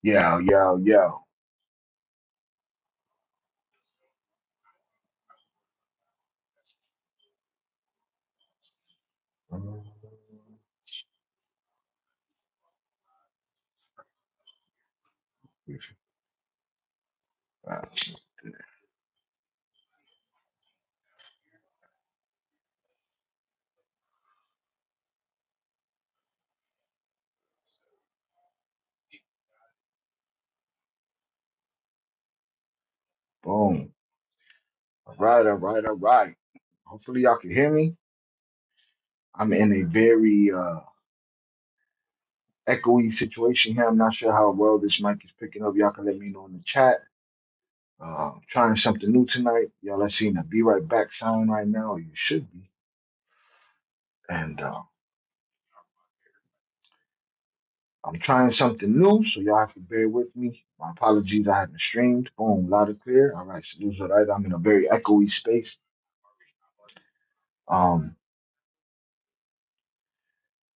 Yo, yo, yo. Boom. All right, all right, all right. Hopefully y'all can hear me. I'm in a very echoey situation here. I'm not sure how well this mic is picking up. Y'all can let me know in the chat. Trying something new tonight. Y'all are seeing a be right back sign right now, or you should be. And I'm trying something new, so y'all have to bear with me. My apologies, I haven't streamed. Boom, loud and clear. All right, so all right. I'm in a very echoey space. Um,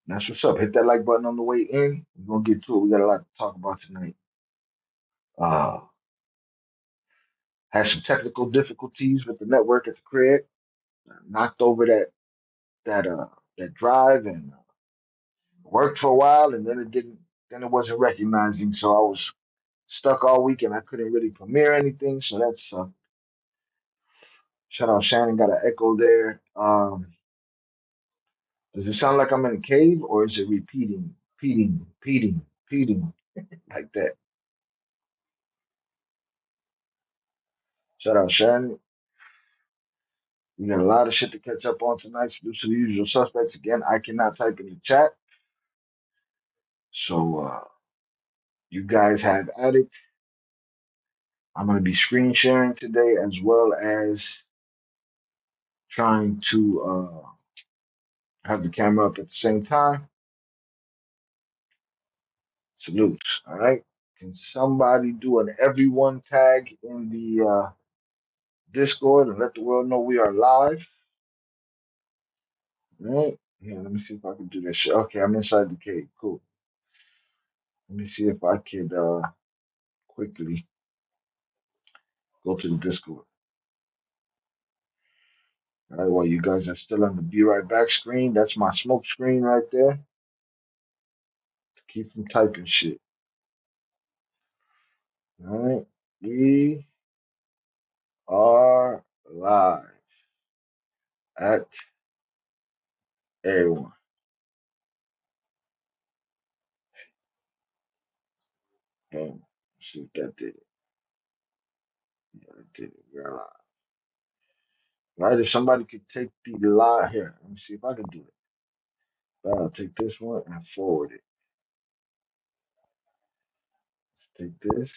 that's what's up. Hit that like button on the way in. We're gonna get to it. We got a lot to talk about tonight. Uh, had some technical difficulties with the network at the crib. Knocked over that uh that drive and worked for a while, and then it didn't. Then it wasn't recognizing, so I was stuck all week, and I couldn't really premiere anything. So that's shout out Shannon. Got an echo there. Does it sound like I'm in a cave, or is it repeating like that? Shout out Shannon. We got a lot of shit to catch up on tonight. So due to the usual suspects, again, I cannot type in the chat. So you guys have at it. I'm going to be screen sharing today as well as trying to have the camera up at the same time. Salutes. All right. Can somebody do an everyone tag in the Discord and let the world know we are live? All right. Yeah, let me see if I can do this shit. Okay, I'm inside the cave. Cool. Let me see if I could quickly go to the Discord. All right, well, you guys are still on the Be Right Back screen. That's my smoke screen right there to keep from typing shit. All right, we are live at everyone. Let's see if that did it. Yeah, it did it. We're live. Right, if somebody could take the live here, let me see if I can do it. I'll take this one and forward it. Let's take this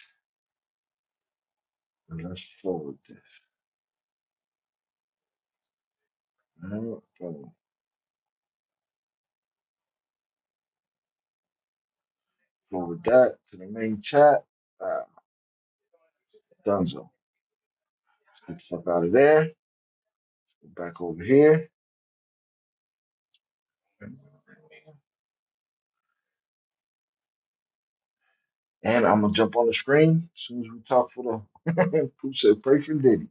and let's forward this. All right, forward that to the main chat. Dunzo. Get stuff out of there. Go back over here. And I'm gonna jump on the screen as soon as we talk for the who said pray for Diddy.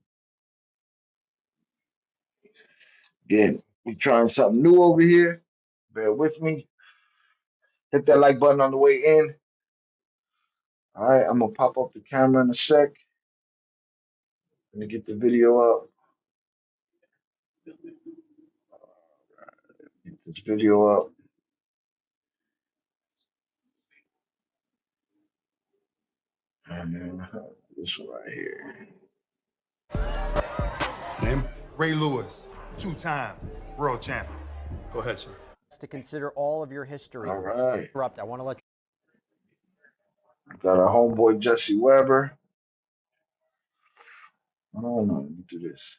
Again, we trying something new over here. Bear with me. Hit that like button on the way in. All right, I'm gonna pop up the camera in a sec. Let me get the video up. Get this video up. And then this one right here. Name? Ray Lewis, two-time world champion. Go ahead, sir. To consider all of your history. All right. I want to let Got our homeboy Jesse Weber. I don't know. Let me do this.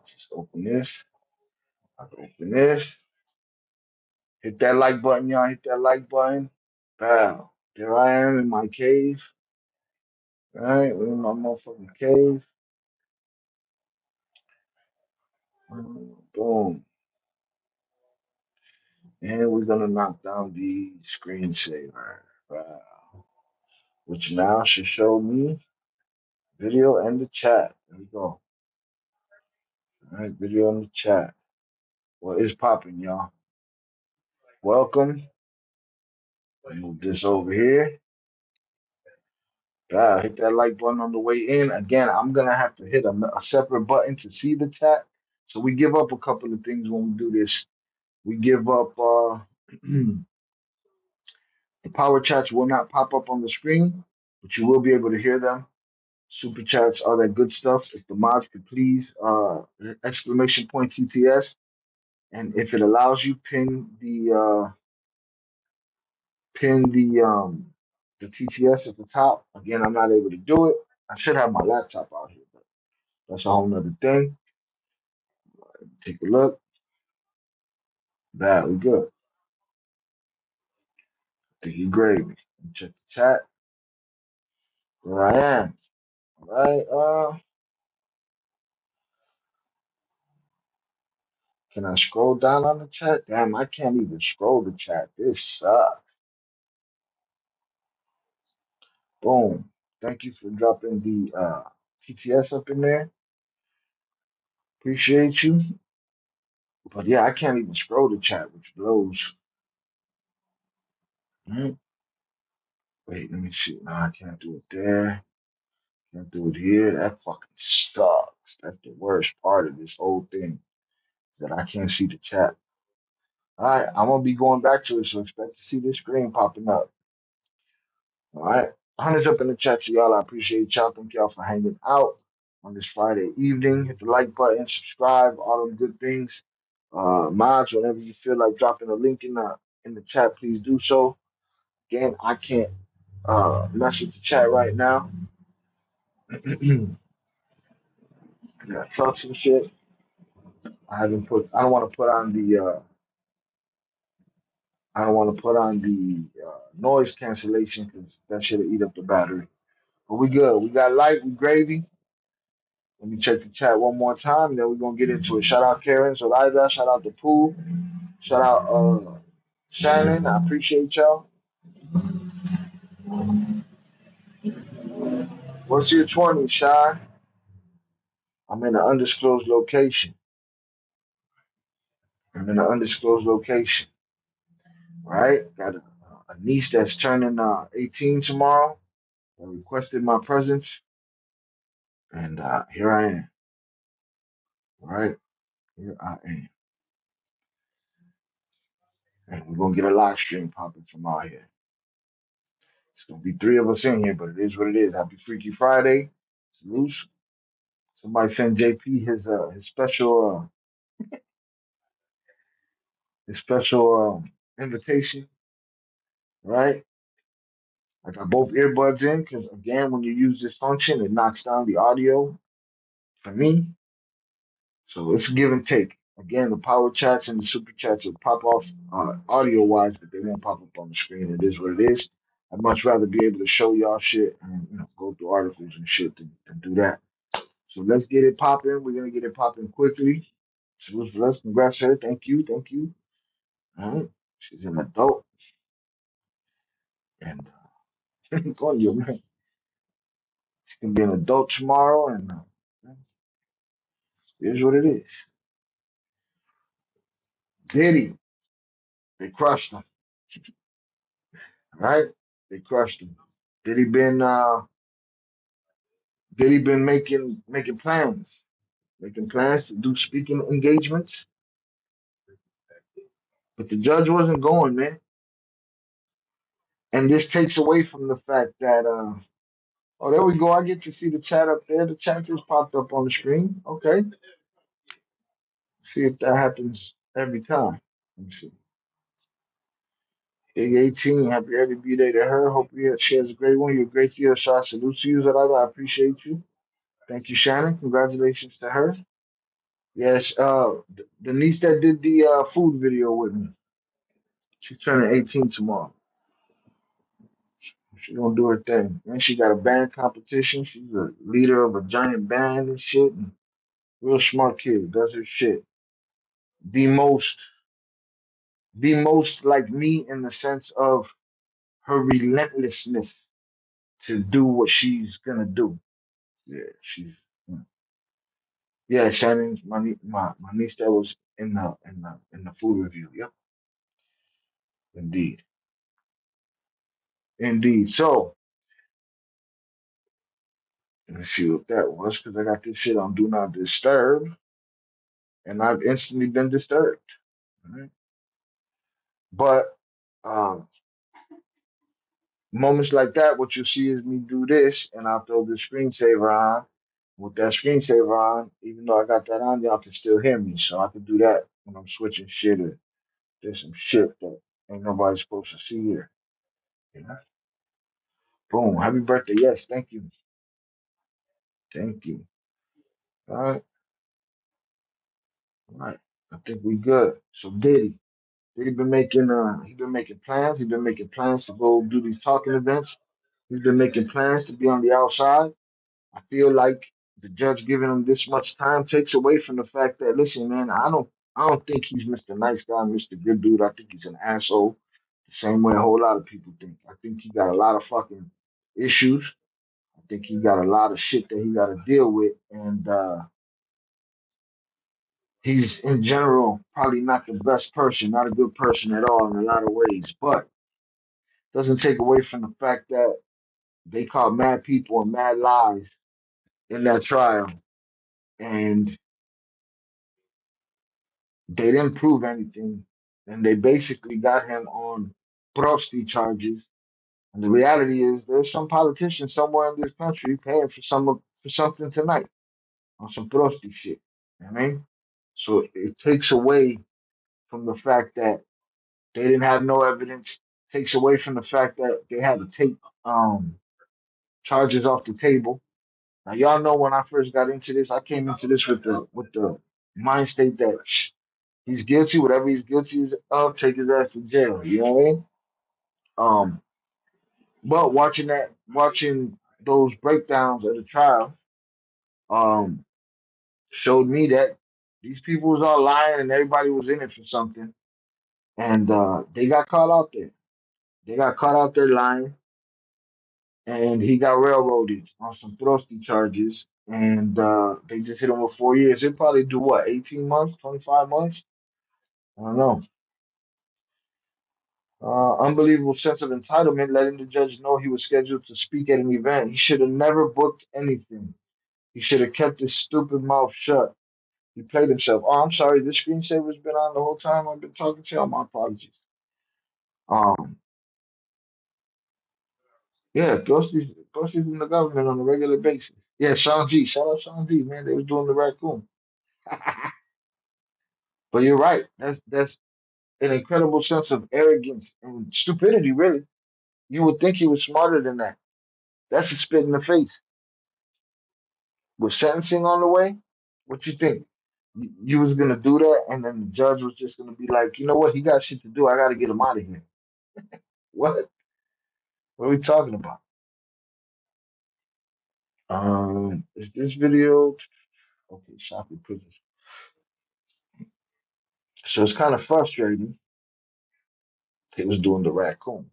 Just open this. I can open this. Hit that like button, y'all. Hit that like button. Bow. There I am in my cave. All right, we're in my motherfucking cave. Boom. And we're gonna knock down the screensaver. Wow. which now should show me video and the chat. There we go. All right, video in the chat. Well, it's popping, y'all. Welcome. Move this over here. Hit that like button on the way in. Again, I'm gonna have to hit a separate button to see the chat. So we give up a couple of things when we do this. We give up the power chats will not pop up on the screen, but you will be able to hear them. Super chats, all that good stuff. If the mods could please exclamation point TTS. And if it allows you, pin the TTS at the top. Again, I'm not able to do it. I should have my laptop out here, but that's a whole nother thing. Take a look. That we good. Think you gravy. Check the chat. Where I am. All right. Can I scroll down on the chat? Damn, I can't even scroll the chat. This sucks. Boom. Thank you for dropping the TTS up in there. Appreciate you. But yeah, I can't even scroll the chat, which blows. Mhm. Wait, let me see. No, I can't do it there. Can't do it here. That fucking sucks. That's the worst part of this whole thing. Is that I can't see the chat. All right, I'm gonna be going back to it, so expect to see this screen popping up. All right, hunters up in the chat to y'all. I appreciate y'all. Thank y'all for hanging out on this Friday evening. Hit the like button, subscribe, all them good things. Mods, whenever you feel like dropping a link in the chat, please do so. Again, I can't mess with the chat right now. Yeah, talk some shit. I don't want to put on the. I don't want to put on the noise cancellation because that should eat up the battery. But we good. We got light. We gravy. Let me check the chat one more time. Then we're gonna get into it. Shout out Karen, Zoraida. Shout out the pool. Shout out Shannon. I appreciate y'all. What's your 20, Shy? I'm in an undisclosed location. I'm in an undisclosed location. Right? Got a niece that's turning 18 tomorrow. I requested my presence, and here I am. Right? Here I am. And we're gonna get a live stream popping from out here. It's gonna be three of us in here, but it is what it is. Happy Freaky Friday. It's loose. Somebody send JP his special invitation, right? I got both earbuds in because again, when you use this function, it knocks down the audio for me. So it's give and take. Again, the power chats and the super chats will pop off audio wise, but they won't pop up on the screen. It is what it is. I'd much rather be able to show y'all shit and go through articles and shit than do that. So let's get it popping. We're gonna get it popping quickly. So let's congrats her. Thank you, thank you. All right. She's an adult and on you, man. She can be an adult tomorrow and here's what it is. Diddy, they crushed him, right? They crushed him. Diddy been uh Diddy been making plans to do speaking engagements, but the judge wasn't going, man. And this takes away from the fact that oh, there we go. I get to see the chat up there. The chat just popped up on the screen. Okay. See if that happens every time. Let me see. Big 18, happy early B day to her. Hope she has a great one. You're a great year. So I salute to you, Zalada. I appreciate you. Thank you, Shannon. Congratulations to her. Yes, the niece that did the food video with me. She's turning 18 tomorrow. She gonna do her thing. And she got a band competition. She's a leader of a giant band and shit. And real smart kid. Does her shit. The most, the most like me in the sense of her relentlessness. to do what she's gonna do. Yeah, yeah, Shannon, my niece that was in the food review. Yep, indeed, indeed. So let's see what that was because I got this shit on Do Not Disturb, and I've instantly been disturbed. Right? But um, moments like that, what you see is me do this, and I'll throw the screensaver on. With that screensaver on, even though I got that on, y'all can still hear me. So I can do that when I'm switching shit or there's some shit that ain't nobody supposed to see here. You know? Boom. Happy birthday. Yes, thank you. Thank you. All right. All right. I think we good. So Diddy. He been making plans. He's been making plans to go do these talking events. He's been making plans to be on the outside. I feel like the judge giving him this much time takes away from the fact that listen, man, I don't think he's Mr. Nice Guy, Mr. Good Dude. I think he's an asshole. The same way a whole lot of people think. I think he got a lot of fucking issues. I think he got a lot of shit that he got to deal with, and he's in general probably not the best person, not a good person at all in a lot of ways. But doesn't take away from the fact that they caught mad people and mad lies in that trial, and they didn't prove anything, and they basically got him on prosti charges. And the reality is, there's some politician somewhere in this country paying for something tonight on some prosti shit. You know what I mean, so it takes away from the fact that they didn't have no evidence. Takes away from the fact that they had to take um, charges off the table. Now, y'all know when I first got into this, I came into this with the mind state that he's guilty, whatever he's guilty of, take his ass to jail. You know what I mean? Um, but watching those breakdowns of the trial, um, showed me that these people was all lying and everybody was in it for something, and they got caught out there. They got caught out there lying, and he got railroaded on some thrusty charges, and they just hit him with 4 years. He'll probably do what, 18 months, 25 months? I don't know. Unbelievable sense of entitlement, letting the judge know he was scheduled to speak at an event. He should have never booked anything. He should have kept his stupid mouth shut. He played himself. Oh, I'm sorry. This screensaver's been on the whole time I've been talking to you. My apologies. Um, yeah, groceries in the government on a regular basis. Yeah, Sean G. Shout out Sean G. Man, they was doing the raccoon. But you're right. That's an incredible sense of arrogance and stupidity. Really, you would think he was smarter than that. That's a spit in the face. With sentencing on the way, what you think? You was gonna do that, and then the judge was just gonna be like, you know what? He got shit to do. I got to get him out of here. What? What are we talking about? Is this video? Okay, shopping prisons. So it's kind of frustrating. He was doing the raccoon.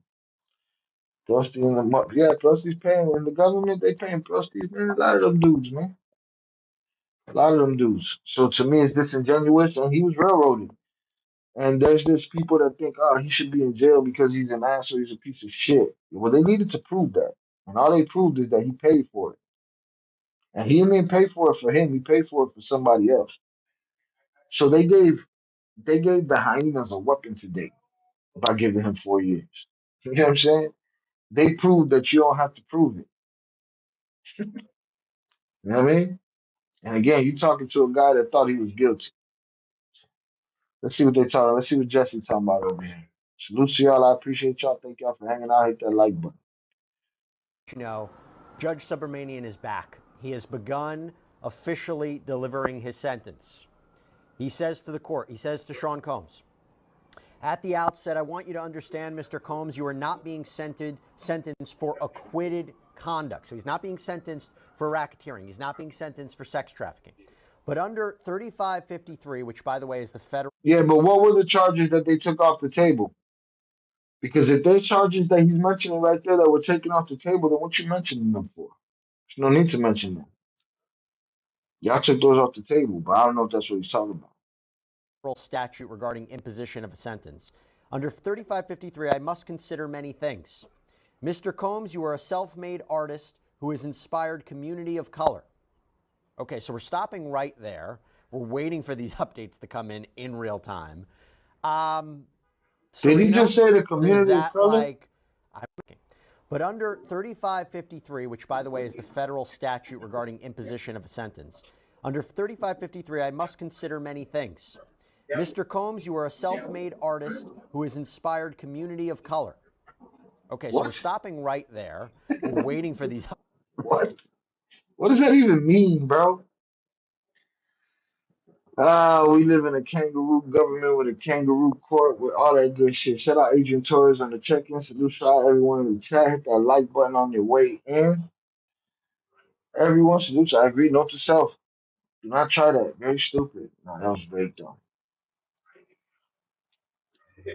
Trusty in the yeah, Trusty's paying in the government. They paying Trustees, man. A lot of them dudes, man. A lot of them dudes. So to me, it's disingenuous, and he was railroaded. And there's just people that think, oh, he should be in jail because he's an asshole, he's a piece of shit. Well, they needed to prove that. And all they proved is that he paid for it. And he didn't pay for it for him, he paid for it for somebody else. So they gave the hyenas a weapon today by giving him 4 years. You know what I'm saying? They proved that you don't have to prove it. You know what I mean? And again, you talking to a guy that thought he was guilty. Let's see what they talking. Let's see what Jesse talking about over here. Salute to y'all. I appreciate y'all. Thank y'all for hanging out. Hit that like button. You know, Judge Subramanian is back. He has begun officially delivering his sentence. He says to the court, he says to Sean Combs, at the outset, I want you to understand, Mr. Combs, you are not being sentenced for acquitted conduct. So he's not being sentenced for racketeering. He's not being sentenced for sex trafficking. But under 3553, which, by the way, is the federal... Yeah, but what were the charges that they took off the table? Because if there's charges that he's mentioning right there that were taken off the table, then what you mentioning them for? There's no need to mention them. Y'all took those off the table, but I don't know if that's what he's talking about. Statute regarding imposition of a sentence. Under 3553, I must consider many things. Mr. Combs, you are a self-made artist who has inspired community of color. Okay, so we're stopping right there. We're waiting for these updates to come in real time. Did he Serena, just say the does community of that color? but under 3553, which by the way is the federal statute regarding imposition of a sentence, under 3553, I must consider many things. Mr. Combs, you are a self-made artist who has inspired community of color. Okay, so we're What? stopping right there. We're waiting for these. What? What does that even mean, bro? We live in a kangaroo government with a kangaroo court with all that good shit. Shout out Adrian Torres on the check-in. Salute shout out everyone in the chat. Hit that like button on your way in. Everyone, salute. I agree. Note to self. Do not try that. Very stupid. No, that was great though.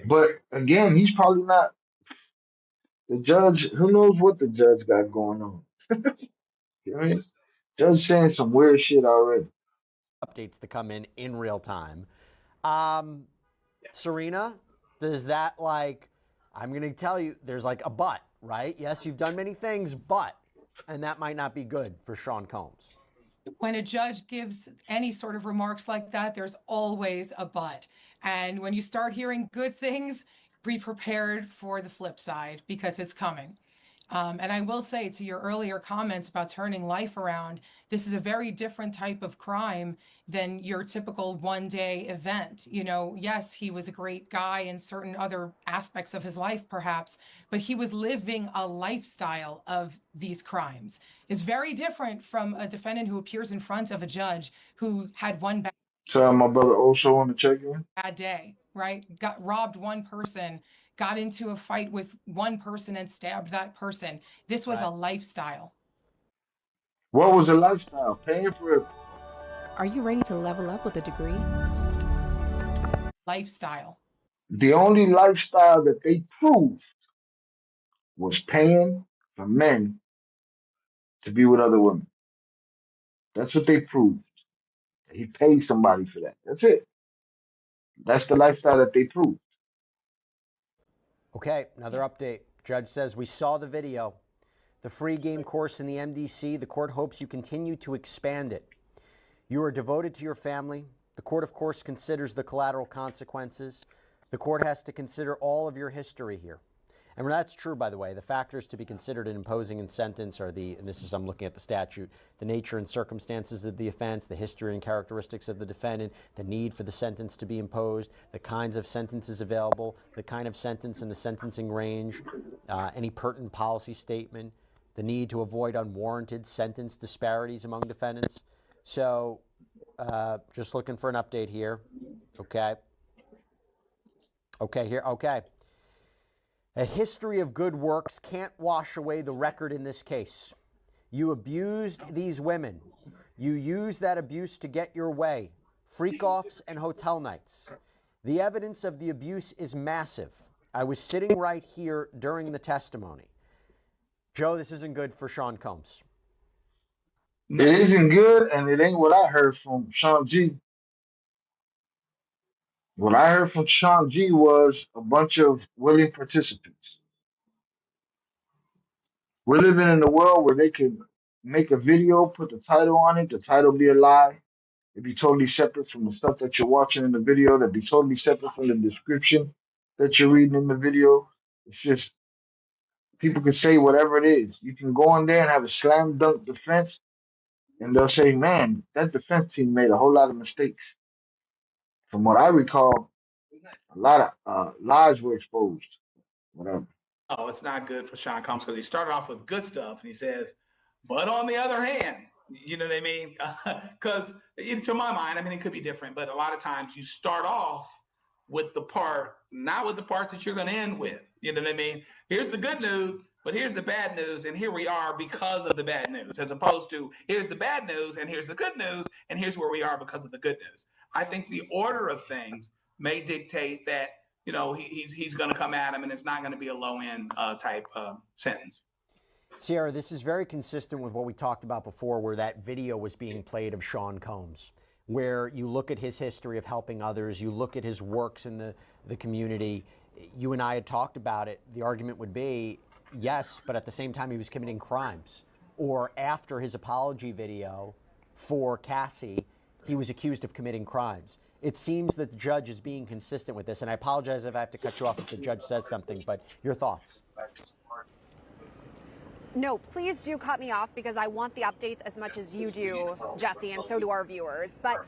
But again, he's probably not the judge. Who knows what the judge got going on? You know what I mean? Judge saying some weird shit already. Updates to come in real time. Serena, does that I'm going to tell you, there's like a but, right? Yes, you've done many things, but, and that might not be good for Sean Combs. When a judge gives any sort of remarks like that, there's always a but. And when you start hearing good things, be prepared for the flip side because it's coming. And I will say to your earlier comments about turning life around, this is a very different type of crime than your typical one-day event. You know, yes, he was a great guy in certain other aspects of his life, perhaps, but he was living a lifestyle of these crimes. It's very different from a defendant who appears in front of a judge who had one So my brother also on the check-in. bad day, right? Got robbed one person, got into a fight with one person and stabbed that person. This was a lifestyle. What was the lifestyle? Paying for Are you ready to level up with a degree? Lifestyle. the only lifestyle that they proved was paying for men to be with other women. That's what they proved. He paid somebody for that. That's it. That's the lifestyle that they proved. Okay, another update. Judge says we saw the video. The free game course in the MDC, the court hopes you continue to expand it. You are devoted to your family. The court, of course, considers the collateral consequences. The court has to consider all of your history here. And when that's true, by the way, the factors to be considered in imposing a sentence are and this is, I'm looking at the statute, the nature and circumstances of the offense, the history and characteristics of the defendant, the need for the sentence to be imposed, the kinds of sentences available, the kind of sentence and the sentencing range, any pertinent policy statement, the need to avoid unwarranted sentence disparities among defendants. So just looking for an update here. Okay. A history of good works can't wash away the record in this case. You abused these women. You used that abuse to get your way. Freak-offs and hotel nights. The evidence of the abuse is massive. I was sitting right here during the testimony. Joe, this isn't good for Sean Combs. It isn't good, and it ain't what I heard from Sean G. What I heard from Sean G was a bunch of willing participants. We're living in a world where they could make a video, put the title on it, the title be a lie. It'd be totally separate from the stuff that you're watching in the video. That'd be totally separate from the description that you're reading in the video. It's just people can say whatever it is. You can go on there and have a slam dunk defense, and they'll say, "Man, that defense team made a whole lot of mistakes." From what I recall, a lot of lies were exposed. Whatever. Oh, it's not good for Sean Combs because he started off with good stuff and he says, but on the other hand, you know what I mean? Because to my mind, I mean, it could be different, but a lot of times you start off with the part, not with the part that you're going to end with. You know what I mean? Here's the good news, but here's the bad news, and here we are because of the bad news, as opposed to here's the bad news, and here's the good news, and here's where we are because of the good news. I think the order of things may dictate that, he's going to come at him, and it's not going to be a low end type sentence. Sierra, this is very consistent with what we talked about before, where that video was being played of Sean Combs, where you look at his history of helping others, you look at his works in the community. You and I had talked about it. The argument would be, yes, but at the same time he was committing crimes. Or after his apology video for Cassie, he was accused of committing crimes. It seems that the judge is being consistent with this, and I apologize if I have to cut you off if the judge says something, but your thoughts? No, please do cut me off because I want the updates as much as you do, Jesse, and so do our viewers. But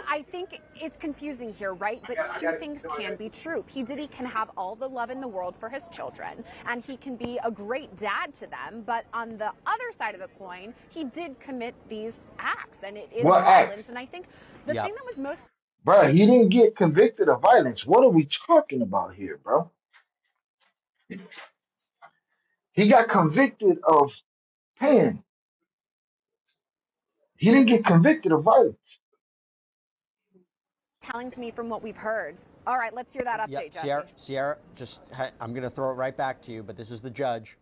I think it's confusing here, right? But two things can be true. P. Diddy can have all the love in the world for his children, and he can be a great dad to them. But on the other side of the coin, he did commit these acts, and it is violence. And I think the thing that was most... Bro, he didn't get convicted of violence. What are we talking about here, bro? He got convicted of paying. He didn't get convicted of violence. Telling to me from what we've heard. All right, let's hear that update, Jesse. Sierra, I'm going to throw it right back to you, but this is the judge.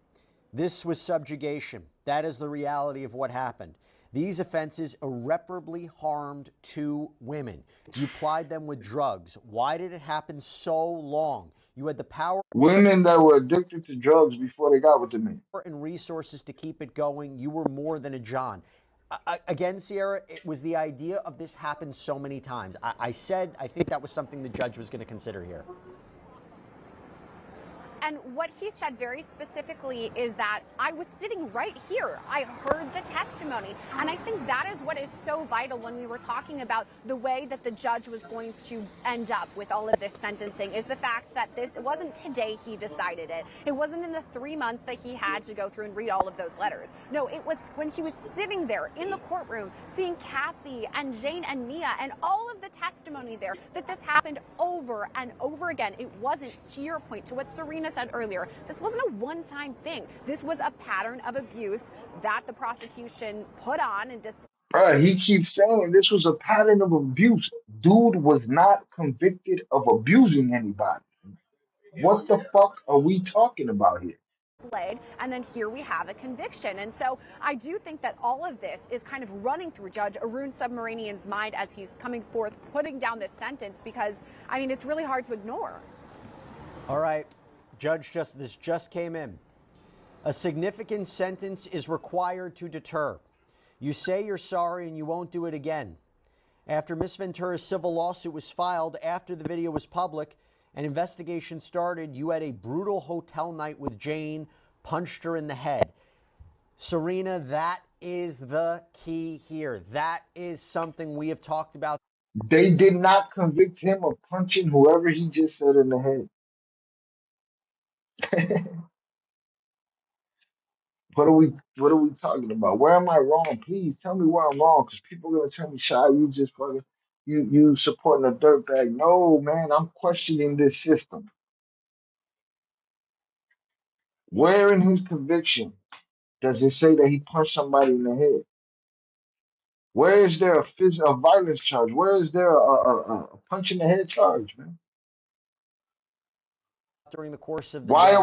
This was subjugation. That is the reality of what happened. These offenses irreparably harmed two women. You plied them with drugs. Why did it happen so long? You had the power. Women that were addicted to drugs before they got with the men. And resources to keep it going. You were more than a John. Again, Sierra, it was the idea of this happened so many times. I said I think that was something the judge was going to consider here. And what he said very specifically is that I was sitting right here. I heard the testimony. And I think that is what is so vital when we were talking about the way that the judge was going to end up with all of this sentencing, is the fact that it wasn't today he decided it. It wasn't in the 3 months that he had to go through and read all of those letters. No, it was when he was sitting there in the courtroom, seeing Cassie and Jane and Mia and all of the testimony there, that this happened over and over again. It wasn't, to your point, to what Serena said earlier, this wasn't a one-time thing. This was a pattern of abuse that the prosecution put on and he keeps saying this was a pattern of abuse. Dude was not convicted of abusing anybody. What the fuck are we talking about here? And then here we have a conviction. And so I do think that all of this is kind of running through Judge Arun Submaranian's mind as he's coming forth, putting down this sentence, because, I mean, it's really hard to ignore. All right. Judge, this just came in. A significant sentence is required to deter. You say you're sorry and you won't do it again. After Miss Ventura's civil lawsuit was filed, after the video was public, an investigation started. You had a brutal hotel night with Jane, punched her in the head. Serena, that is the key here. That is something we have talked about. They did not convict him of punching whoever he just said in the head. What are we talking about? Where am I wrong? Please tell me where I'm wrong, because people are gonna tell me, Shy, you just fucking you supporting a dirtbag. No, man, I'm questioning this system. Where in his conviction does it say that he punched somebody in the head? Where is there a violence charge? Where is there a punch in the head charge, man? During the course of the why day, are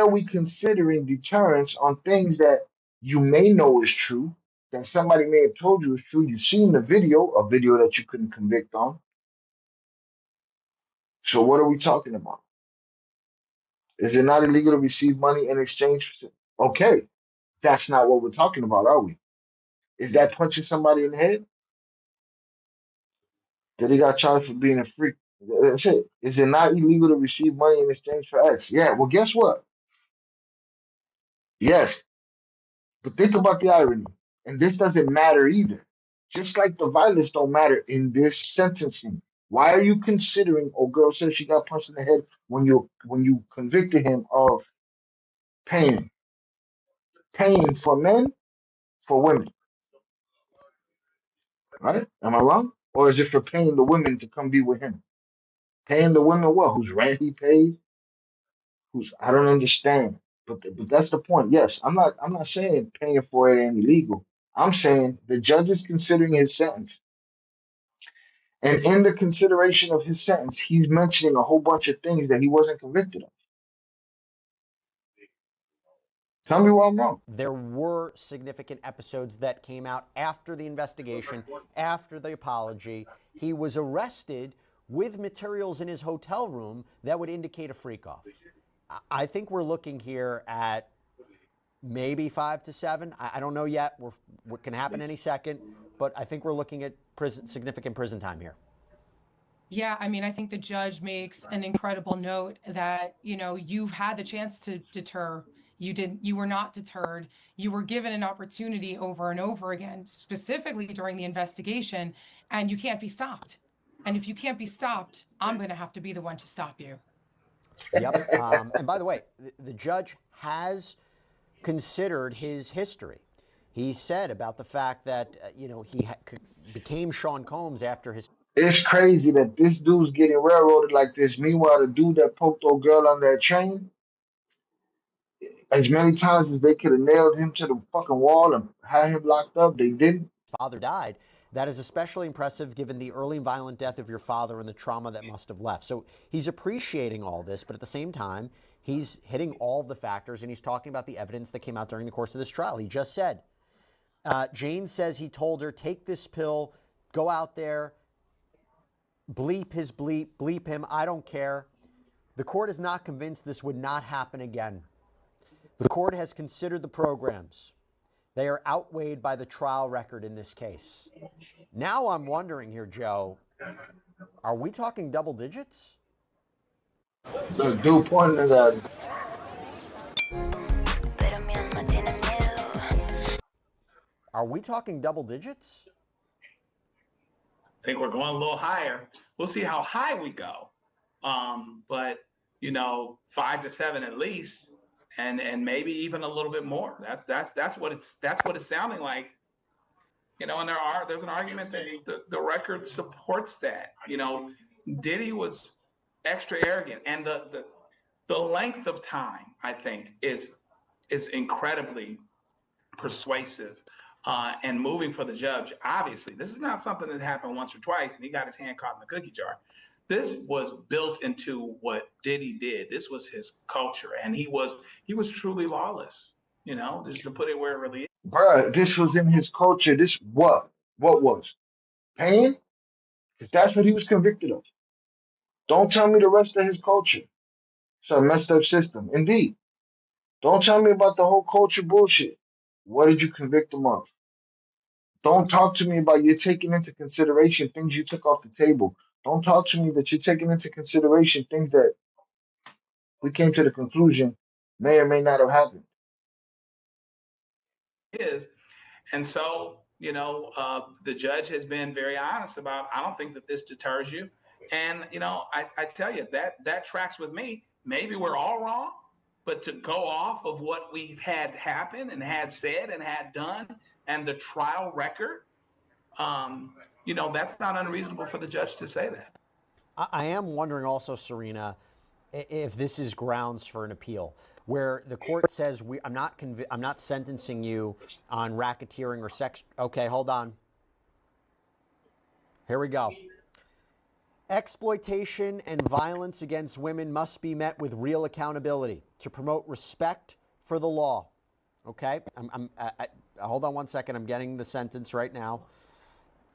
we considering deterrence on things that you may know is true, that somebody may have told you is true? You've seen the video, a video that you couldn't convict on. So what are we talking about? Is it not illegal to receive money in exchange for? Okay, that's not what we're talking about, are we? Is that punching somebody in the head? That he got charged for being a freak? That's it. Is it not illegal to receive money in exchange for X? Yeah, well, guess what? Yes, but think about the irony. And this doesn't matter either. Just like the violence don't matter in this sentencing. Why are you considering, oh, girl says she got punched in the head when you convicted him of paying for men, for women, right? Am I wrong? Or is it for paying the women to come be with him? Paying the women what? Whose rent he paid? I don't understand. But that's the point. Yes, I'm not saying paying for it ain't illegal. I'm saying the judge is considering his sentence. And in the consideration of his sentence, he's mentioning a whole bunch of things that he wasn't convicted of. Tell me why I'm wrong. There were significant episodes that came out after the investigation, after the apology. He was arrested with materials in his hotel room that would indicate a freak off. I think we're looking here at maybe 5 to 7. I don't know yet. What can happen any second, but I think we're looking at significant prison time here. Yeah, I mean, I think the judge makes an incredible note that, you've had the chance to deter. You were not deterred. You were given an opportunity over and over again, specifically during the investigation, and you can't be stopped. And if you can't be stopped, I'm going to have to be the one to stop you. Yep. And by the way, the judge has considered his history. He said about the fact that, he became Sean Combs after his. It's crazy that this dude's getting railroaded like this. Meanwhile, the dude that poked old girl on that train, as many times as they could have nailed him to the fucking wall and had him locked up, they didn't. Father died. That is especially impressive given the early and violent death of your father and the trauma that must have left. So he's appreciating all this, but at the same time, he's hitting all of the factors and he's talking about the evidence that came out during the course of this trial. He just said, Jane says he told her, take this pill, go out there, bleep his bleep, bleep him, I don't care. The court is not convinced this would not happen again. The court has considered the programs. They are outweighed by the trial record in this case. Now I'm wondering here, Joe, are we talking double digits? The dude pointed at him. Are we talking double digits? I think we're going a little higher. We'll see how high we go. But 5 to 7 at least, and maybe even a little bit more. That's what it's sounding like. And there's an argument that the record supports that. Diddy was extra arrogant, and the length of time, I think, is incredibly persuasive. And moving for the judge, obviously, this is not something that happened once or twice and he got his hand caught in the cookie jar. This was built into what Diddy did. This was his culture, and he was truly lawless. Just to put it where it really is. Bruh, this was in his culture. This what? What was? Pain? If that's what he was convicted of. Don't tell me the rest of his culture. It's a messed up system. Indeed. Don't tell me about the whole culture bullshit. What did you convict him of? Don't talk to me about you're taking into consideration things you took off the table. Don't talk to me that you're taking into consideration things that we came to the conclusion may or may not have happened. And so, the judge has been very honest about, I don't think that this deters you. And, I tell you, that tracks with me. Maybe we're all wrong, but to go off of what we've had happen and had said and had done and the trial record, that's not unreasonable for the judge to say that. I am wondering also, Serena, if this is grounds for an appeal, where the court says I'm not sentencing you on racketeering or sex. Okay, hold on. Here we go. Exploitation and violence against women must be met with real accountability to promote respect for the law. Okay, hold on one second. I'm getting the sentence right now.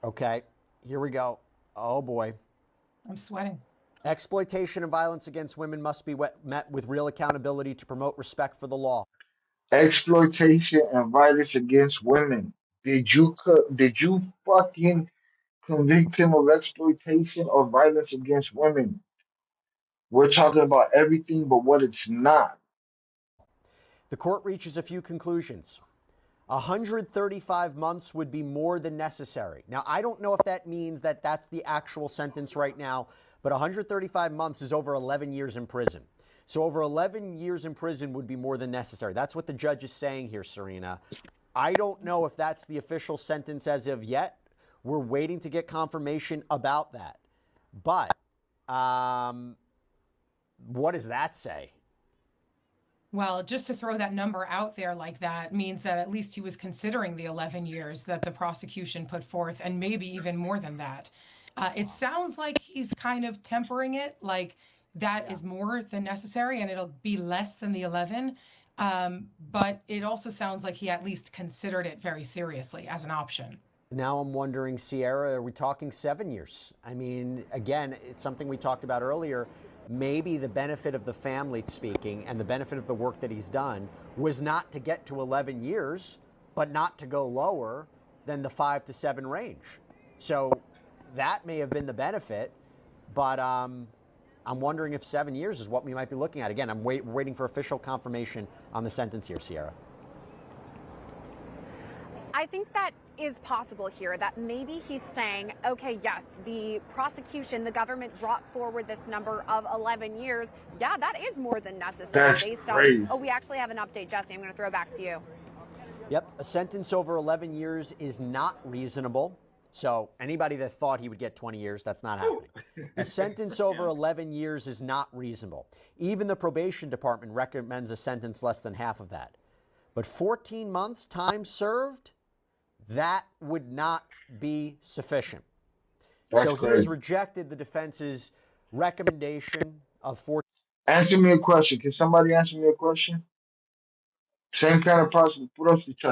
Okay, here we go. Oh boy. I'm sweating. Exploitation and violence against women must be met with real accountability to promote respect for the law. Exploitation and violence against women. Did you fucking convict him of exploitation or violence against women? We're talking about everything but what it's not. The court reaches a few conclusions. 135 months would be more than necessary. Now, I don't know if that means that that's the actual sentence right now, but 135 months is over 11 years in prison. So over 11 years in prison would be more than necessary. That's what the judge is saying here, Serena. I don't know if that's the official sentence as of yet. We're waiting to get confirmation about that. But what does that say? Well, just to throw that number out there like that means that at least he was considering the 11 years that the prosecution put forth, and maybe even more than that. It sounds like he's kind of tempering it, like that is more than necessary and it'll be less than the 11. But it also sounds like he at least considered it very seriously as an option. Now I'm wondering, Sierra, are we talking 7 years? I mean, again, it's something we talked about earlier. Maybe the benefit of the family speaking and the benefit of the work that he's done was not to get to 11 years, but not to go lower than the 5 to 7 range. So that may have been the benefit, but I'm wondering if 7 years is what we might be looking at. Again, I'm waiting for official confirmation on the sentence here, Sierra. I think that is possible here, that maybe he's saying, okay, yes, the prosecution, the government brought forward this number of 11 years. Yeah, that is more than necessary. That's based crazy. on, we actually have an update, Jesse. I'm going to throw it back to you. Yep, a sentence over 11 years is not reasonable. So anybody that thought he would get 20 years, that's not happening. A sentence over 11 years is not reasonable. Even the probation department recommends a sentence less than half of that. But 14 months time served, that would not be sufficient. That's so crazy. he has rejected the defense's recommendation of 14. Answer me a question. Can somebody answer me a question? Same kind of person.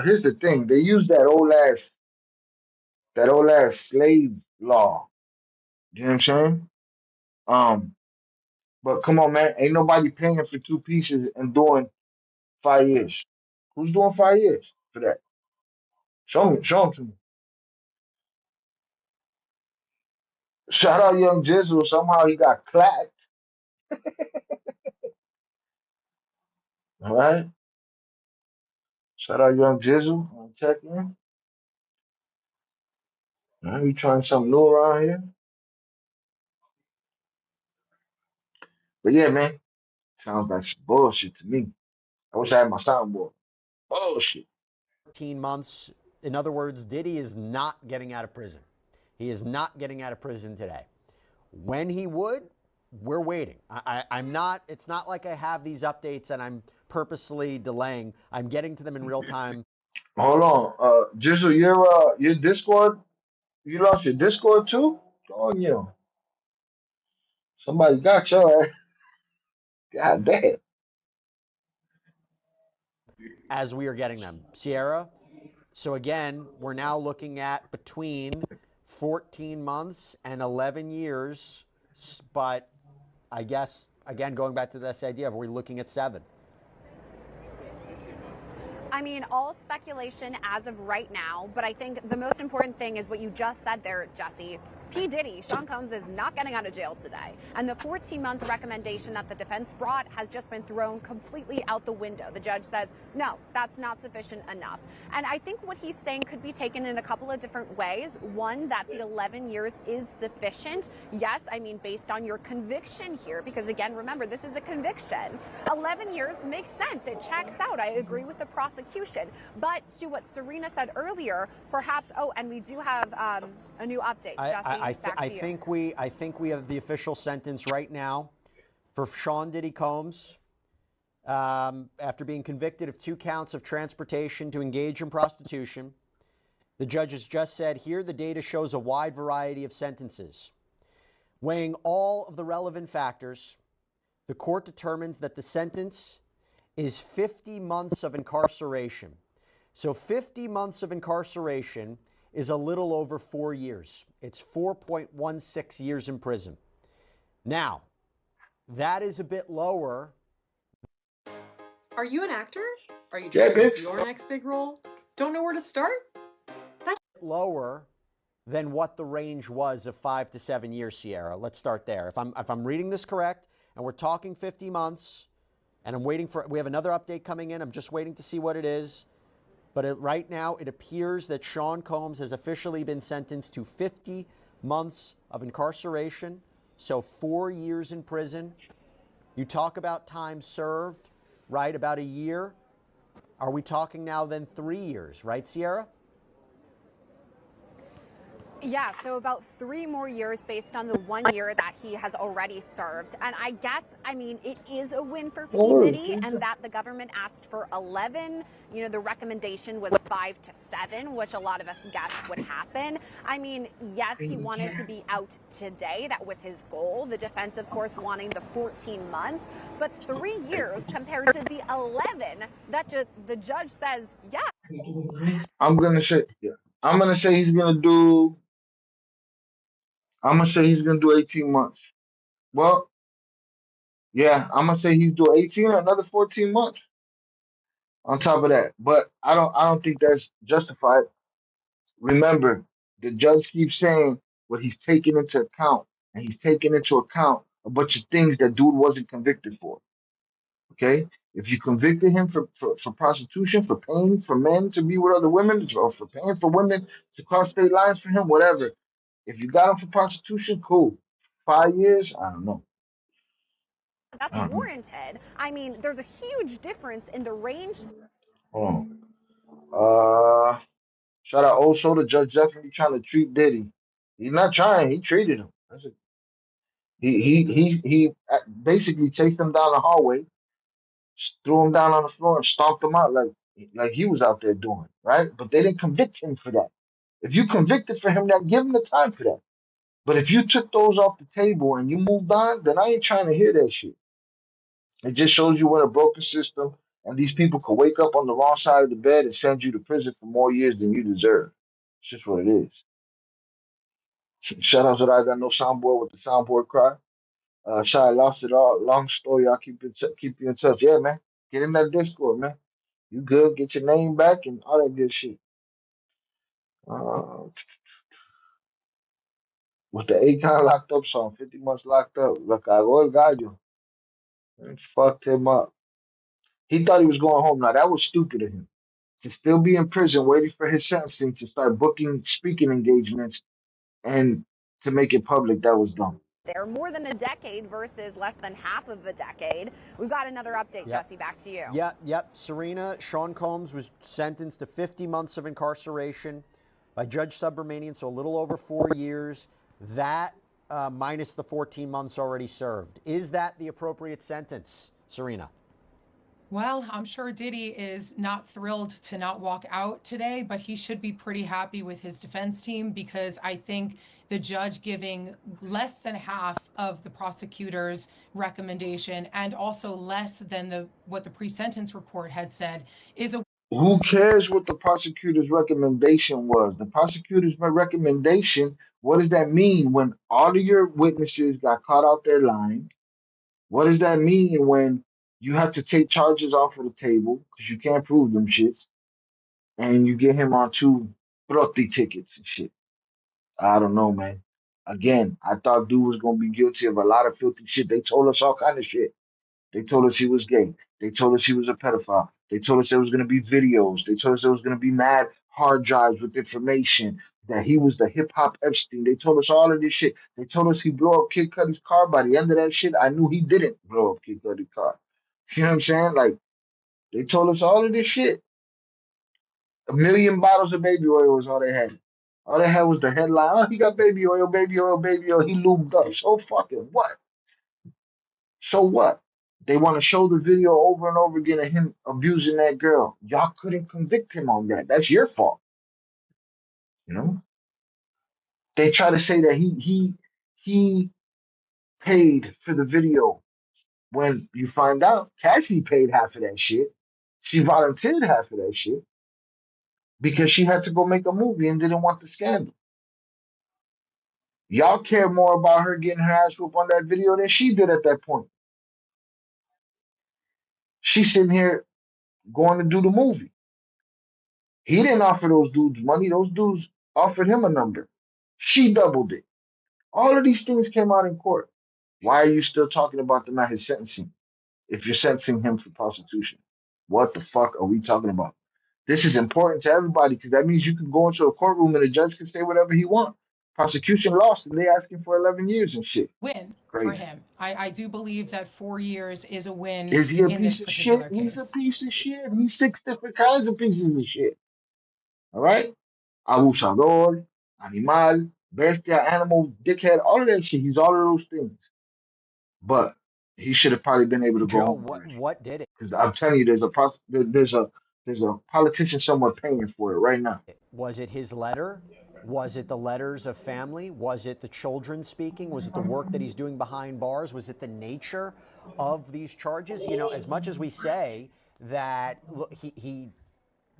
Here's the thing. They use that old ass slave law. You know what I'm saying? Um, but come on, man. Ain't nobody paying for 2 pieces and doing 5 years. Who's doing 5 years for that? Show 'em to me. Shout out Young Jizzle. Somehow he got clapped. All right. Shout out Young Jizzle. I'm checking. All right, we trying something new around here. But yeah, man. Sounds like some bullshit to me. I wish I had my soundboard. Bullshit. 14 months. In other words, Diddy is not getting out of prison. He is not getting out of prison today. When he would, we're waiting. I'm not, it's not like I have these updates and I'm purposely delaying. I'm getting to them in real time. Hold on. Jizzle, your Discord, you lost your Discord too? Oh yeah. Somebody got your ass. God damn. As we are getting them. Sierra, so again, we're now looking at between 14 months and 11 years, but I guess, again, going back to this idea of are we looking at 7? I mean, all speculation as of right now, but I think the most important thing is what you just said there, Jesse. P. Diddy, Sean Combs, is not getting out of jail today. And the 14-month recommendation that the defense brought has just been thrown completely out the window. The judge says, no, that's not sufficient enough. And I think what he's saying could be taken in a couple of different ways. One, that the 11 years is sufficient. Yes, I mean, based on your conviction here, because again, remember, this is a conviction. 11 years makes sense. It checks out. I agree with the prosecution. But to what Serena said earlier, perhaps, and we do have a new update. Jesse, I think we have the official sentence right now for Sean Diddy Combs after being convicted of 2 counts of transportation to engage in prostitution. The judge has just said here the data shows a wide variety of sentences. Weighing all of the relevant factors, the court determines that the sentence is 50 months of incarceration. So 50 months of incarceration is a little over 4 years. It's 4.16 years in prison. Now, that is a bit lower. Are you an actor? Are you Yeah, trying to bitch. get your next big role? Don't know where to start? Lower than what the range was of 5 to 7 years, Sierra. Let's start there. If I'm reading this correct, and we're talking 50 months, and we have another update coming in. I'm just waiting to see what it is. But right now, it appears that Sean Combs has officially been sentenced to 50 months of incarceration, so 4 years in prison. You talk about time served, right, about a year. Are we talking now then 3 years, right, Sierra? Yeah, so about 3 more years based on the 1 year that he has already served. And I guess, I mean, it is a win for P. Diddy, and that the government asked for 11. You know, the recommendation was 5 to 7, which a lot of us guessed would happen. I mean, yes, he wanted to be out today. That was his goal. The defense, of course, wanting the 14 months. But 3 years compared to the 11 that the judge says, yeah. I'm gonna say, yeah. I'm gonna say he's gonna do. I'm gonna say he's gonna do 18 months. Well, yeah, I'm gonna say he's doing 18 or another 14 months on top of that. But I don't think that's justified. Remember, the judge keeps saying what he's taking into account, and he's taking into account a bunch of things that dude wasn't convicted for. Okay? If you convicted him for prostitution, for paying for men to be with other women, or for paying for women to cross state lines for him, whatever. If you got him for prostitution, cool. 5 years, I don't know. That's I don't know. warranted. I mean, there's a huge difference in the range. Hold on. Shout out also the judge definitely trying to treat Diddy. He's not trying, he treated him. That's it. He basically chased him down the hallway, threw him down on the floor and stomped him out like he was out there doing, right? But they didn't convict him for that. If you convicted for him, then give him the time for that. But if you took those off the table and you moved on, then I ain't trying to hear that shit. It just shows you we're in a broken system, and these people could wake up on the wrong side of the bed and send you to prison for more years than you deserve. It's just what it is. Shout out to that I got no soundboard with the soundboard cry. Shy lost it all. Long story. I'll keep you in touch. Yeah, man. Get in that Discord, man. You good? Get your name back and all that good shit. Uh, with the Akon locked up song, 50 months locked up. Look, I el gallo. And fucked him up. He thought he was going home. Now that was stupid of him. To still be in prison waiting for his sentencing to start booking speaking engagements and to make it public, that was dumb. They're more than a decade versus less than half of a decade. We've got another update, Jesse, back to you. Yep. Serena, Sean Combs was sentenced to 50 months of incarceration by Judge Subramanian, so a little over 4 years. That minus the 14 months already served. Is that the appropriate sentence, Serena? Well, I'm sure Diddy is not thrilled to not walk out today, but he should be pretty happy with his defense team because I think the judge giving less than half of the prosecutor's recommendation and also less than what the pre-sentence report had said is a Who cares what the prosecutor's recommendation was? The prosecutor's recommendation, what does that mean when all of your witnesses got caught out there lying? What does that mean when you have to take charges off of the table because you can't prove them shits and you get him on 2 tickets and shit? I don't know, man. Again, I thought dude was gonna be guilty of a lot of filthy shit. They told us all kind of shit. They told us he was gay. They told us he was a pedophile. They told us there was gonna be videos. They told us there was gonna be mad hard drives with information that he was the hip hop Epstein. They told us all of this shit. They told us he blew up Kid Cudi's car. By the end of that shit, I knew he didn't blow up Kid Cudi's car. You know what I'm saying? Like they told us all of this shit. 1 million bottles of baby oil was all they had. All they had was the headline. Oh, he got baby oil, baby oil, baby oil. He lubed up. So fucking what? So what? They want to show the video over and over again of him abusing that girl. Y'all couldn't convict him on that. That's your fault. You know? They try to say that he paid for the video when you find out Cassie paid half of that shit. She volunteered half of that shit because she had to go make a movie and didn't want the scandal. Y'all care more about her getting her ass whooped on that video than she did at that point. She's sitting here going to do the movie. He didn't offer those dudes money. Those dudes offered him a number. She doubled it. All of these things came out in court. Why are you still talking about them at his sentencing if you're sentencing him for prostitution? What the fuck are we talking about? This is important to everybody because that means you can go into a courtroom and the judge can say whatever he wants. Prosecution lost and they asking for 11 years and shit. win for Crazy. him. I do believe that 4 years is a win Is he a in this piece of shit? particular He's a case. piece of shit. He's 6 different kinds of pieces of shit. All right? Abusador, animal, bestia, animal, dickhead, all of that shit. He's all of those things. But he should have probably been able to go Joe, home what already. what did it? Because I'm telling you, there's a politician somewhere paying for it right now. Was it his letter? Was it the letters of family? Was it the children speaking? Was it the work that he's doing behind bars? Was it the nature of these charges? You know, as much as we say that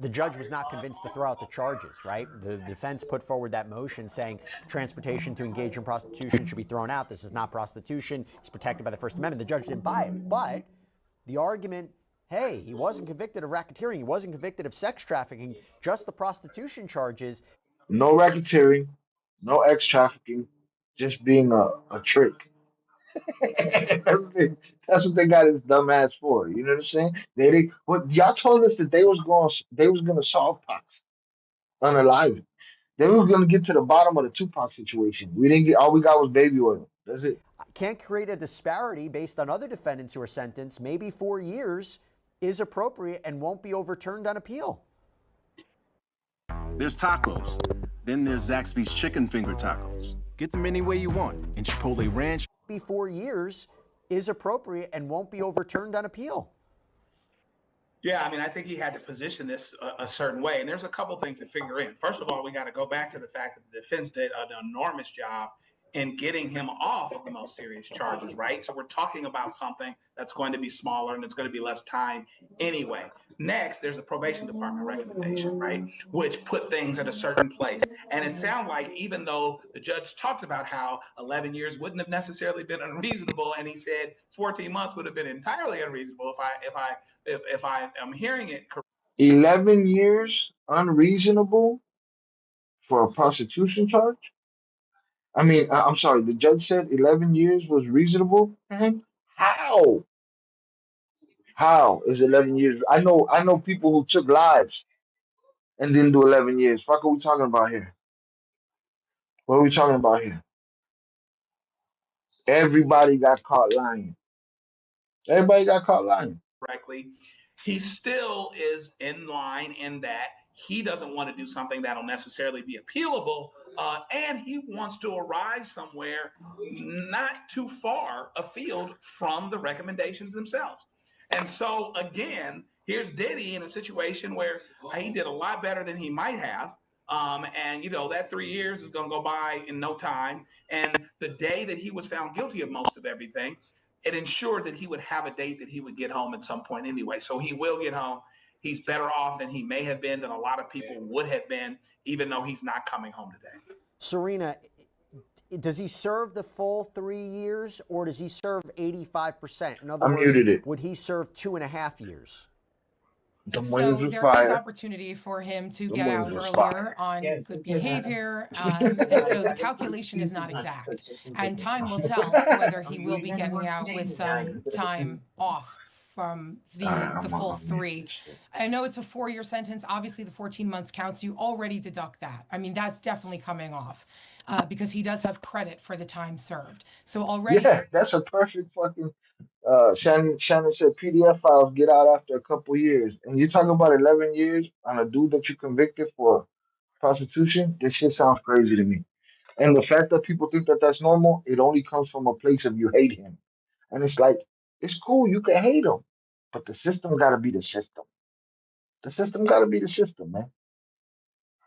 the judge was not convinced to throw out the charges, right? The defense put forward that motion saying transportation to engage in prostitution should be thrown out. This is not prostitution. It's protected by the First Amendment. The judge didn't buy it. But the argument, hey, he wasn't convicted of racketeering. He wasn't convicted of sex trafficking, just the prostitution charges. No racketeering, no ex trafficking, just being a trick. That's what they got his dumb ass for. You know what I'm saying? What y'all told us that they was gonna solve Pox unalive. They were gonna get to the bottom of the Tupac situation. We didn't get all we got was baby oil. That's it. Can't create a disparity based on other defendants who are sentenced. Maybe 4 years is appropriate and won't be overturned on appeal. There's tacos. Then there's Zaxby's chicken finger tacos. Get them any way you want in Chipotle Ranch. Maybe 4 years is appropriate and won't be overturned on appeal. Yeah, I mean, I think he had to position this a certain way. And there's a couple things to figure in. First of all, we got to go back to the fact that the defense did an enormous job in getting him off of the most serious charges, right? So we're talking about something that's going to be smaller and it's going to be less time anyway. Next, there's the probation department recommendation, right? Which put things at a certain place. And it sounded like even though the judge talked about how 11 years wouldn't have necessarily been unreasonable, and he said 14 months would have been entirely unreasonable if I am hearing it correctly. 11 years unreasonable for a prostitution charge? I mean, I'm sorry, the judge said 11 years was reasonable for him? How? How is 11 years? I know people who took lives and didn't do 11 years. Fuck are we talking about here? What are we talking about here? Everybody got caught lying. Everybody got caught lying. He still is in line in that he doesn't want to do something that'll necessarily be appealable, and he wants to arrive somewhere not too far afield from the recommendations themselves. And so, again, here's Diddy in a situation where he did a lot better than he might have. And, you know, that 3 years is going to go by in no time. And the day that he was found guilty of most of everything, it ensured that he would have a date that he would get home at some point anyway. So he will get home. He's better off than he may have been, than a lot of people would have been, even though he's not coming home today. Serena, does he serve the full 3 years or does he serve 85%? In other I words, muted it. would he serve 2.5 years? The So Williams was there is fire. opportunity for him to The get out Williams was earlier fire. on good behavior. And so the calculation is not exact. And time will tell whether he will be getting out with some time off from the full 3. I know it's a 4-year sentence. Obviously, the 14 months counts. You already deduct that. I mean, that's definitely coming off because he does have credit for the time served. So already. Yeah, that's a perfect fucking. Shannon said PDF files get out after a couple years, and you're talking about 11 years on a dude that you convicted for prostitution. This shit sounds crazy to me. And the fact that people think that that's normal, it only comes from a place of you hate him, and it's like it's cool you can hate him, but the system got to be the system. The system got to be the system, man.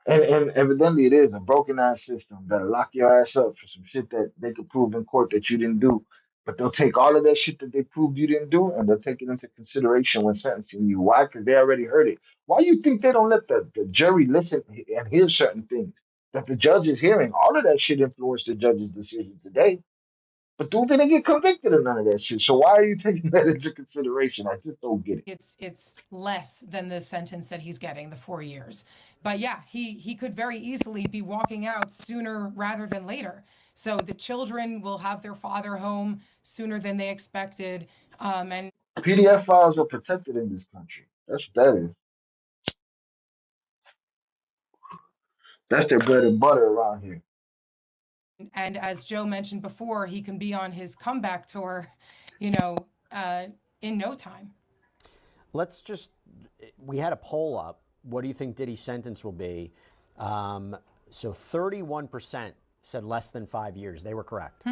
And evidently it is a broken ass system that'll lock your ass up for some shit that they could prove in court that you didn't do. But they'll take all of that shit that they proved you didn't do and they'll take it into consideration when sentencing you. Why? Because they already heard it. Why you think they don't let the jury listen and hear certain things that the judge is hearing? All of that shit influenced the judge's decision today. But dude didn't get convicted of none of that shit. So why are you taking that into consideration? I just don't get it. It's less than the sentence that he's getting, the 4 years. But yeah, he could very easily be walking out sooner rather than later. So the children will have their father home sooner than they expected. And PDF files are protected in this country. That's what that is. That's their bread and butter around here. And as Joe mentioned before, he can be on his comeback tour, you know, in no time. We had a poll up. What do you think Diddy's sentence will be? So 31% said less than 5 years. They were correct.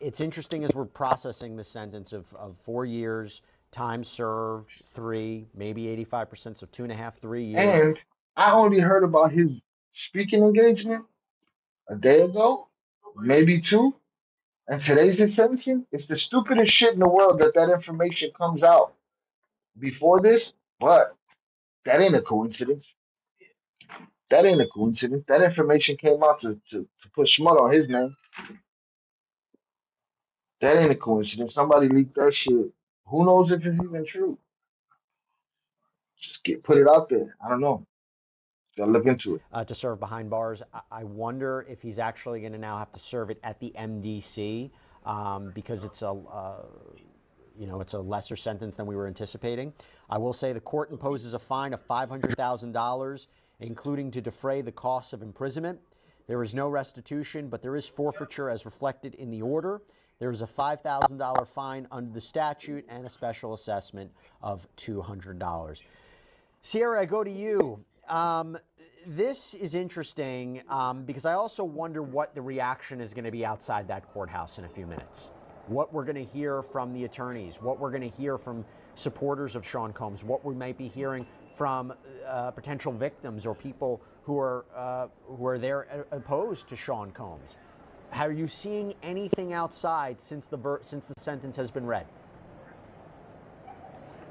It's interesting as we're processing the sentence of 4 years, time served 3, maybe 85%, so 2.5, 3 years. And I only heard about his speaking engagement a day ago, maybe 2. And today's his sentencing. It's the stupidest shit in the world that information comes out before this, but that ain't a coincidence. That ain't a coincidence. That information came out to put smut on his name. That ain't a coincidence. Somebody leaked that shit. Who knows if it's even true? Just put it out there. I don't know. Gotta look into it. To serve behind bars. I wonder if he's actually going to now have to serve it at the MDC because it's it's a lesser sentence than we were anticipating. I will say the court imposes a fine of $500,000, including to defray the costs of imprisonment. There is no restitution, but there is forfeiture as reflected in the order. There is a $5,000 fine under the statute and a special assessment of $200. Sierra, I go to you. This is interesting because I also wonder what the reaction is going to be outside that courthouse in a few minutes. What we're going to hear from the attorneys, what we're going to hear from supporters of Sean Combs, what we might be hearing from potential victims or people who are there opposed to Sean Combs. Are you seeing anything outside since the sentence has been read?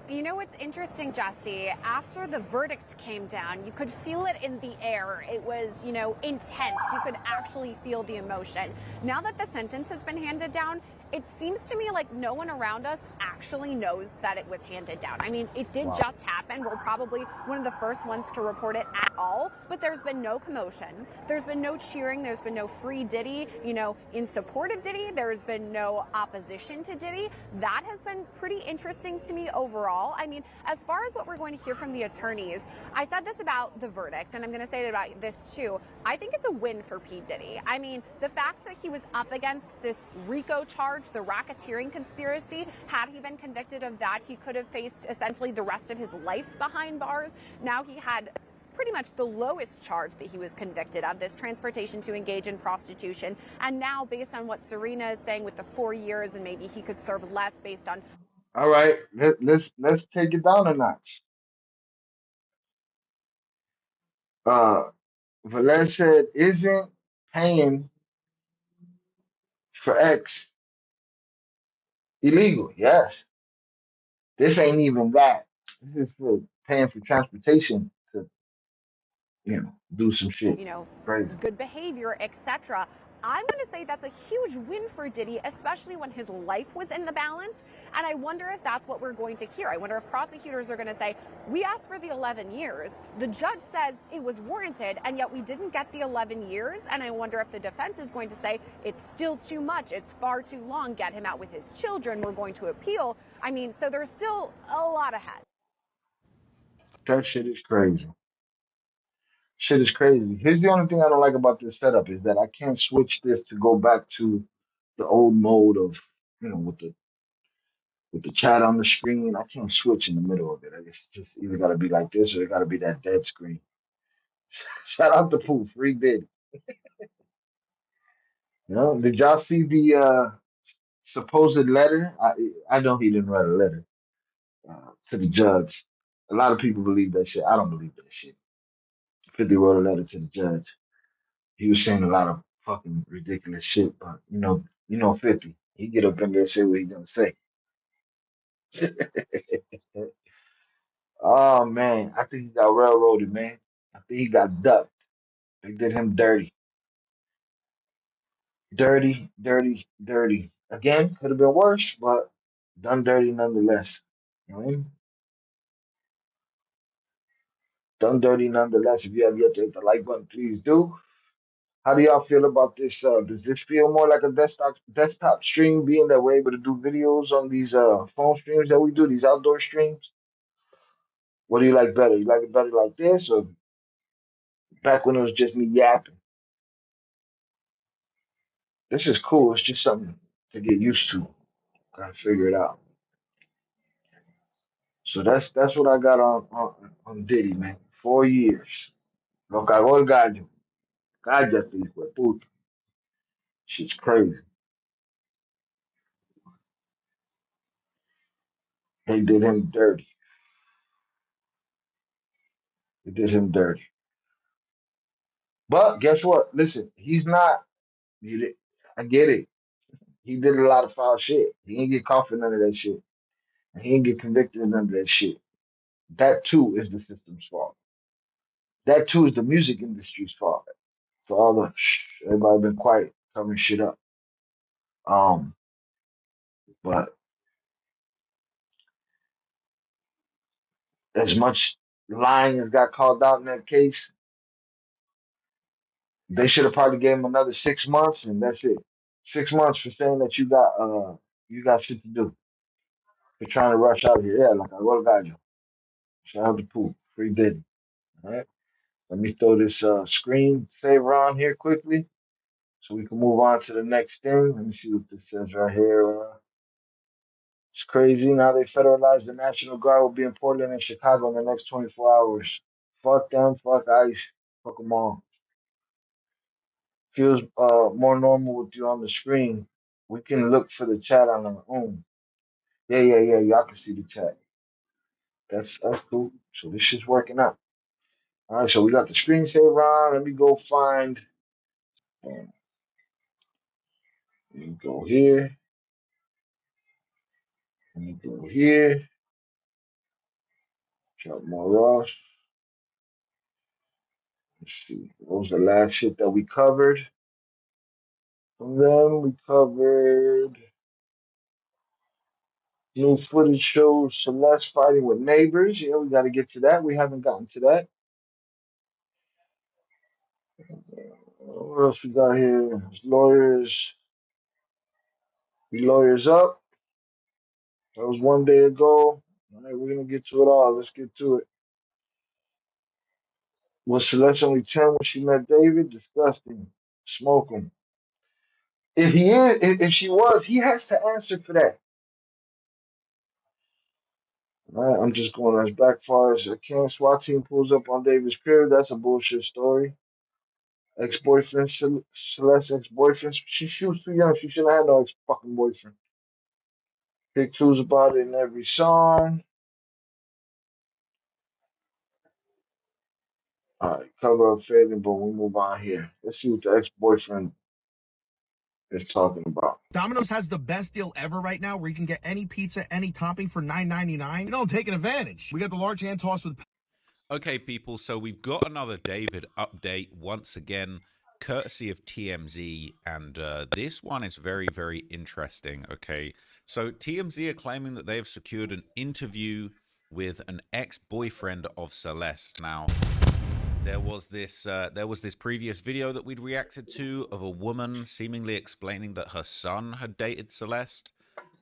You know what's interesting, Jesse? After the verdict came down, you could feel it in the air. It was, intense. You could actually feel the emotion. Now that the sentence has been handed down, it seems to me like no one around us actually knows that it was handed down. I mean, it did just happen. We're probably one of the first ones to report it at all, but there's been no commotion. There's been no cheering. There's been no free Diddy, in support of Diddy. There's been no opposition to Diddy. That has been pretty interesting to me overall. I mean, as far as what we're going to hear from the attorneys, I said this about the verdict, and I'm going to say it about this too. I think it's a win for P. Diddy. I mean, the fact that he was up against this RICO charge, the racketeering conspiracy, had he been convicted of that, he could have faced essentially the rest of his life behind bars. Now he had pretty much the lowest charge that he was convicted of, this transportation to engage in prostitution. And now, based on what Serena is saying with the 4 years, and maybe he could serve less based on. All right, let's take it down a notch. Velez said, isn't paying for X illegal? Yes. This ain't even that. This is for paying for transportation to, do some shit. Crazy. Good behavior, etc. I'm going to say that's a huge win for Diddy, especially when his life was in the balance. And I wonder if that's what we're going to hear. I wonder if prosecutors are going to say, we asked for the 11 years. The judge says it was warranted, and yet we didn't get the 11 years. And I wonder if the defense is going to say it's still too much. It's far too long. Get him out with his children. We're going to appeal. I mean, so there's still a lot ahead. That shit is crazy. Shit is crazy. Here's the only thing I don't like about this setup is that I can't switch this to go back to the old mode of, with the chat on the screen. I can't switch in the middle of it. It's just either got to be like this or it got to be that dead screen. Shout out to Pooh, free did. Did y'all see the supposed letter? I know he didn't write a letter to the judge. A lot of people believe that shit. I don't believe that shit. 50 wrote a letter to the judge. He was saying a lot of fucking ridiculous shit, but 50. He get up in there and say what he gonna say. Oh man, I think he got railroaded, man. I think he got ducked. They did him dirty. Dirty, dirty, dirty. Again, could have been worse, but done dirty nonetheless. You know what I mean? Done dirty nonetheless. If you have yet to hit the like button, please do. How do y'all feel about this? Does this feel more like a desktop stream, being that we're able to do videos on these phone streams that we do, these outdoor streams? What do you like better? You like it better like this, or back when it was just me yapping? This is cool. It's just something to get used to. Gotta figure it out. So that's what I got on Diddy, man. 4 years. Lo cagó el gallo. Cállate, hijo de puta. She's crazy. They did him dirty. They did him dirty. But guess what? Listen, he's not. I get it. He did a lot of foul shit. He ain't get caught for none of that shit. And he ain't get convicted of none of that shit. That too is the system's fault. That too is the music industry's fault. For all the everybody been quiet, covering shit up. Um, but as much lying as got called out in that case, they should have probably gave him another 6 months, and that's it. 6 months for saying that you got shit to do. For trying to rush out of here. Yeah, like I wrote got you. Shout out to Pooh. Free Diddy. All right. Let me throw this screen saver on here quickly so we can move on to the next thing. Let me see what this says right here. It's crazy. Now they federalized the National Guard will be in Portland and Chicago in the next 24 hours. Fuck them. Fuck ICE. Fuck them all. Feels more normal with you on the screen. We can look for the chat on our own. Yeah. Y'all can see the chat. That's cool. So this shit's working out. All right, so we got the screensaver on. Let me go find. Let me go here. Let me go here. Chuck more Ross. Let's see. What was the last shit that we covered? From them, we covered new footage shows Celeste fighting with neighbors. Yeah, we got to get to that. We haven't gotten to that. What else we got here? Lawyers. The lawyers up. That was one day ago. All right, we're gonna get to it all. Let's get to it. Was Celeste only 10 when she met David? Disgusting. Smoke him. If he is, if she was, he has to answer for that. All right, I'm just going as back far as I can. SWAT team pulls up on David's crib. That's a bullshit story. Ex-boyfriend, Celeste ex-boyfriend. She was too young. She shouldn't have had no ex-fucking boyfriend. Big clues about it in every song. All right, cover up fading, but we move on here. Let's see what the ex-boyfriend is talking about. Domino's has the best deal ever right now where you can get any pizza, any topping for $9.99. You don't take an advantage. We got the large hand tossed with... Okay, people, so we've got another David update once again, courtesy of TMZ, and this one is very, very interesting, okay? So TMZ are claiming that they have secured an interview with an ex-boyfriend of Celeste. Now, there was this previous video that we'd reacted to of a woman seemingly explaining that her son had dated Celeste,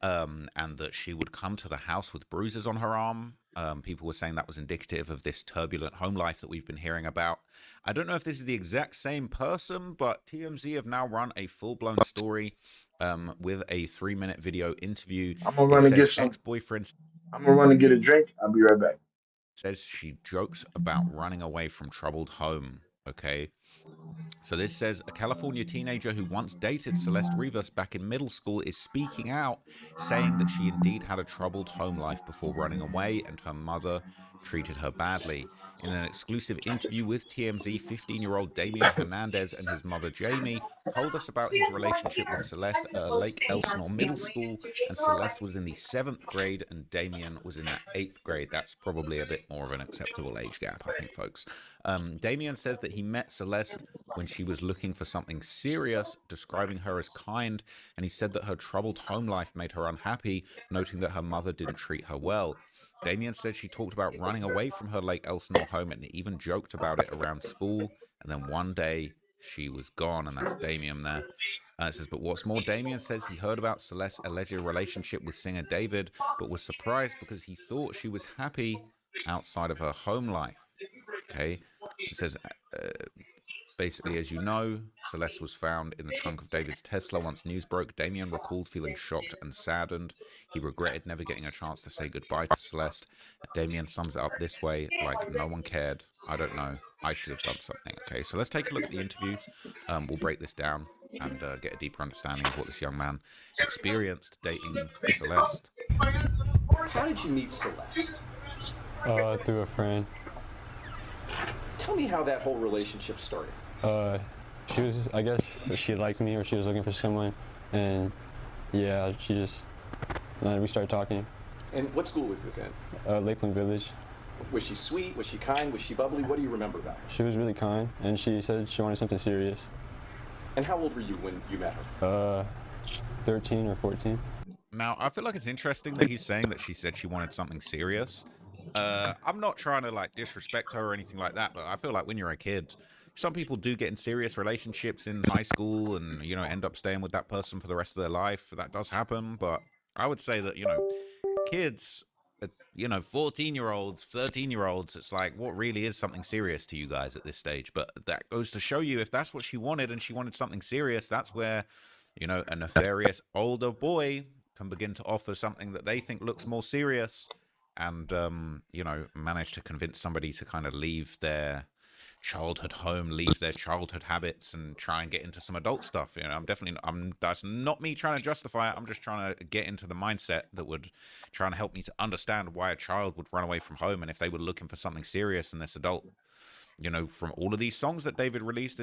and that she would come to the house with bruises on her arm. People were saying that was indicative of this turbulent home life that we've been hearing about. I don't know if this is the exact same person, but TMZ have now run a full-blown story with a 3-minute video interview. I'm gonna run and get some. Ex-boyfriend. I'm gonna run and get a drink. I'll be right back. Says she jokes about running away from troubled home. Okay. So this says a California teenager who once dated Celeste Rivas back in middle school is speaking out, saying that she indeed had a troubled home life before running away and her mother treated her badly. In an exclusive interview with TMZ, 15-year-old Damian Hernandez and his mother Jamie told us about his relationship with Celeste at Lake Elsinore Middle School, and Celeste was in the 7th grade and Damian was in the 8th grade. That's probably a bit more of an acceptable age gap, I think, folks. Damian says that he met Celeste when she was looking for something serious, describing her as kind, and he said that her troubled home life made her unhappy, noting that her mother didn't treat her well. Damian said she talked about running away from her Lake Elsinore home and even joked about it around school, and then one day she was gone, and that's Damian there. It says, but what's more, Damian says he heard about Celeste's alleged relationship with singer David, but was surprised because he thought she was happy outside of her home life. Okay, it says, basically, as you know, Celeste was found in the trunk of David's Tesla once news broke. Damian recalled feeling shocked and saddened. He regretted never getting a chance to say goodbye to Celeste. Damian sums it up this way, like, no one cared. I don't know. I should have done something. Okay, so let's take a look at the interview. We'll break this down and get a deeper understanding of what this young man experienced dating Celeste. How did you meet Celeste? Through a friend. Tell me how that whole relationship started. She was, I guess, she liked me or she was looking for someone, and yeah, we started talking. And what school was this in? Lakeland Village. Was she sweet? Was she kind? Was she bubbly? What do you remember about her? She was really kind, and she said she wanted something serious. And how old were you when you met her? 13 or 14. Now, I feel like it's interesting that he's saying that she said she wanted something serious. I'm not trying to like disrespect her or anything like that, but I feel like when you're a kid, some people do get in serious relationships in high school and, you know, end up staying with that person for the rest of their life. That does happen, but I would say that, you know, kids, you know, 14-year-olds, 13-year-olds, it's like, what really is something serious to you guys at this stage? But that goes to show you, if that's what she wanted and she wanted something serious, that's where, you know, a nefarious older boy can begin to offer something that they think looks more serious and, you know, manage to convince somebody to kind of leave their childhood home, leave their childhood habits and try and get into some adult stuff. You know, that's not me trying to justify it. I'm just trying to get into the mindset that would try and help me to understand why a child would run away from home. And if they were looking for something serious in this adult, you know, from all of these songs that David released,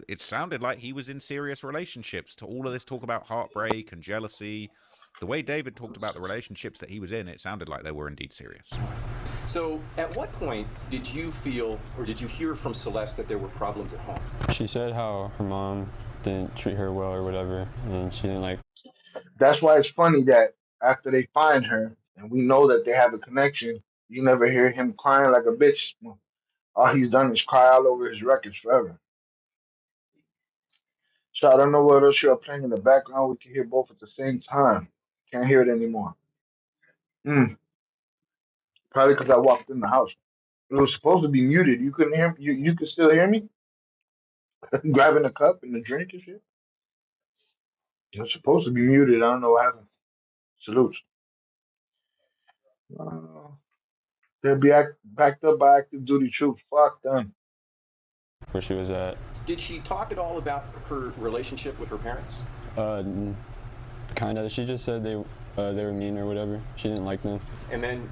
it sounded like he was in serious relationships. To all of this talk about heartbreak and jealousy, the way David talked about the relationships that he was in, it sounded like they were indeed serious. So at what point did you feel or did you hear from Celeste that there were problems at home? She said how her mom didn't treat her well or whatever, and she didn't like. That's why it's funny that after they find her and we know that they have a connection, you never hear him crying like a bitch. All he's done is cry all over his records forever. So I don't know what else you're playing in the background. We can hear both at the same time. Can't hear it anymore. Probably because I walked in the house. It was supposed to be muted. You couldn't hear me? You could still hear me? Grabbing a cup and a drink and shit? It was supposed to be muted. I don't know what happened. Salutes. They'll be backed up by active duty troops. Fuck them. Where she was at. Did she talk at all about her relationship with her parents? Kind of. She just said they were mean or whatever. She didn't like them. And then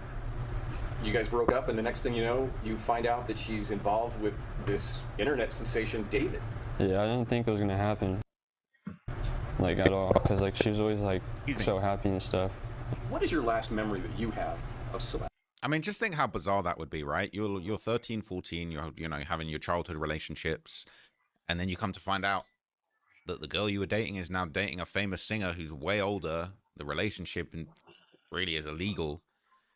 you guys broke up, and the next thing you know, you find out that she's involved with this internet sensation, David. Yeah, I didn't think it was gonna happen, like at all, because like she was always like so happy and stuff. What is your last memory that you have of Celeste? I mean, just think how bizarre that would be, right? You're 13, 14, you know, having your childhood relationships, and then you come to find out that the girl you were dating is now dating a famous singer who's way older. The relationship really is illegal.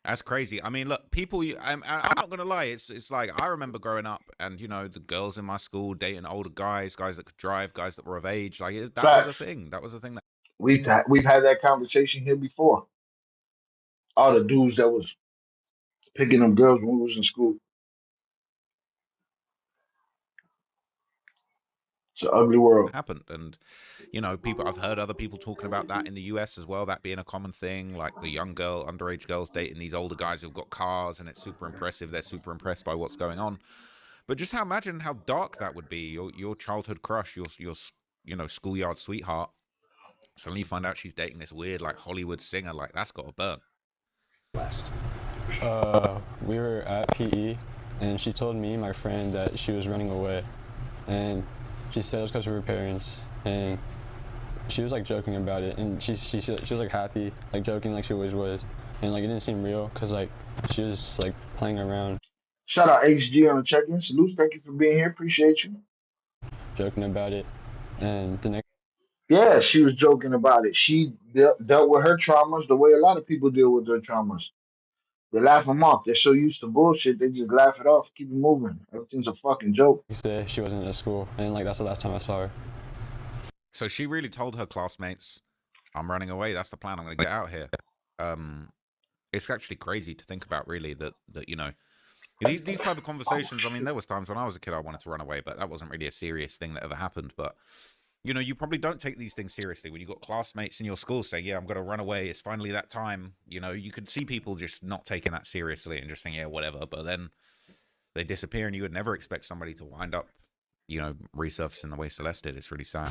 That's crazy. I mean, look, people, I'm not going to lie. It's like, I remember growing up and, you know, the girls in my school dating older guys that could drive, guys that were of age. Like, that was a thing. That was a thing. That we've had that conversation here before. All the dudes that was picking up girls when we was in school. It's an ugly world. Happened. And, you know, I've heard other people talking about that in the US as well, that being a common thing, like the young girl, underage girls dating these older guys who've got cars and it's super impressive. They're super impressed by what's going on. But just imagine how dark that would be. Your childhood crush, your you know, schoolyard sweetheart. Suddenly you find out she's dating this weird, like, Hollywood singer. Like, that's got to burn. We were at PE, and she told me, my friend, that she was running away. And she said it was because of her parents. And she was, like, joking about it. And she was, like, happy, like, joking like she always was. And, like, it didn't seem real because, like, she was, like, playing around. Shout out HG on the check-in. Salute. Thank you for being here. Appreciate you. Joking about it. And the next... Yeah, she was joking about it. She dealt with her traumas the way a lot of people deal with their traumas. They laugh them off. They're so used to bullshit, they just laugh it off, keep it moving. Everything's a fucking joke. Next day, she wasn't at school, and like that's the last time I saw her. So she really told her classmates, I'm running away. That's the plan. I'm going to get out here. It's actually crazy to think about, really, that you know, these type of conversations. I mean, there was times when I was a kid I wanted to run away, but that wasn't really a serious thing that ever happened. But you know, you probably don't take these things seriously when you got classmates in your school saying, yeah, I'm going to run away. It's finally that time. You know, you could see people just not taking that seriously and just saying, yeah, whatever. But then they disappear, and you would never expect somebody to wind up, you know, resurfacing the way Celeste did. It's really sad.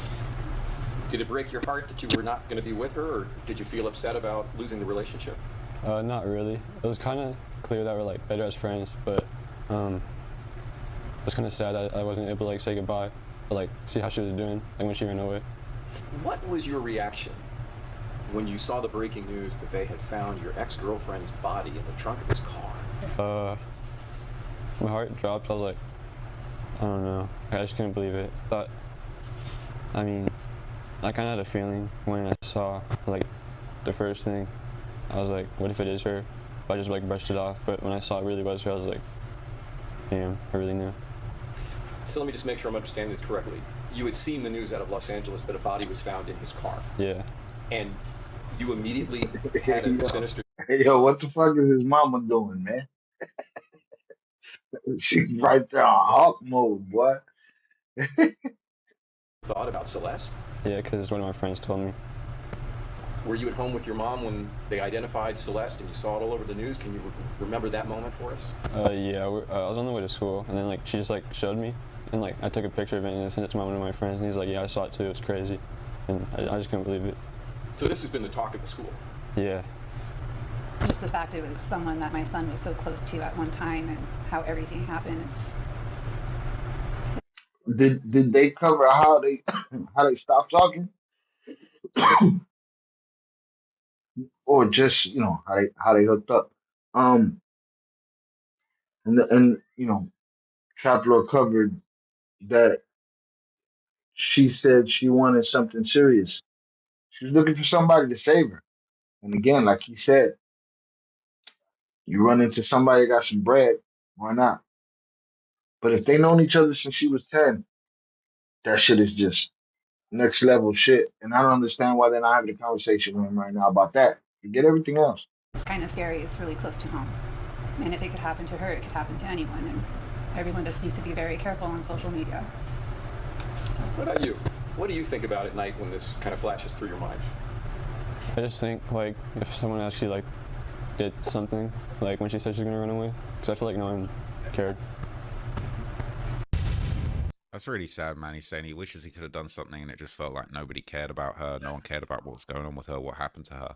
Did it break your heart that you were not going to be with her, or did you feel upset about losing the relationship? Not really. It was kind of clear that we're like better as friends, but it was kind of sad that I wasn't able to like say goodbye or like see how she was doing like when she ran away. What was your reaction when you saw the breaking news that they had found your ex-girlfriend's body in the trunk of his car? My heart dropped. I was like, I don't know. I just couldn't believe it. I mean, I kind of had a feeling when I saw like the first thing. I was like, what if it is her? But I just like brushed it off. But when I saw it really was her, I was like, damn, I really knew. So let me just make sure I'm understanding this correctly. You had seen the news out of Los Angeles that a body was found in his car. Yeah. And you immediately had a sinister... Hey, yo, what the fuck is his mama doing, man? She's right there on hawk mode, boy. thought about Celeste? Yeah, because one of my friends told me. Were you at home with your mom when they identified Celeste and you saw it all over the news? Can you remember that moment for us? Yeah, I was on the way to school, and then like she just like showed me, and like I took a picture of it and I sent it to one of my friends, and he's like, yeah, I saw it too, it's crazy. And I just couldn't believe it. So this has been the talk of the school? Yeah. Just the fact it was someone that my son was so close to at one time and how everything happened. Did they cover how they stopped talking? Or just, you know, how they hooked up? And you know, Trapler covered that she said she wanted something serious. She was looking for somebody to save her. And again, like he said, you run into somebody that got some bread, why not? But if they known each other since she was 10, that shit is just next level shit. And I don't understand why they're not having a conversation with him right now about that. Forget everything else. It's kind of scary. It's really close to home. And if it could happen to her, it could happen to anyone. And everyone just needs to be very careful on social media. What about you? What do you think about at night when this kind of flashes through your mind? I just think like if someone actually like did something, like when she said she was gonna run away, because I feel like no one cared. That's really sad, man. He's saying he wishes he could have done something and it just felt like nobody cared about her. No one cared about what was going on with her, what happened to her.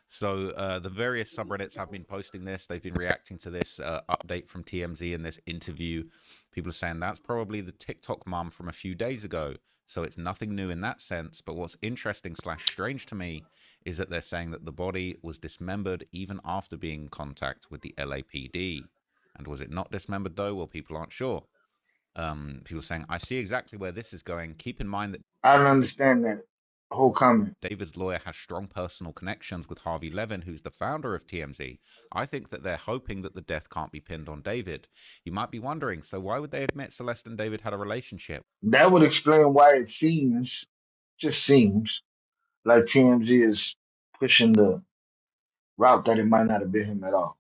So the various subreddits have been posting this. They've been reacting to this update from TMZ in this interview. People are saying that's probably the TikTok mom from a few days ago. So it's nothing new in that sense. But what's interesting / strange to me is that they're saying that the body was dismembered even after being in contact with the LAPD. And was it not dismembered though? Well, people aren't sure. People saying, I see exactly where this is going. Keep in mind that I don't understand that whole comment. David's lawyer has strong personal connections with Harvey Levin, who's the founder of TMZ. I think that they're hoping that the death can't be pinned on David. You might be wondering, so why would they admit Celeste and David had a relationship? That would explain why it just seems, like TMZ is pushing the route that it might not have been him at all.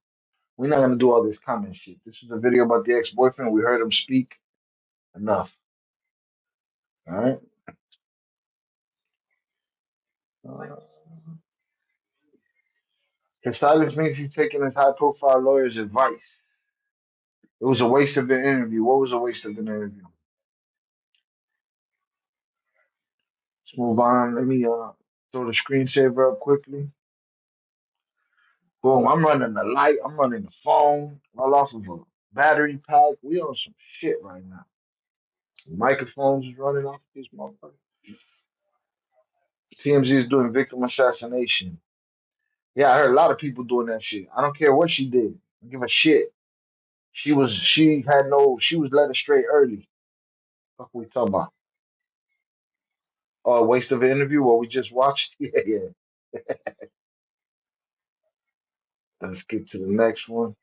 We're not going to do all this comment shit. This is a video about the ex-boyfriend. We heard him speak. Enough. All right? His silence means he's taking his high-profile lawyer's advice. It was a waste of an interview. What was a waste of an interview? Let's move on. Let me throw the screensaver up quickly. Boom, I'm running the light. I'm running the phone. All off of a battery pack. We on some shit right now. The microphones is running off this motherfucker. TMZ is doing victim assassination. Yeah, I heard a lot of people doing that shit. I don't care what she did. I don't give a shit. She was led astray early. What we talking about? Oh, a waste of an interview? What we just watched? Yeah. Let's get to the next one.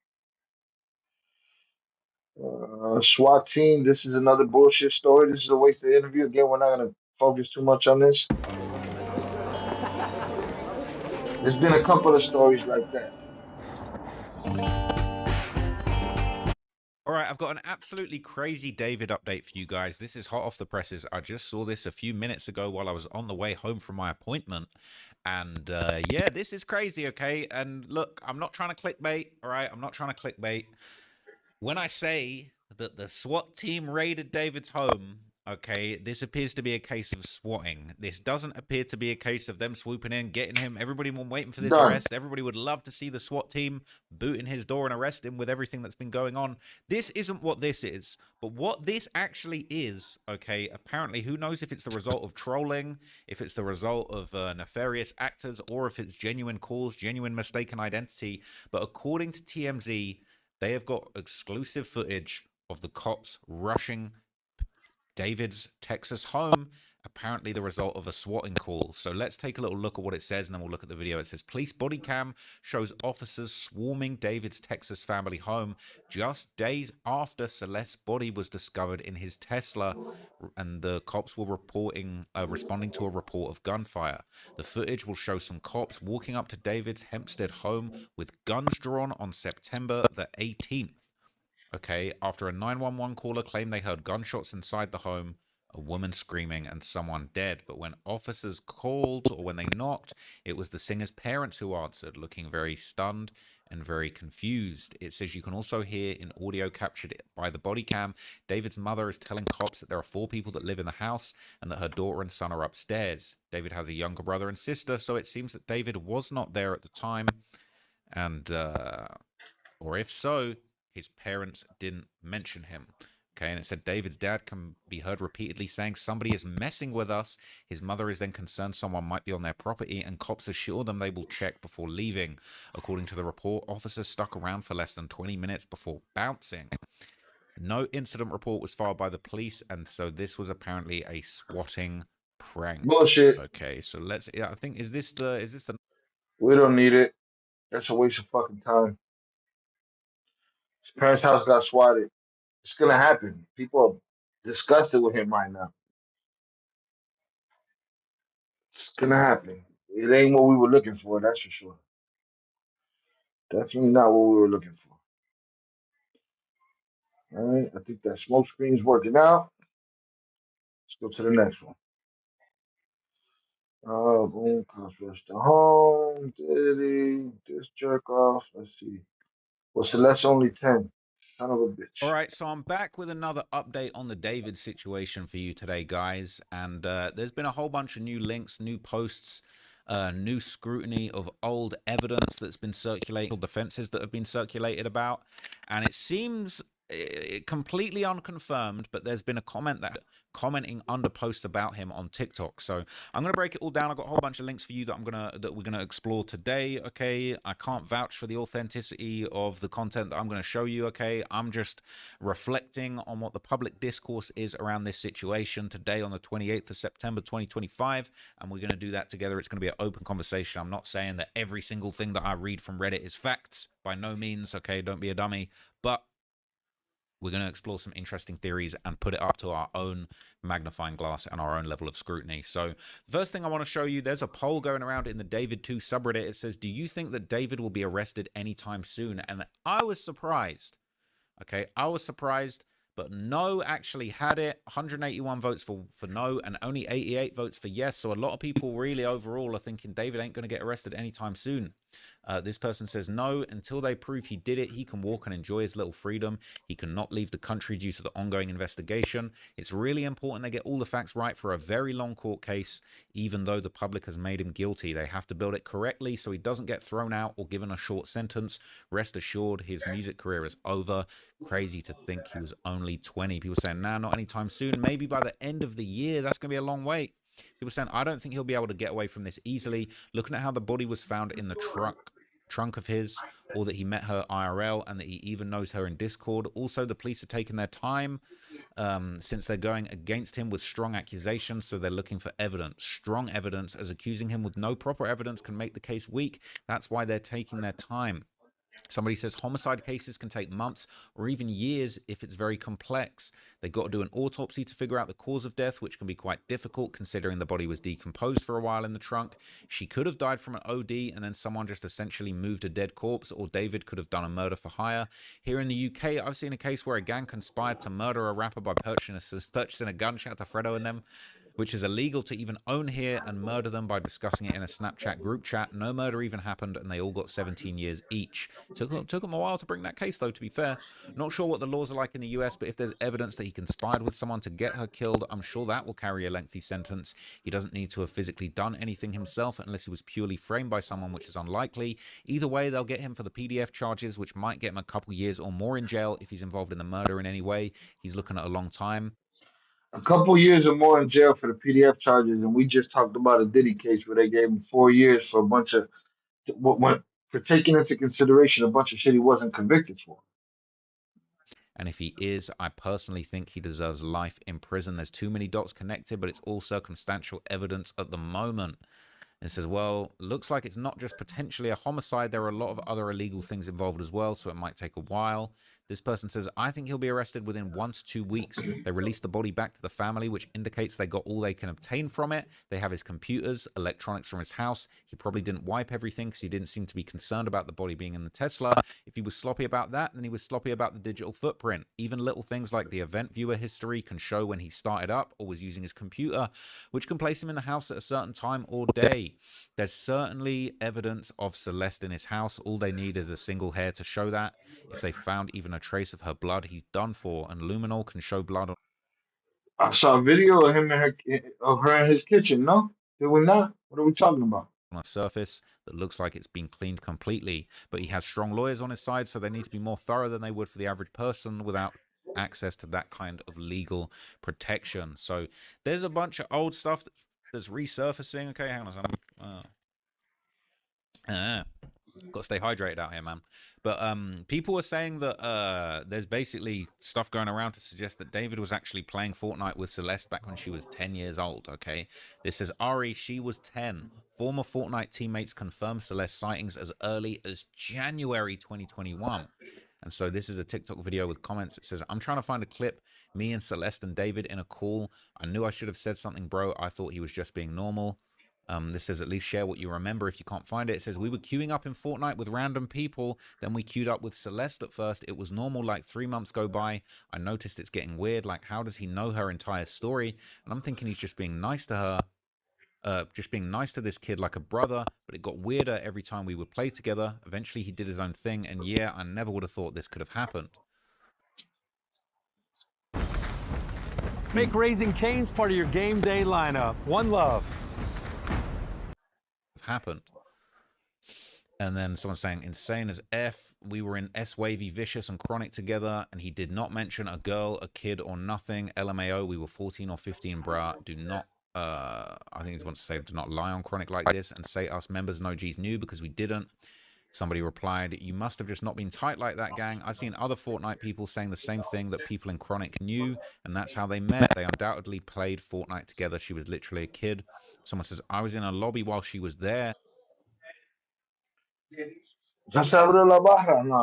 SWAT team. This is another bullshit story. This is a waste of the interview. Again, we're not going to focus too much on this. There's been a couple of stories like that. All right, I've got an absolutely crazy David update for you guys. This is hot off the presses. I just saw this a few minutes ago while I was on the way home from my appointment. And yeah, this is crazy, okay? And look, I'm not trying to clickbait, all right? I'm not trying to clickbait. When I say that the SWAT team raided David's home. Okay, this appears to be a case of swatting. This doesn't appear to be a case of them swooping in, getting him. Everybody was waiting for this Done. arrest. Everybody would love to see the SWAT team boot in his door and arrest him with everything that's been going on. This isn't what this is. But what this actually is, okay, apparently, who knows if it's the result of trolling, if it's the result of nefarious actors, or if it's genuine calls, genuine mistaken identity. But according to TMZ, they have got exclusive footage of the cops rushing David's Texas home, apparently the result of a swatting call. So let's take a little look at what it says, and then we'll look at the video. It says, police body cam shows officers swarming David's Texas family home just days after Celeste's body was discovered in his Tesla, and the cops were responding to a report of gunfire. The footage will show some cops walking up to David's Hempstead home with guns drawn on September the 18th. Okay, after a 911 caller claimed they heard gunshots inside the home, a woman screaming, and someone dead. But when officers called, or when they knocked, it was the singer's parents who answered, looking very stunned and very confused. It says you can also hear in audio captured by the body cam, David's mother is telling cops that there are 4 people that live in the house and that her daughter and son are upstairs. David has a younger brother and sister, so it seems that David was not there at the time. And, or if so, his parents didn't mention him. Okay, and it said David's dad can be heard repeatedly saying somebody is messing with us. His mother is then concerned someone might be on their property, and cops assure them they will check before leaving. According to the report, officers stuck around for less than 20 minutes before bouncing. No incident report was filed by the police, and so this was apparently a swatting prank. Bullshit. Okay, so let's. Yeah, I think is this the? We don't need it. That's a waste of fucking time. His parents' house got swatted. It's gonna happen. People are disgusted with him right now. It's gonna happen. It ain't what we were looking for, that's for sure. Definitely not what we were looking for. All right, I think that smoke screen's working out. Let's go to the next one. Boom, cops rush to home. Diddy, this jerk off. Let's see. Well, Celeste only 10. Son of a bitch. All right, so I'm back with another update on the David situation for you today, guys. And there's been a whole bunch of new links, new posts, new scrutiny of old evidence that's been circulated, defenses that have been circulated about. And it seems completely unconfirmed, but there's been a commenting under posts about him on TikTok. So I'm gonna break it all down. I've got a whole bunch of links for you that we're gonna explore today. Okay, I can't vouch for the authenticity of the content that I'm gonna show you. Okay, I'm just reflecting on what the public discourse is around this situation today on the 28th of September 2025, and we're gonna do that together. It's gonna be an open conversation. I'm not saying that every single thing that I read from Reddit is facts, by no means. Okay, don't be a dummy, but we're going to explore some interesting theories and put it up to our own magnifying glass and our own level of scrutiny. So the first thing I want to show you, there's a poll going around in the David 2 subreddit. It says, do you think that David will be arrested anytime soon? And I was surprised. Okay, I was surprised, but no actually had it. 181 votes for no and only 88 votes for yes. So a lot of people really overall are thinking David ain't going to get arrested anytime soon. This person says no, until they prove he did it, he can walk and enjoy his little freedom. He cannot leave the country due to the ongoing investigation. It's really important they get all the facts right for a very long court case, even though the public has made him guilty. They have to build it correctly so he doesn't get thrown out or given a short sentence. Rest assured, his music career is over. Crazy to think he was only 20. People saying, nah, not anytime soon. Maybe by the end of the year. That's going to be a long wait. People saying, I don't think he'll be able to get away from this easily. Looking at how the body was found in the trunk of his, or that he met her IRL and that he even knows her in Discord. Also, the police are taking their time since they're going against him with strong accusations, so they're looking for evidence, strong evidence, as accusing him with no proper evidence can make the case weak. That's why they're taking their time. Somebody says homicide cases can take months or even years if it's very complex. They've got to do an autopsy to figure out the cause of death, which can be quite difficult considering the body was decomposed for a while in the trunk. She could have died from an OD and then someone just essentially moved a dead corpse, or David could have done a murder for hire. Here in the UK, I've seen a case where a gang conspired to murder a rapper by purchasing a gun. Shout out to Fredo and them. which is illegal to even own here, and murder them by discussing it in a Snapchat group chat. No murder even happened, and they all got 17 years each. Took them a while to bring that case, though, to be fair. Not sure what the laws are like in the US, but if there's evidence that he conspired with someone to get her killed, I'm sure that will carry a lengthy sentence. He doesn't need to have physically done anything himself unless he was purely framed by someone, which is unlikely. Either way, they'll get him for the PDF charges, which might get him a couple years or more in jail if he's involved in the murder in any way. He's looking at a long time. A couple years or more in jail for the PDF charges, and we just talked about a Diddy case where they gave him 4 years for a bunch of for taking into consideration a bunch of shit he wasn't convicted for. And if he is, I personally think he deserves life in prison. There's too many dots connected, but it's all circumstantial evidence at the moment. And says, well, looks like it's not just potentially a homicide. There are a lot of other illegal things involved as well, so it might take a while. This person says, I think he'll be arrested within 1 to 2 weeks. They released the body back to the family, which indicates they got all they can obtain from it. They have his computers, electronics from his house. He probably didn't wipe everything because he didn't seem to be concerned about the body being in the Tesla. If he was sloppy about that, then he was sloppy about the digital footprint. Even little things like the event viewer history can show when he started up or was using his computer, which can place him in the house at a certain time or day. There's certainly evidence of Celeste in his house. All they need is a single hair to show that. If they found even a trace of her blood, he's done for, and Luminol can show blood on. I saw a video of him and her in his kitchen. No, did we not? What are we talking about? On a surface that looks like it's been cleaned completely, but he has strong lawyers on his side, so they need to be more thorough than they would for the average person without access to that kind of legal protection. So there's a bunch of old stuff that's resurfacing. Okay, hang on a second. Got to stay hydrated out here, man. But people are saying that there's basically stuff going around to suggest that David was actually playing Fortnite with Celeste back when she was 10 years old, okay? This says, Ari, she was 10. Former Fortnite teammates confirmed Celeste sightings as early as January 2021. And so this is a TikTok video with comments. It says, I'm trying to find a clip. Me and Celeste and David in a call. I knew I should have said something, bro. I thought he was just being normal. This says, at least share what you remember if you can't find it. It says, we were queuing up in Fortnite with random people. Then we queued up with Celeste at first. It was normal, like 3 months go by. I noticed it's getting weird. Like, how does he know her entire story? And I'm thinking he's just being nice to her. Just being nice to this kid like a brother. But it got weirder every time we would play together. Eventually, he did his own thing. And yeah, I never would have thought this could have happened. Make Raising Cane's part of your game day lineup. One love. Happened. And then someone saying, insane as F. We were in S-Wavy, Vicious, and Chronic together, and he did not mention a girl, a kid, or nothing. LMAO, we were 14 or 15, bruh. Do not, I think he wants to say, do not lie on Chronic like this and say us members and OGs knew because we didn't. Somebody replied, you must have just not been tight like that, gang. I've seen other Fortnite people saying the same thing, that people in Chronic knew, and that's how they met. They undoubtedly played Fortnite together. She was literally a kid. Someone says, I was in a lobby while she was there. No,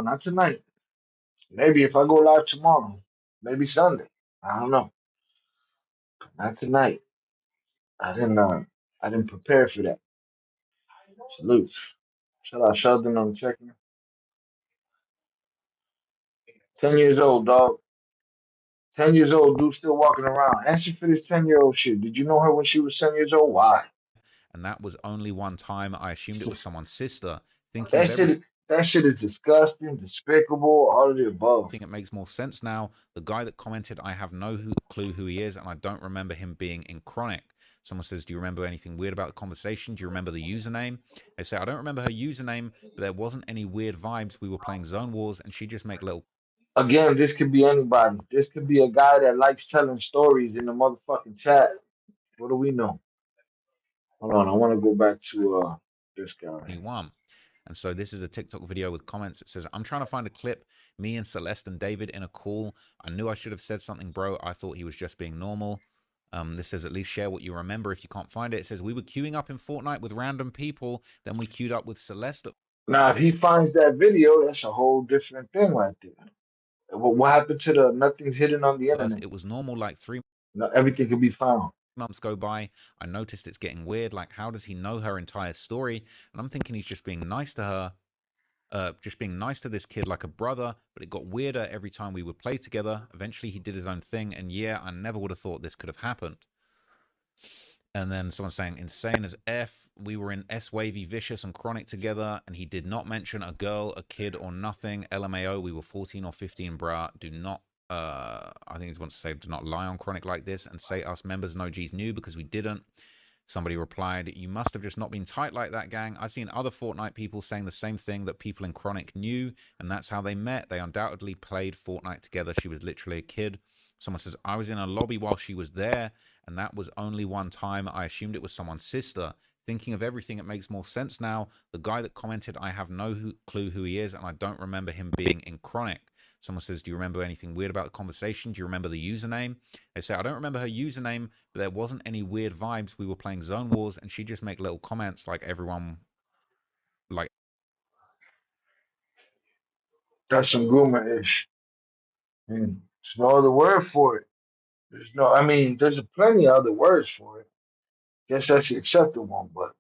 not tonight. Maybe if I go live tomorrow. Maybe Sunday. I don't know. Not tonight. I didn't prepare for that. Salute. Shout out Sheldon on checking. 10 years old, dog. 10 years old, dude still walking around. Answer for this 10-year-old shit. Did you know her when she was 10 years old? Why? And that was only one time. I assumed it was someone's sister. That shit is disgusting, despicable, all of the above. I think it makes more sense now. The guy that commented, I have no clue who he is, and I don't remember him being in Chronic. Someone says, do you remember anything weird about the conversation? Do you remember the username? They say, I don't remember her username, but there wasn't any weird vibes. We were playing Zone Wars, and she just make little... Again, this could be anybody. This could be a guy that likes telling stories in the motherfucking chat. What do we know? Hold on, I want to go back to this guy. And so this is a TikTok video with comments. It says, I'm trying to find a clip. Me and Celeste and David in a call. I knew I should have said something, bro. I thought he was just being normal. This says, at least share what you remember if you can't find it. It says, we were queuing up in Fortnite with random people. Then we queued up with Celeste. Now, if he finds that video, that's a whole different thing right there. What happened to the nothing's hidden on the internet? It was normal like 3 months. No, everything can be found. Months go by. I noticed it's getting weird. Like, how does he know her entire story? And I'm thinking he's just being nice to her. Just being nice to this kid like a brother, but it got weirder every time we would play together. Eventually, he did his own thing, and yeah, I never would have thought this could have happened. And then someone's saying, insane as F. We were in S-Wavy, Vicious, and Chronic together, and he did not mention a girl, a kid, or nothing. LMAO, we were 14 or 15, bruh. Do not, I think he wants to say, do not lie on Chronic like this and say us members and OGs knew because we didn't. Somebody replied, you must have just not been tight like that, gang. I've seen other Fortnite people saying the same thing, that people in Chronic knew, and that's how they met. They undoubtedly played Fortnite together. She was literally a kid. Someone says, I was in a lobby while she was there, and that was only one time. I assumed it was someone's sister. Thinking of everything, it makes more sense now. The guy that commented, I have no clue who he is, and I don't remember him being in Chronic. Someone says, do you remember anything weird about the conversation? Do you remember the username? They say, I don't remember her username, but there wasn't any weird vibes. We were playing Zone Wars, and she just make little comments like everyone, like. That's some groomer-ish. And there's no other word for it. I mean, there's plenty of other words for it. Guess that's the accepted one, but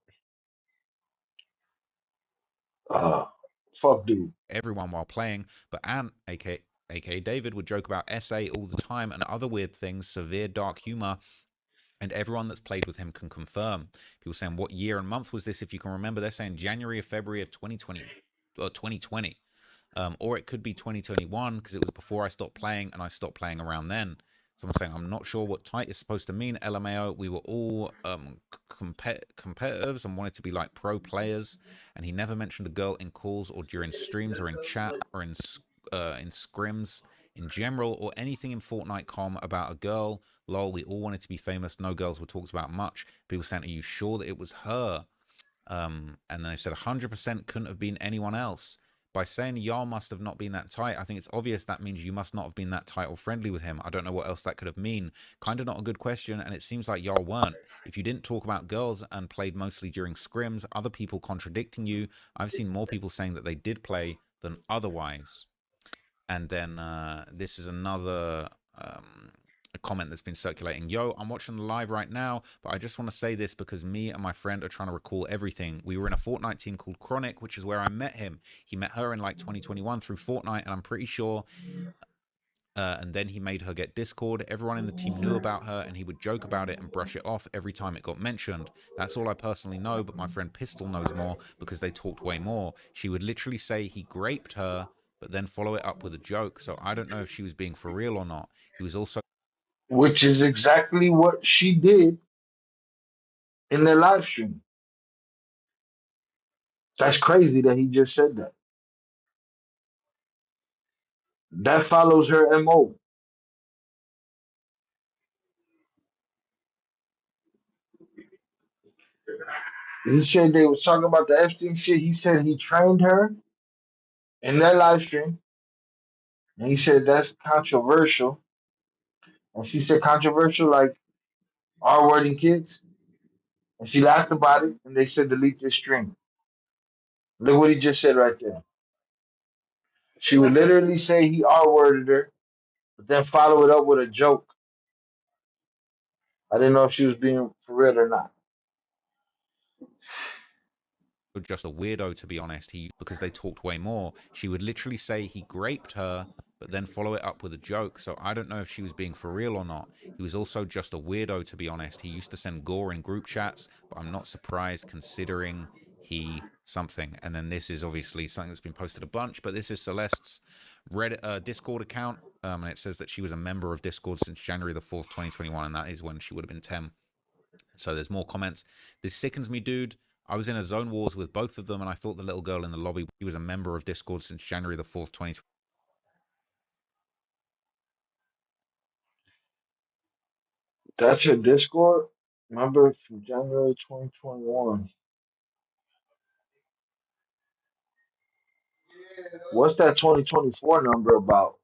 fuck dude. Everyone while playing, but Ant, aka David, would joke about SA all the time and other weird things, severe dark humor, and everyone that's played with him can confirm. People saying, what year and month was this? If you can remember, they're saying January or February of 2020 or 2020. Or it could be 2021 because it was before I stopped playing, and I stopped playing around then. Someone's saying, I'm not sure what tight is supposed to mean. LMAO, we were all competitors and wanted to be like pro players, and he never mentioned a girl in calls or during streams or in chat or in scrims in general or anything in Fortnite com about a girl. Lol, we all wanted to be famous. No girls were talked about much. People saying, are you sure that it was her? And then they said 100% couldn't have been anyone else. By saying y'all must have not been that tight, I think it's obvious that means you must not have been that tight or friendly with him. I don't know what else that could have mean. Kind of not a good question, and it seems like y'all weren't. If you didn't talk about girls and played mostly during scrims, other people contradicting you, I've seen more people saying that they did play than otherwise. And then this is another a comment that's been circulating. Yo, I'm watching the live right now, but I just want to say this because me and my friend are trying to recall everything. We were in a Fortnite team called Chronic, which is where I met him. He met her in like 2021 through Fortnite, and I'm pretty sure. And then he made her get Discord. Everyone in the team knew about her, and he would joke about it and brush it off every time it got mentioned. That's all I personally know, but my friend Pistol knows more because they talked way more. She would literally say he graped her, but then follow it up with a joke. So I don't know if she was being for real or not. He was also... Which is exactly what she did in their live stream. That's crazy that he just said that. That follows her MO. He said they were talking about the Epstein shit. He said he trained her in that live stream. And he said that's controversial. And she said controversial like R-wording kids. And she laughed about it, and they said delete this stream. Look what he just said right there. She would literally say he R-worded her, but then follow it up with a joke. I didn't know if she was being for real or not. just a weirdo, to be honest. Because they talked way more. She would literally say he graped her, but then follow it up with a joke. So I don't know if she was being for real or not. He was also just a weirdo, to be honest. He used to send gore in group chats, but I'm not surprised considering he something. And then this is obviously something that's been posted a bunch, but this is Celeste's Reddit Discord account, and it says that she was a member of Discord since January the 4th, 2021, and that is when she would have been 10. So there's more comments. This sickens me, dude. I was in a zone wars with both of them, and I thought the little girl in the lobby, she was a member of Discord since January the 4th, 2020. That's her Discord? Remember from January 2021. What's that 2024 number about?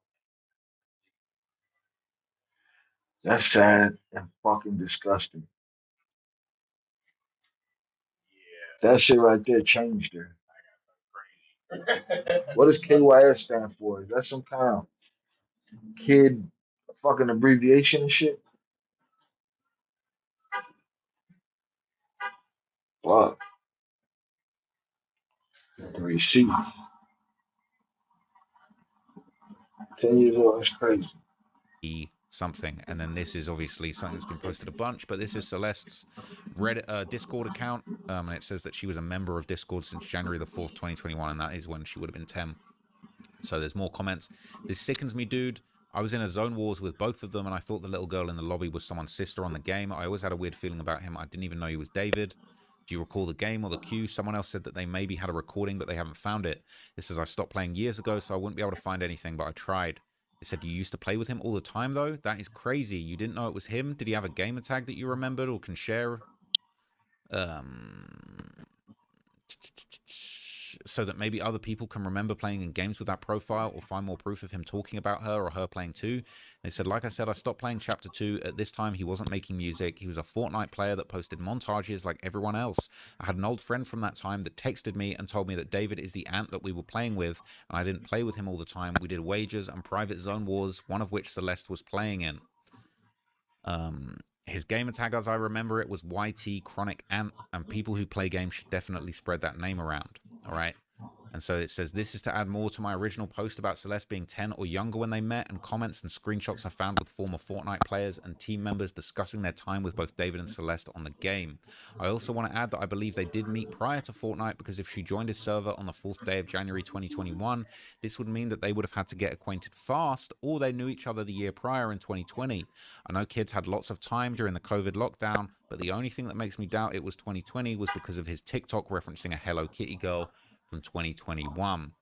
That's sad and fucking disgusting. That shit right there changed her. What does KYS stand for? Is that some kind of kid fucking abbreviation and shit? Fuck. The receipts. 10 years old, that's crazy. something. And then this is obviously something that's been posted a bunch, but this is Celeste's Discord account. And it says that she was a member of Discord since January the 4th, 2021, and that is when she would have been 10. So there's more comments. This sickens me, dude. I was in a zone wars with both of them, and I thought the little girl in the lobby was someone's sister on the game. I always had a weird feeling about him. I didn't even know he was David. Do you recall the game or the queue? Someone else said that they maybe had a recording, but they haven't found it. This says I stopped playing years ago, so I wouldn't be able to find anything, but I tried. It said you used to play with him all the time, though? That is crazy. You didn't know it was him? Did he have a gamer tag that you remembered or can share? So that maybe other people can remember playing in games with that profile or find more proof of him talking about her or her playing too. They said, like I said, I stopped playing Chapter 2. At this time, he wasn't making music. He was a Fortnite player that posted montages like everyone else. I had an old friend from that time that texted me and told me that David is the ant that we were playing with, and I didn't play with him all the time. We did wagers and private zone wars, one of which Celeste was playing in. His gamer tag, as I remember it, was YT Chronic Ant, and people who play games should definitely spread that name around. All right. And so it says, this is to add more to my original post about Celeste being 10 or younger when they met, and comments and screenshots I found with former Fortnite players and team members discussing their time with both David and Celeste on the game. I also want to add that I believe they did meet prior to Fortnite, because if she joined his server on the 4th day of January 2021, this would mean that they would have had to get acquainted fast, or they knew each other the year prior in 2020. I know kids had lots of time during the COVID lockdown, but the only thing that makes me doubt it was 2020 was because of his TikTok referencing a Hello Kitty girl from 2021.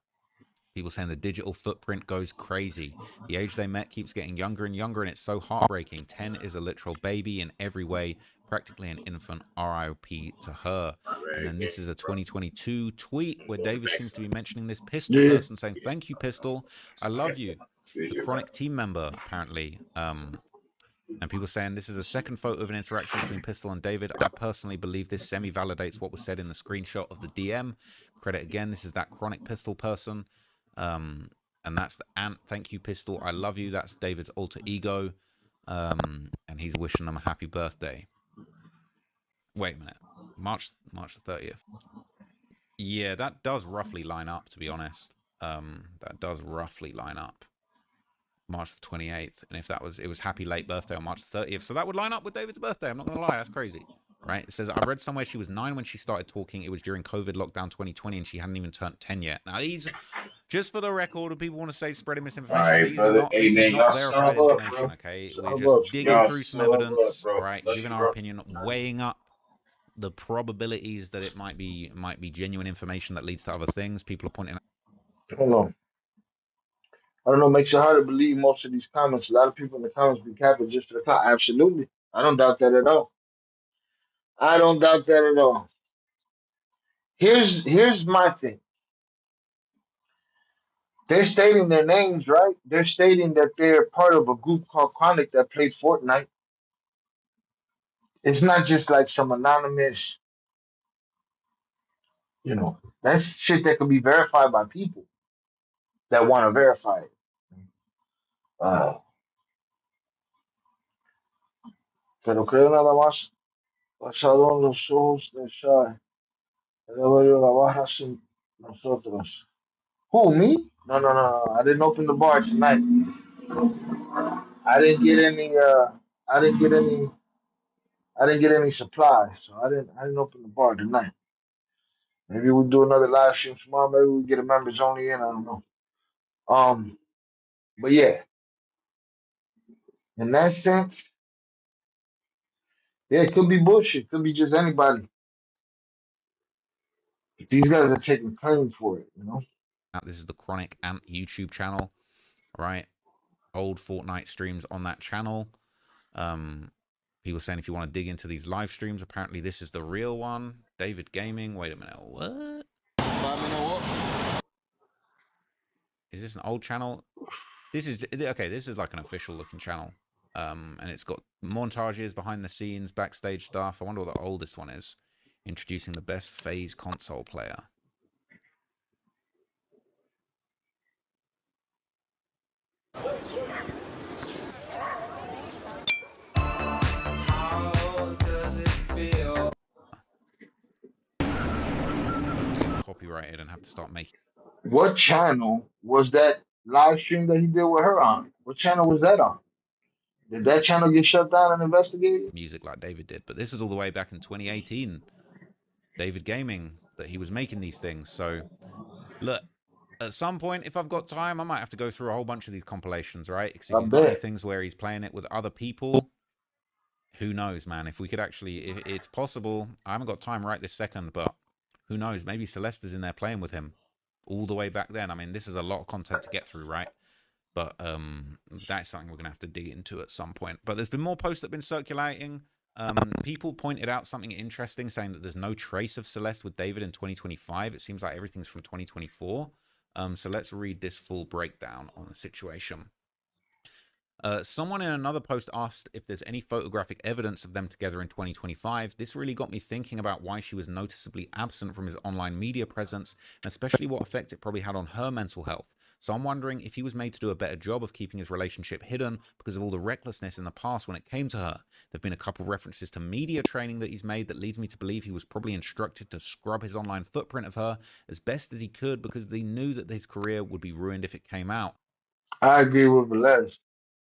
People saying the digital footprint goes crazy. The age they met keeps getting younger and younger, and it's so heartbreaking. 10 is a literal baby in every way, practically an infant. RIP to her. And then this is a 2022 tweet where David seems to be mentioning this Pistol person, saying, thank you, Pistol. I love you. The Chronic team member, apparently. And people saying this is a second photo of an interaction between Pistol and David. I personally believe this semi-validates what was said in the screenshot of the DM. Credit again, this is that Chronic Pistol person. And that's the ant. Thank you, Pistol. I love you. That's David's alter ego. And he's wishing them a happy birthday. Wait a minute. March the 30th. Yeah, that does roughly line up, to be honest. That does roughly line up. March the 28th, and if that was, it was happy late birthday on March the 30th, so that would line up with David's birthday. I'm not gonna lie, that's crazy, right? It says, I've read somewhere she was 9 when she started talking. It was during COVID lockdown 2020, and she hadn't even turned 10 yet. Now these, just for the record, if people want to say spreading misinformation, Right, these brother. Hey, this man, is not verified information, okay? We're just digging through some evidence, right? Giving our opinion, weighing up the probabilities that it might be genuine information that leads to other things. People are pointing out. Hold on. I don't know, makes it hard to believe most of these comments. A lot of people in the comments be capping just for the clout. Absolutely. I don't doubt that at all. I don't doubt that at all. Here's my thing. They're stating their names, right? They're stating that they're part of a group called Chronic that played Fortnite. It's not just like some anonymous, that's shit that can be verified by people that want to verify it. Pero creo nada más basado en los ojos de Shai. La barra sin nosotros. Who, me? No. I didn't open the bar tonight. I didn't get any supplies, so I didn't open the bar tonight. Maybe we'll do another live stream tomorrow. Maybe we'll get a members only in. I don't know. But yeah, in that sense, yeah, it could be bullshit. It could be just anybody. But these guys are taking claim for it, This is the Chronic Ant YouTube channel, right? Old Fortnite streams on that channel. People saying if you want to dig into these live streams, apparently this is the real one. David Gaming. Wait a minute. What? Is this an old channel? This is okay. This is like an official looking channel. And it's got montages, behind the scenes, backstage stuff. I wonder what the oldest one is. Introducing the best FaZe console player. Copyrighted and have to start making. What channel was that live stream that he did with her on? What channel was that on? Did that channel get shut down and investigated? Music like David did. But this is all the way back in 2018. David Gaming, that he was making these things. So, look, at some point, if I've got time, I might have to go through a whole bunch of these compilations, right? Because if I he's got any bet. things where he's playing it with other people, who knows, man? If we could actually, if it's possible, I haven't got time right this second, but who knows? Maybe Celeste is in there playing with him all the way back then. I mean, this is a lot of content to get through, right? But that's something we're going to have to dig into at some point. But there's been more posts that have been circulating. People pointed out something interesting, saying that there's no trace of Celeste with David in 2025. It seems like everything's from 2024. So let's read this full breakdown on the situation. Someone in another post asked if there's any photographic evidence of them together in 2025. This really got me thinking about why she was noticeably absent from his online media presence, and especially what effect it probably had on her mental health. So I'm wondering if he was made to do a better job of keeping his relationship hidden because of all the recklessness in the past when it came to her. There've been a couple of references to media training that he's made that leads me to believe he was probably instructed to scrub his online footprint of her as best as he could because he knew that his career would be ruined if it came out. I agree with Velez.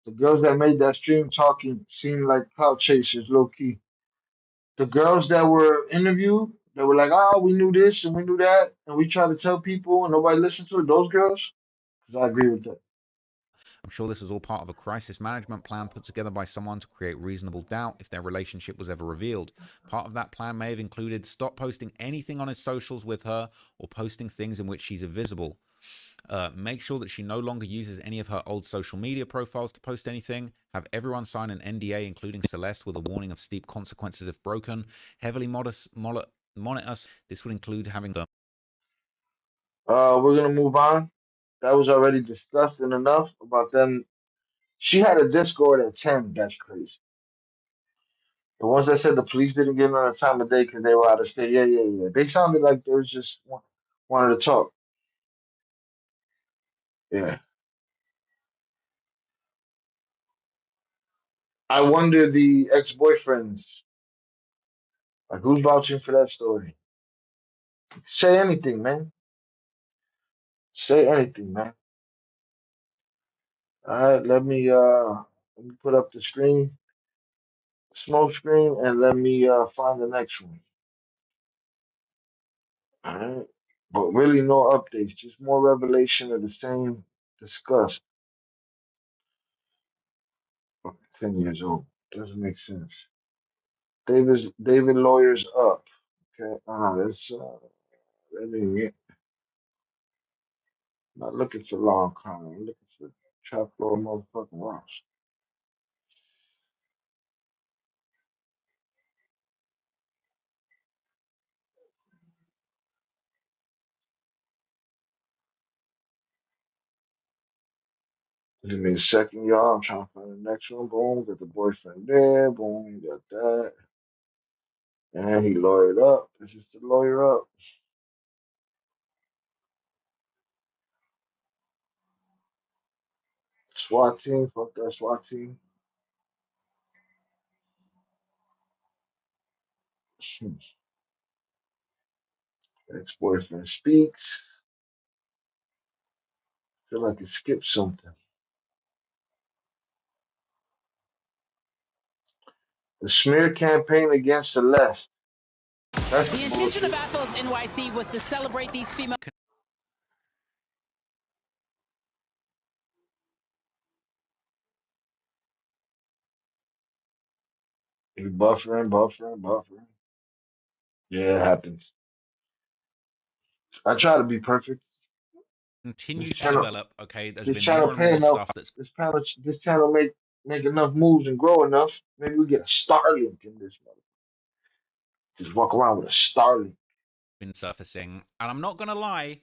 The girls that made that stream talking seemed like clout chasers, low key. The girls that were interviewed, they were like, "Oh, we knew this and we knew that, and we tried to tell people, and nobody listened to it." Those girls, because I agree with that. I'm sure this was all part of a crisis management plan put together by someone to create reasonable doubt if their relationship was ever revealed. Part of that plan may have included stop posting anything on his socials with her or posting things in which she's invisible. Make sure that she no longer uses any of her old social media profiles to post anything. Have everyone sign an NDA, including Celeste, with a warning of steep consequences if broken. Heavily monitor us. This would include having the... We're gonna move on. That was already discussed and enough about them. She had a Discord at 10. That's crazy. The ones that said the police didn't give them a time of day because they were out of state. Yeah, yeah, yeah. They sounded like they was just wanted to talk. Yeah. I wonder the ex-boyfriends, like who's vouching for that story? Say anything, man. Say anything, man. All right, let me put up the screen, smoke screen, and let me find the next one. All right. But really no updates, just more revelation of the same discussed. 10 years old. Doesn't make sense. David lawyers up. Okay. That's let me get not looking for long con. I'm looking for trap floor motherfucking rocks. Give me a second, y'all. I'm trying to find the next one. Boom, got the boyfriend there. Boom, got that. And he lawyered up. This is the lawyer up. SWAT team. Fuck that SWAT team. Ex-boyfriend speaks. Feel like it skipped something. The smear campaign against Celeste. That's The intention of Athos NYC was to celebrate these female. Buffering. Yeah, it happens. I try to be perfect. Continues to develop, okay? There's This been channel more and pay more enough. stuff that's This channel make enough moves and grow enough. Maybe we get a Starlink in this mother. Just walk around with a Starlink. been surfacing. And I'm not going to lie,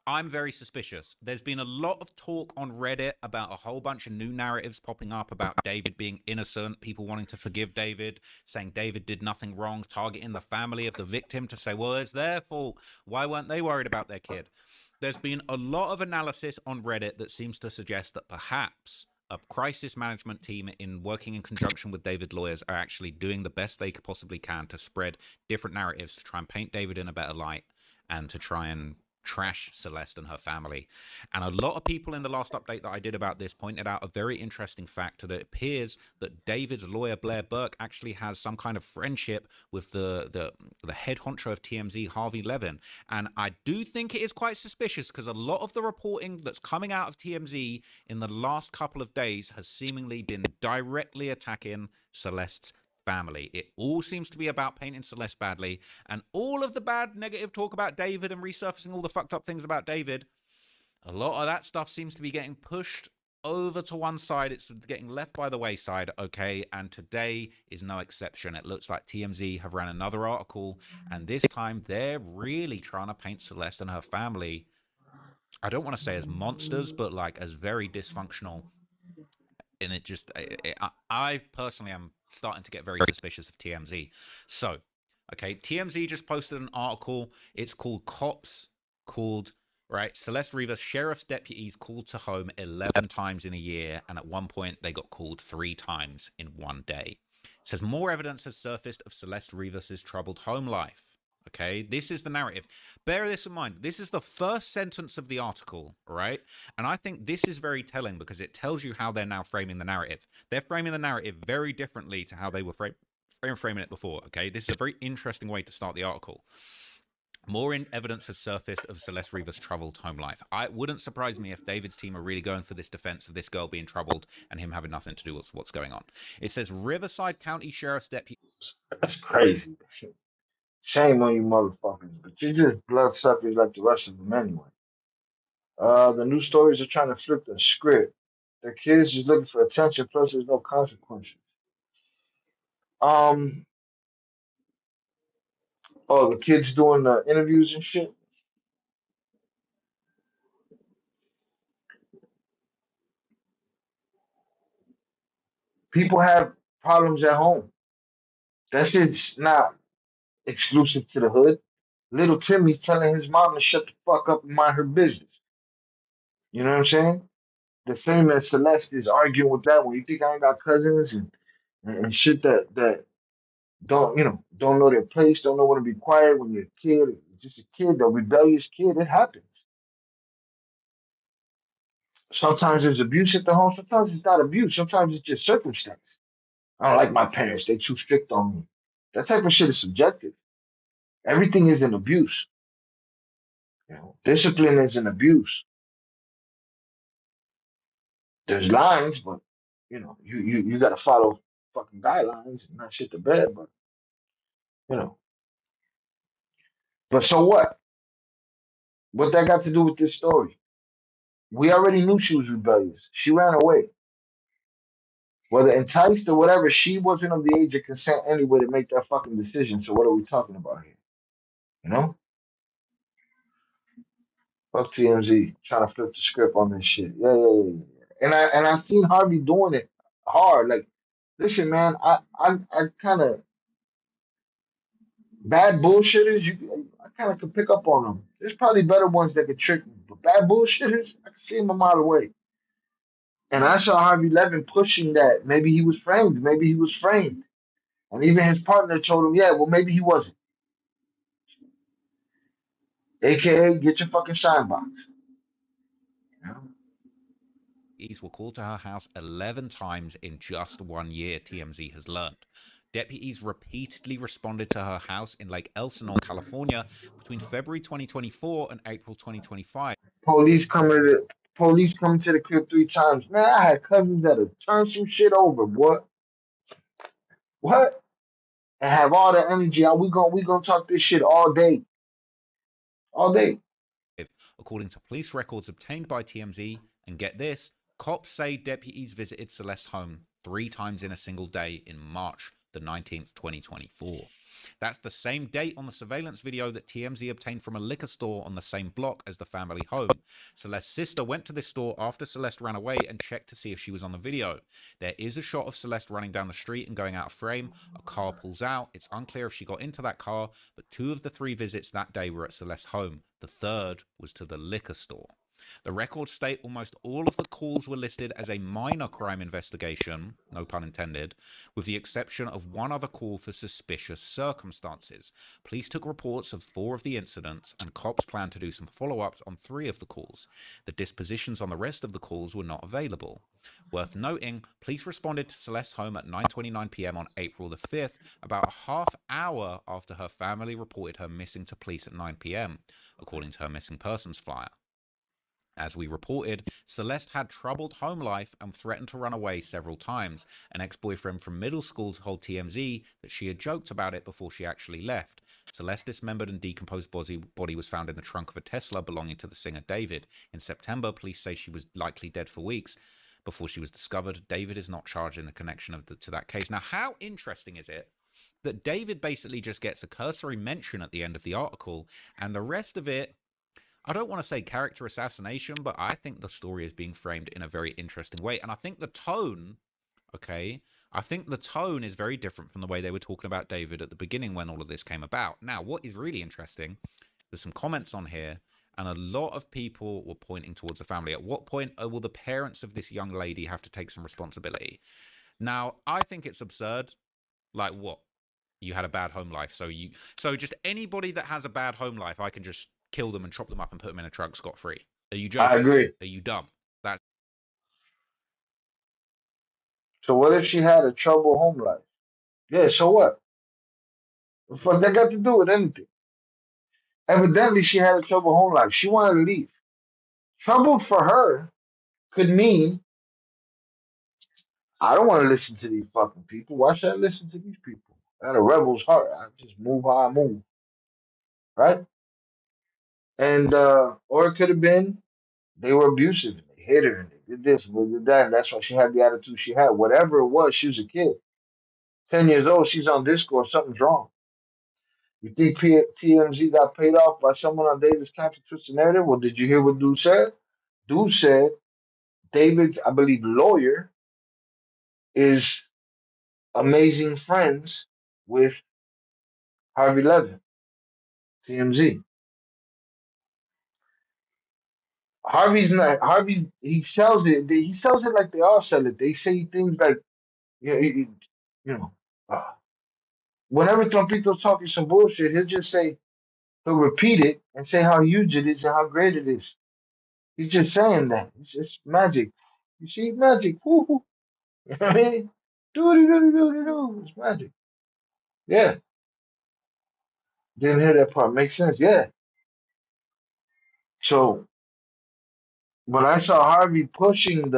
I'm very suspicious. There's been a lot of talk on Reddit about a whole bunch of new narratives popping up about David being innocent, people wanting to forgive David, saying David did nothing wrong, targeting the family of the victim to say, well, it's their fault. Why weren't they worried about their kid? There's been a lot of analysis on Reddit that seems to suggest that perhaps a crisis management team in working in conjunction with David lawyers are actually doing the best they possibly can to spread different narratives to try and paint David in a better light and to try and trash Celeste and her family. And a lot of people in the last update that I did about this pointed out a very interesting fact that it appears that David's lawyer Blair Burke actually has some kind of friendship with the head honcho of TMZ, Harvey Levin. And I do think it is quite suspicious because a lot of the reporting that's coming out of TMZ in the last couple of days has seemingly been directly attacking Celeste's family. It all seems to be about painting Celeste badly, and all of the bad negative talk about David and resurfacing all the fucked up things about David, a lot of that stuff seems to be getting pushed over to one side. It's getting left by the wayside, okay? And today is no exception. It looks like TMZ have ran another article, and this time they're really trying to paint Celeste and her family, I don't want to say as monsters, but like as very dysfunctional. And it just, I personally am starting to get very suspicious of TMZ. So, okay, TMZ just posted an article. It's called right, Celeste Rivas, sheriff's deputies called to home 11 times in a year. And at one point, they got called 3 times in one day. It says more evidence has surfaced of Celeste Rivas's troubled home life. Okay, this is the narrative. Bear this in mind. This is the first sentence of the article, right? And I think this is very telling because it tells you how they're now framing the narrative. They're framing the narrative very differently to how they were framing it before, okay? This is a very interesting way to start the article. More evidence has surfaced of Celeste Rivas' troubled home life. It wouldn't surprise me if David's team are really going for this defense of this girl being troubled and him having nothing to do with what's going on. It says Riverside County Sheriff's Deputy... That's crazy. Shame on you motherfuckers, but you're just bloodsuckers like the rest of them anyway. The news stories are trying to flip the script. The kids just looking for attention, plus there's no consequences. Oh, the kids doing the interviews and shit. People have problems at home. That shit's not exclusive to the hood. Little Timmy's telling his mom to shut the fuck up and mind her business. You know what I'm saying? The same that Celeste is arguing with that one. You think I ain't got cousins and shit that don't know their place, don't know when to be quiet when you're a kid, just a kid, a rebellious kid. It happens. Sometimes there's abuse at the home. Sometimes it's not abuse. Sometimes it's just circumstance. I don't like my parents. They too strict on me. That type of shit is subjective. Everything is an abuse. Discipline is an abuse. There's lines, but you got to follow fucking guidelines and not shit the bed. But but so what? What that got to do with this story? We already knew she was rebellious. She ran away. Whether enticed or whatever, she wasn't of the age of consent anyway to make that fucking decision. So what are we talking about here? You know? Fuck TMZ trying to flip the script on this shit. Yeah. And I seen Harvey doing it hard. Like, listen, man, I kind of bad bullshitters. I kind of could pick up on them. There's probably better ones that could trick me, but bad bullshitters, I can see them a mile away. And I saw Harvey Levin pushing that. Maybe he was framed. Maybe he was framed. And even his partner told him, yeah, well, maybe he wasn't. AKA, get your fucking shine box. Were called to her house 11 times in just 1 year, TMZ has learned. Deputies repeatedly responded to her house in Lake Elsinore, California, between February 2024 and April 2025. Police coming to the crib 3 times. Man, I had cousins that have turned some shit over, boy. What? And have all the energy. We gonna talk this shit all day. All day. According to police records obtained by TMZ, and get this, cops say deputies visited Celeste's home 3 times in a single day in March the 19th, 2024. That's the same date on the surveillance video that TMZ obtained from a liquor store on the same block as the family home. Celeste's sister went to this store after Celeste ran away and checked to see if she was on the video. There is a shot of Celeste running down the street and going out of frame. A car pulls out. It's unclear if she got into that car, but 2 of the 3 visits that day were at Celeste's home. The 3rd was to the liquor store. The records state almost all of the calls were listed as a minor crime investigation, no pun intended, with the exception of one other call for suspicious circumstances. Police took reports of 4 of the incidents, and cops plan to do some follow-ups on 3 of the calls. The dispositions on the rest of the calls were not available. Worth noting, police responded to Celeste's home at 9:29 p.m. on April the 5th, about a half hour after her family reported her missing to police at 9 p.m., according to her missing persons flyer. As we reported, Celeste had troubled home life and threatened to run away several times. An ex-boyfriend from middle school told TMZ that she had joked about it before she actually left. Celeste's dismembered and decomposed body was found in the trunk of a Tesla belonging to the singer David. In September, police say she was likely dead for weeks before she was discovered. David is not charged in the connection to that case. Now, how interesting is it that David basically just gets a cursory mention at the end of the article, and the rest of it, I don't want to say character assassination, but I think the story is being framed in a very interesting way. And I think the tone, okay, I think the tone is very different from the way they were talking about David at the beginning when all of this came about. Now, what is really interesting, there's some comments on here, and a lot of people were pointing towards the family. At what point will the parents of this young lady have to take some responsibility? Now, I think it's absurd. Like what? You had a bad home life, so just anybody that has a bad home life, I can just kill them and chop them up and put them in a truck scot-free. Are you joking? I agree. Are you dumb? That's So what if she had a troubled home life? Yeah, so what? What the fuck that got to do with anything? Evidently, she had a troubled home life. She wanted to leave. Trouble for her could mean I don't want to listen to these fucking people. Why should I listen to these people? I got a rebel's heart. I just move how I move, right? And or it could have been they were abusive and they hit her and they did this and they did that, and that's why she had the attitude she had. Whatever it was, she was a kid. 10 years old, she's on Discord, something's wrong. You think TMZ got paid off by someone on David's counter twisted narrative? Well, did you hear what Dude said? Dude said David's, I believe, lawyer is amazing friends with Harvey Levin, TMZ. Harvey's not Harvey. He sells it. He sells it like they all sell it. They say things like, you know, you know, whenever Trumpito's talking some bullshit, he'll just say he'll repeat it and say how huge it is and how great it is. He's just saying that. It's just magic. You see, magic. Woo-hoo. You know what I mean? Do. It's magic. Yeah. Didn't hear that part. Makes sense. Yeah. So when I saw Harvey pushing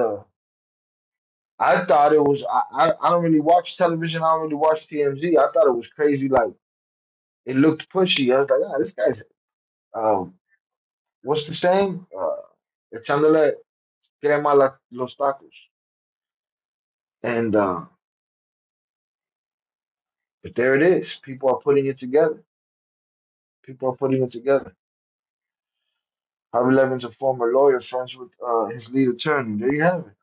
I thought it was. I don't really watch television. I don't really watch TMZ. I thought it was crazy. Like it looked pushy. I was like, this guy's. What's the saying? Echándole crema a los tacos. And but there it is. People are putting it together. People are putting it together. Harvey Levin's a former lawyer, friends with his lead attorney. There you have it.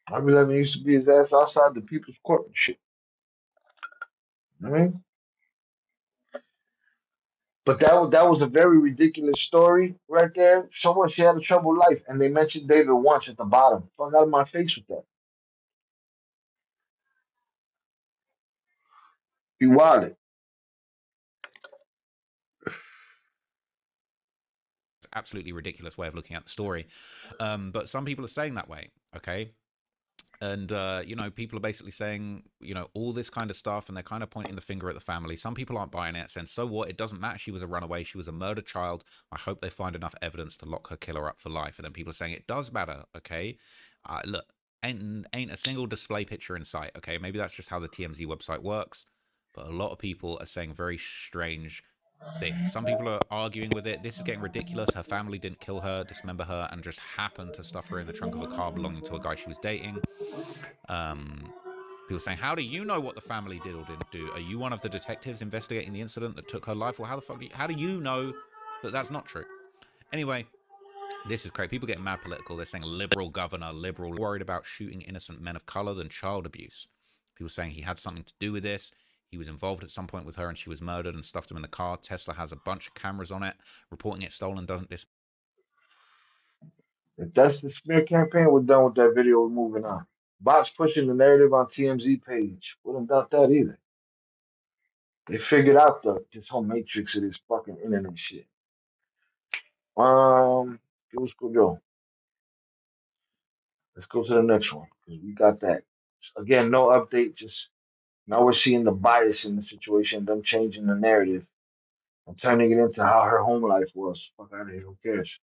Harvey Levin used to be his ass outside the people's court and shit. You know what I mean? But that was a very ridiculous story right there. Someone she had a troubled life, and they mentioned David once at the bottom. Fuck out of my face with that. Be wildin'. absolutely ridiculous way of looking at the story. But some people are saying that way, okay? And, you know, people are basically saying, you know, all this kind of stuff, and they're kind of pointing the finger at the family. Some people aren't buying it, saying, so what? It doesn't matter. She was a runaway. She was a murdered child. I hope they find enough evidence to lock her killer up for life. And then people are saying, it does matter, okay? Look, ain't a single display picture in sight, okay? Maybe that's just how the TMZ website works. But a lot of people are saying very strange things. Some people are arguing with it. This is getting ridiculous. Her family didn't kill her, dismember her, and just happened to stuff her in the trunk of a car belonging to a guy she was dating. People saying, how do you know what the family did or didn't do? Are you one of the detectives investigating the incident that took her life? Well, how do you know that that's not true? Anyway, this is crazy. People getting mad political. They're saying liberal governor, liberal, worried about shooting innocent men of color than child abuse. People saying he had something to do with this. He was involved at some point with her and she was murdered and stuffed him in the car. Tesla has a bunch of cameras on it. Reporting it stolen doesn't If that's the smear campaign, we're done with that video. We're moving on. Bots pushing the narrative on TMZ page. Wouldn't doubt that either. They figured out this whole matrix of this fucking internet shit. Let's go. Let's go to the next one because we got that. Again, no update. Just now we're seeing the bias in the situation, them changing the narrative and turning it into how her home life was. Fuck out of here. Who cares?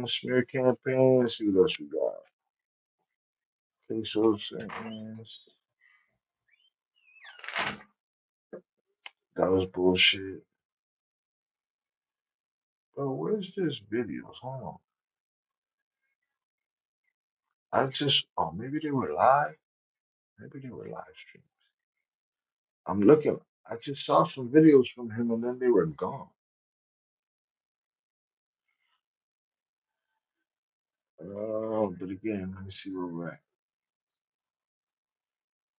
Smear campaign. Let's see what else we got. Peso sentence. That was bullshit. Bro, where's this videos? Hold on. Maybe they were live. Maybe they were live streams. I'm looking. I just saw some videos from him and then they were gone. But again, let me see where we're at.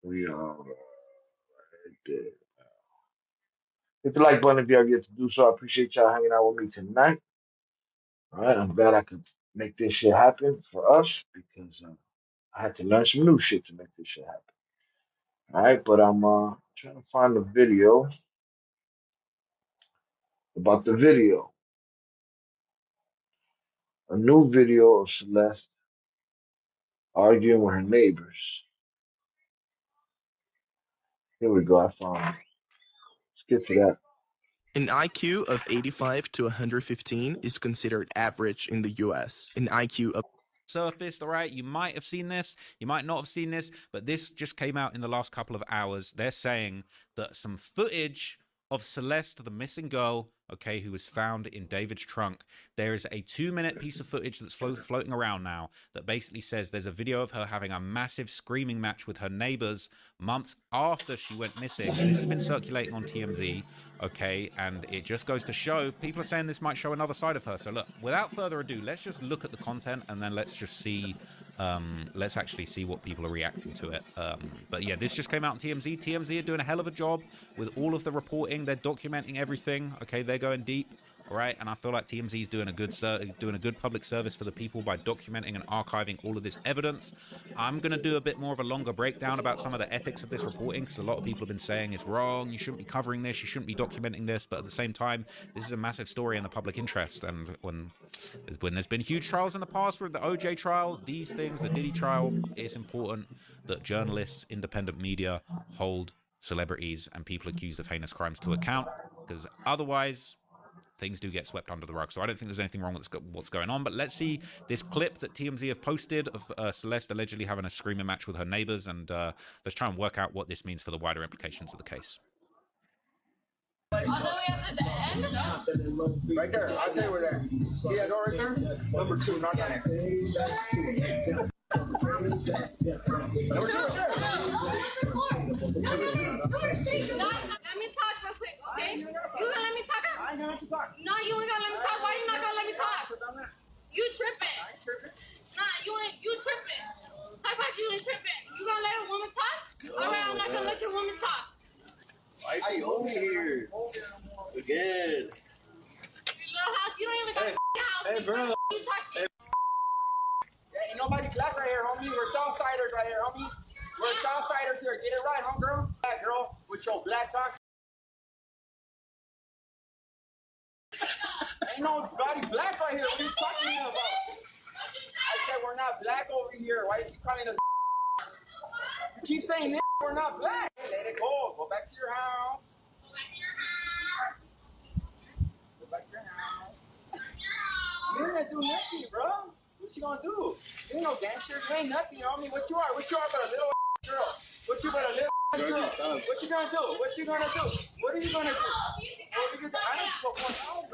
We are right there. Hit the like button if y'all get to do so. I appreciate y'all hanging out with me tonight. All right, I'm glad I could make this shit happen for us because I had to learn some new shit to make this shit happen. All right, but I'm trying to find a video about the video. A new video of Celeste arguing with her neighbors. Here we go. I found it. Let's get to that. An IQ of 85 to 115 is considered average in the US. An IQ of surfaced, all right? You might have seen this, you might not have seen this, but this just came out in the last couple of hours. They're saying that some footage of Celeste, the missing girl, okay, who was found in David's trunk. There is a 2-minute piece of footage that's floating around now that basically says there's a video of her having a massive screaming match with her neighbors months after she went missing. And this has been circulating on TMZ, okay, and it just goes to show, people are saying this might show another side of her. So look, without further ado, let's just look at the content and then let's just see, let's actually see what people are reacting to it. But yeah, this just came out on TMZ. TMZ are doing a hell of a job with all of the reporting. They're documenting everything, okay, they're going deep, all right, and I feel like TMZ is doing a good public service for the people by documenting and archiving all of this evidence. I'm going to do a bit more of a longer breakdown about some of the ethics of this reporting because a lot of people have been saying it's wrong, you shouldn't be covering this, you shouldn't be documenting this, but at the same time, this is a massive story in the public interest, and when there's been huge trials in the past, with the OJ trial, these things, the Diddy trial, it's important that journalists, independent media hold celebrities and people accused of heinous crimes to account, because otherwise things do get swept under the rug. So I don't think there's anything wrong with what's going on. But let's see this clip that TMZ have posted of Celeste allegedly having a screaming match with her neighbors, and let's try and work out what this means for the wider implications of the case. All the way up to the end? Right there. I'll tell you where that. See that door right there? Number 2, not that. Number 2 right there. Let me talk real quick, okay? You gonna let me talk? I ain't gonna let you talk. No, you ain't gonna let me talk. Why you not gonna let me talk? You tripping. I ain't tripping. Nah, you tripping. How about you ain't tripping? You gonna let a woman talk? Alright, I'm not gonna let your woman talk. Why is she over here? Again. Your little house, you don't even got a house. Hey, bro. You talk to Yeah, ain't nobody black right here, homie. We're Southsiders right here, homie. We're Southsiders here. Get it right, homegirl. Black girl with your black talk. Ain't nobody black right here. What are you talking about? I said we're not black over here. Why you keep calling us? You keep saying we're not black. Hey, let it go. Go back to your house. Go back to your house. You ain't gonna do nothing, bro. What you gonna do? You ain't no gangster. You ain't nothing, homie. What you are? What you are but a little girl? What you but a little girl? What you gonna do? What you gonna do? What are you gonna do?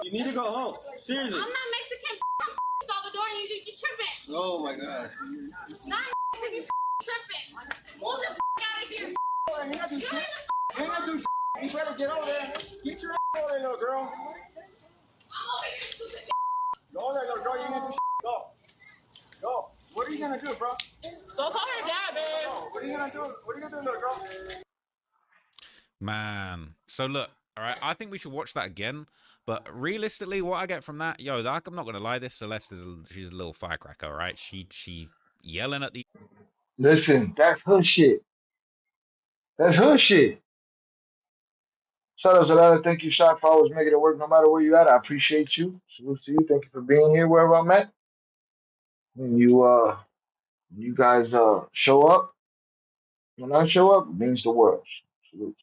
You need to go home. Seriously. I'm not Mexican. Out the door and you tripping. Oh my god. Not because you tripping. Move the out of here. You ain't gonna do shit. You ain't gonna do shit. You better get over there. Get your ass over there, little girl. Go over there, little girl. You ain't gonna do shit. Go. Go. What are you gonna do, bro? Go call her dad, babe. What are you gonna do? What are you gonna do, little girl? Man, so look, All right, I think we should watch that again. But realistically, what I get from that, yo, like, I'm not gonna lie, this Celeste she's a little firecracker, all right? She yelling at the. Listen, that's her shit. That's her shit. Shout out to that. Thank you, Shot, for always making it work no matter where you at. I appreciate you. Salute to you. Thank you for being here wherever I'm at. When you guys show up, when I show up, it means the world. Salute.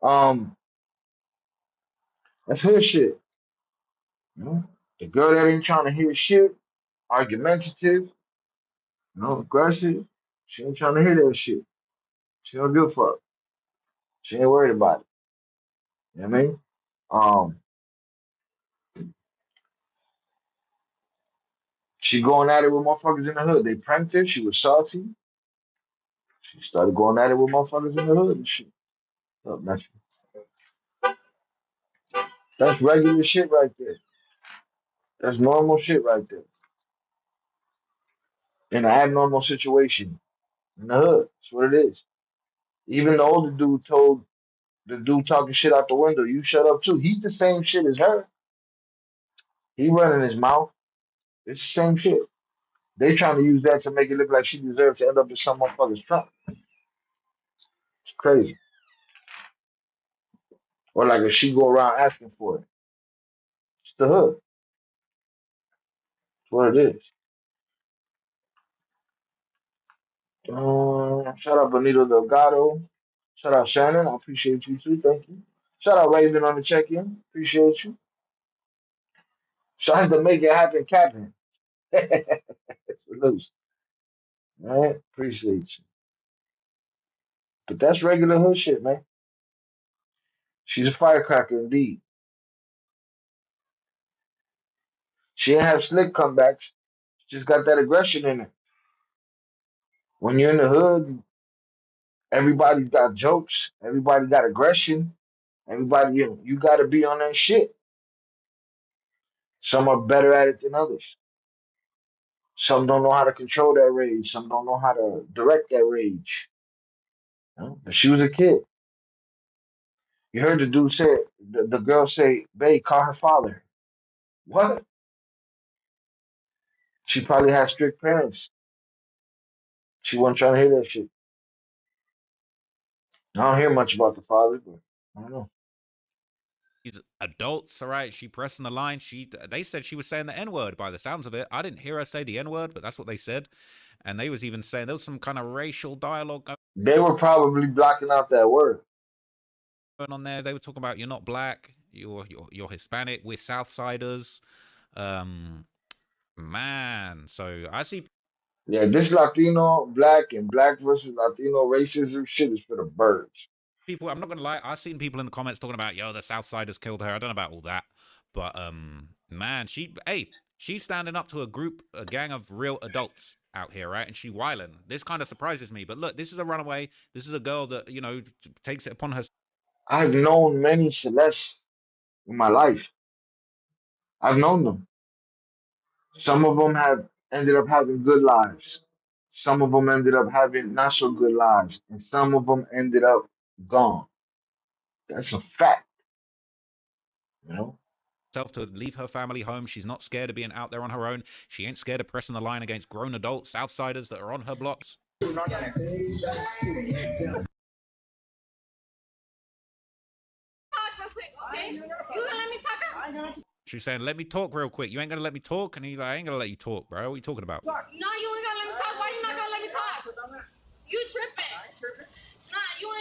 Um, that's her shit. You know? The girl that ain't trying to hear shit, argumentative, aggressive. She ain't trying to hear that shit. She don't give a fuck. She ain't worried about it. You know what I mean? Um, she going at it with motherfuckers in the hood. They pranked her. She was salty. She started going at it with motherfuckers in the hood and shit. Oh, that's regular shit right there. That's normal shit right there. In an abnormal situation in the hood. That's what it is. Even the older dude told the dude talking shit out the window, you shut up too. He's the same shit as her. He running his mouth. It's the same shit. They trying to use that to make it look like she deserves to end up in some motherfucker's trunk. It's crazy. Or like if she go around asking for it. It's the hood. It's what it is. Shout out Benito Delgado. Shout out Shannon. I appreciate you too. Thank you. Shout out Raven on the check-in. Appreciate you. Trying to make it happen, Captain. Salute. Man, appreciate you. But that's regular hood shit, man. She's a firecracker indeed. She ain't have slick comebacks. She just got that aggression in her. When you're in the hood, everybody's got jokes. Everybody got aggression. Everybody, you got to be on that shit. Some are better at it than others. Some don't know how to control that rage. Some don't know how to direct that rage. But she was a kid. You heard the dude say, the girl say, babe, call her father. What? She probably had strict parents. She wasn't trying to hear that shit. I don't hear much about the father, but I don't know. These adults, all right? She pressing the line. They said she was saying the N-word by the sounds of it. I didn't hear her say the N-word, but that's what they said. And they was even saying there was some kind of racial dialogue They were probably blocking out that word. going on there. They were talking about you're not black, you're Hispanic, we're Southsiders. Man, so I see. Yeah, this Latino, black, and black versus Latino racism shit is for the birds. People, I'm not gonna lie, I've seen people in the comments talking about, yo, the Southsiders killed her. I don't know about all that, but man, she's standing up to a gang of real adults out here, right? And she wilding. This kind of surprises me. But look, this is a runaway. This is a girl that takes it upon her. I've known many Celeste in my life. I've known them. Some of them have ended up having good lives. Some of them ended up having not so good lives, and some of them ended up gone. That's a fact. To leave her family home. She's not scared of being out there on her own. She ain't scared of pressing the line against grown adults, outsiders that are on her blocks. She's saying, let me talk real quick. You ain't gonna let me talk? And he's like, I ain't gonna let you talk, bro. What are you talking about? No, you ain't gonna let me talk. Why you not gonna let me talk? You tripping. Nah, you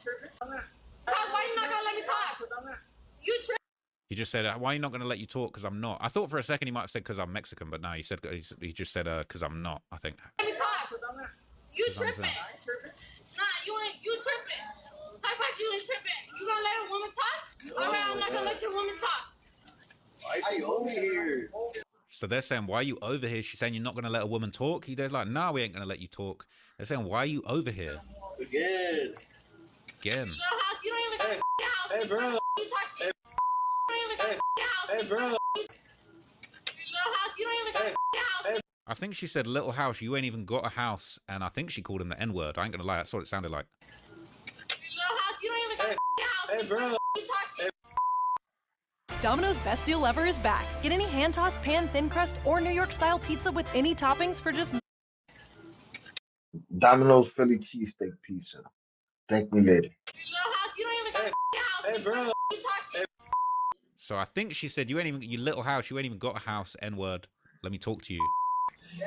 tripping. Why you not gonna let me talk? You tripping. He just said, why are you not going to let you talk? Because I'm not. I thought for a second he might have said because I'm Mexican, but no, he just said because I'm not, I think. Let me talk. You tripping. Nah, you tripping. How about you ain't tripping? You gonna let a woman talk? All right, I'm not gonna let your woman talk. Why is she over here? So they're saying, why are you over here? She's saying you're not going to let a woman talk? They're like, nah, we ain't going to let you talk. They're saying, why are you over here? Again. Hey, bro. Hey, bro. I think she said little house. You ain't even got a house. And I think she called him the N-word. I ain't going to lie. That's what it sounded like. Hey, bro. Domino's Best Deal Ever is back. Get any hand-tossed pan, thin crust, or New York-style pizza with any toppings for just... Domino's Philly cheesesteak pizza. Thank me later. Hey, bro. So I think she said, you ain't even, you little house, you ain't even got a house, N-word. Let me talk to you.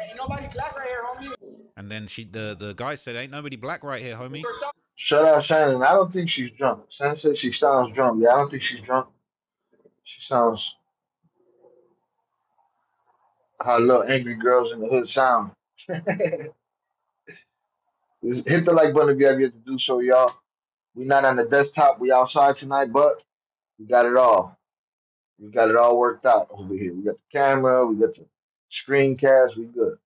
Ain't nobody black right here, homie. And then the guy said, ain't nobody black right here, homie. Shut up, Shannon. I don't think she's drunk. Shannon said she sounds drunk. Yeah, I don't think she's drunk. She sounds how little angry girls in the hood sound. Hit the like button if you have yet to do so, y'all. We not on the desktop. We outside tonight, but we got it all. We got it all worked out over here. We got the camera. We got the screencast. We good.